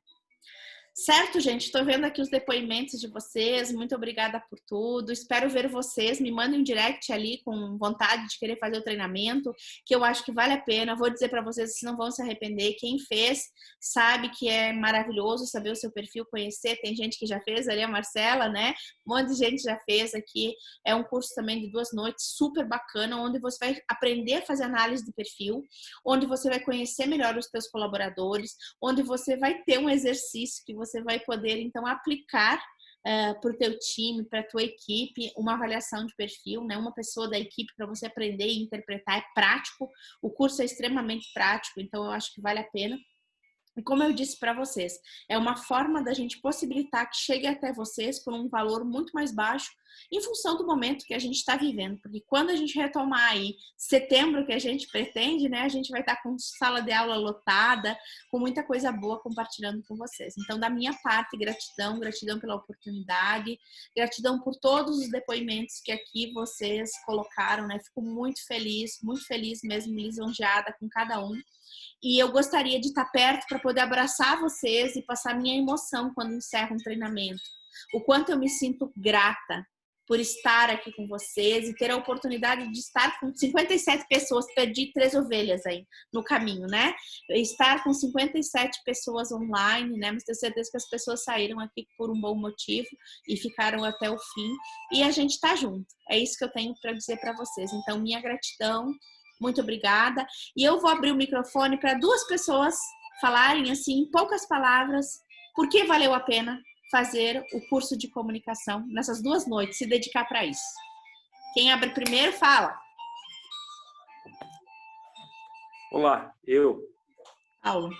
Certo, gente? Estou vendo aqui os depoimentos de vocês. Muito obrigada por tudo. Espero ver vocês. Me mandem um direct ali com vontade de querer fazer o treinamento, que eu acho que vale a pena. Vou dizer para vocês que não vão se arrepender. Quem fez sabe que é maravilhoso saber o seu perfil, conhecer. Tem gente que já fez ali, a Marcela, né? Um monte de gente já fez aqui. É um curso também de 2 noites, super bacana, onde você vai aprender a fazer análise de perfil, onde você vai conhecer melhor os seus colaboradores, onde você vai ter um exercício que você vai poder, então, aplicar para o teu time, para a tua equipe, uma avaliação de perfil, né? Uma pessoa da equipe para você aprender e interpretar. É prático, o curso é extremamente prático, então eu acho que vale a pena. E como eu disse para vocês, é uma forma da gente possibilitar que chegue até vocês por um valor muito mais baixo em função do momento que a gente está vivendo. Porque quando a gente retomar aí setembro, que a gente pretende, né? A gente vai estar com sala de aula lotada, com muita coisa boa compartilhando com vocês. Então, da minha parte, gratidão, gratidão pela oportunidade, gratidão por todos os depoimentos que aqui vocês colocaram, né? Fico muito feliz mesmo, lisonjeada com cada um. E eu gostaria de estar perto para poder abraçar vocês e passar minha emoção quando encerro um treinamento. O quanto eu me sinto grata por estar aqui com vocês e ter a oportunidade de estar com 57 pessoas. Perdi 3 ovelhas aí no caminho, né? Estar com 57 pessoas online, né? Mas tenho certeza que as pessoas saíram aqui por um bom motivo e ficaram até o fim. E a gente tá junto. É isso que eu tenho para dizer para vocês. Então, minha gratidão. Muito obrigada. E eu vou abrir o microfone para 2 pessoas falarem, assim, em poucas palavras, por que valeu a pena fazer o curso de comunicação nessas 2 noites, se dedicar para isso. Quem abre primeiro, fala. Olá, eu. Paulo.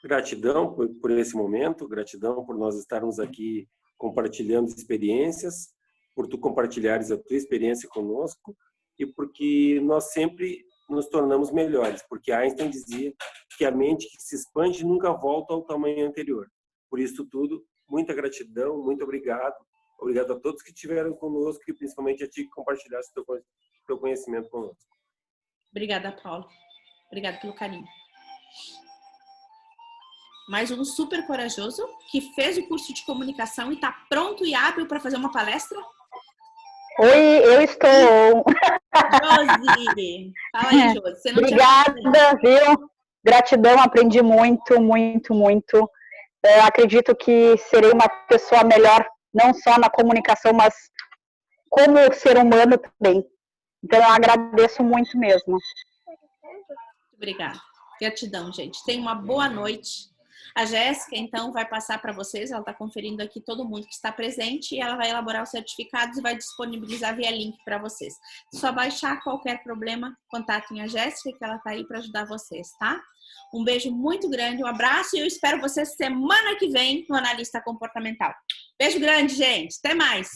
Gratidão por esse momento, gratidão por nós estarmos aqui compartilhando experiências, por tu compartilhares a tua experiência conosco, e porque nós sempre nos tornamos melhores, porque Einstein dizia que a mente que se expande nunca volta ao tamanho anterior. Por isso tudo, muita gratidão, muito obrigado. Obrigado a todos que estiveram conosco e principalmente a ti que compartilhaste teu conhecimento conosco. Obrigada, Paulo. Obrigada pelo carinho. Mais um super corajoso que fez o curso de comunicação e está pronto e hábil para fazer uma palestra? Oi, eu estou. Josi, fala aí, Josi. Você não Obrigada, viu? Gratidão, aprendi muito, muito, muito. Acredito que serei uma pessoa melhor, não só na comunicação, mas como ser humano também. Então, eu agradeço muito mesmo. Obrigada. Gratidão, gente. Tenha uma boa noite. A Jéssica, então, vai passar para vocês, ela está conferindo aqui todo mundo que está presente e ela vai elaborar os certificados e vai disponibilizar via link para vocês. Só baixar, qualquer problema, contatem a Jéssica, que ela está aí para ajudar vocês, tá? Um beijo muito grande, um abraço e eu espero vocês semana que vem no Analista Comportamental. Beijo grande, gente. Até mais!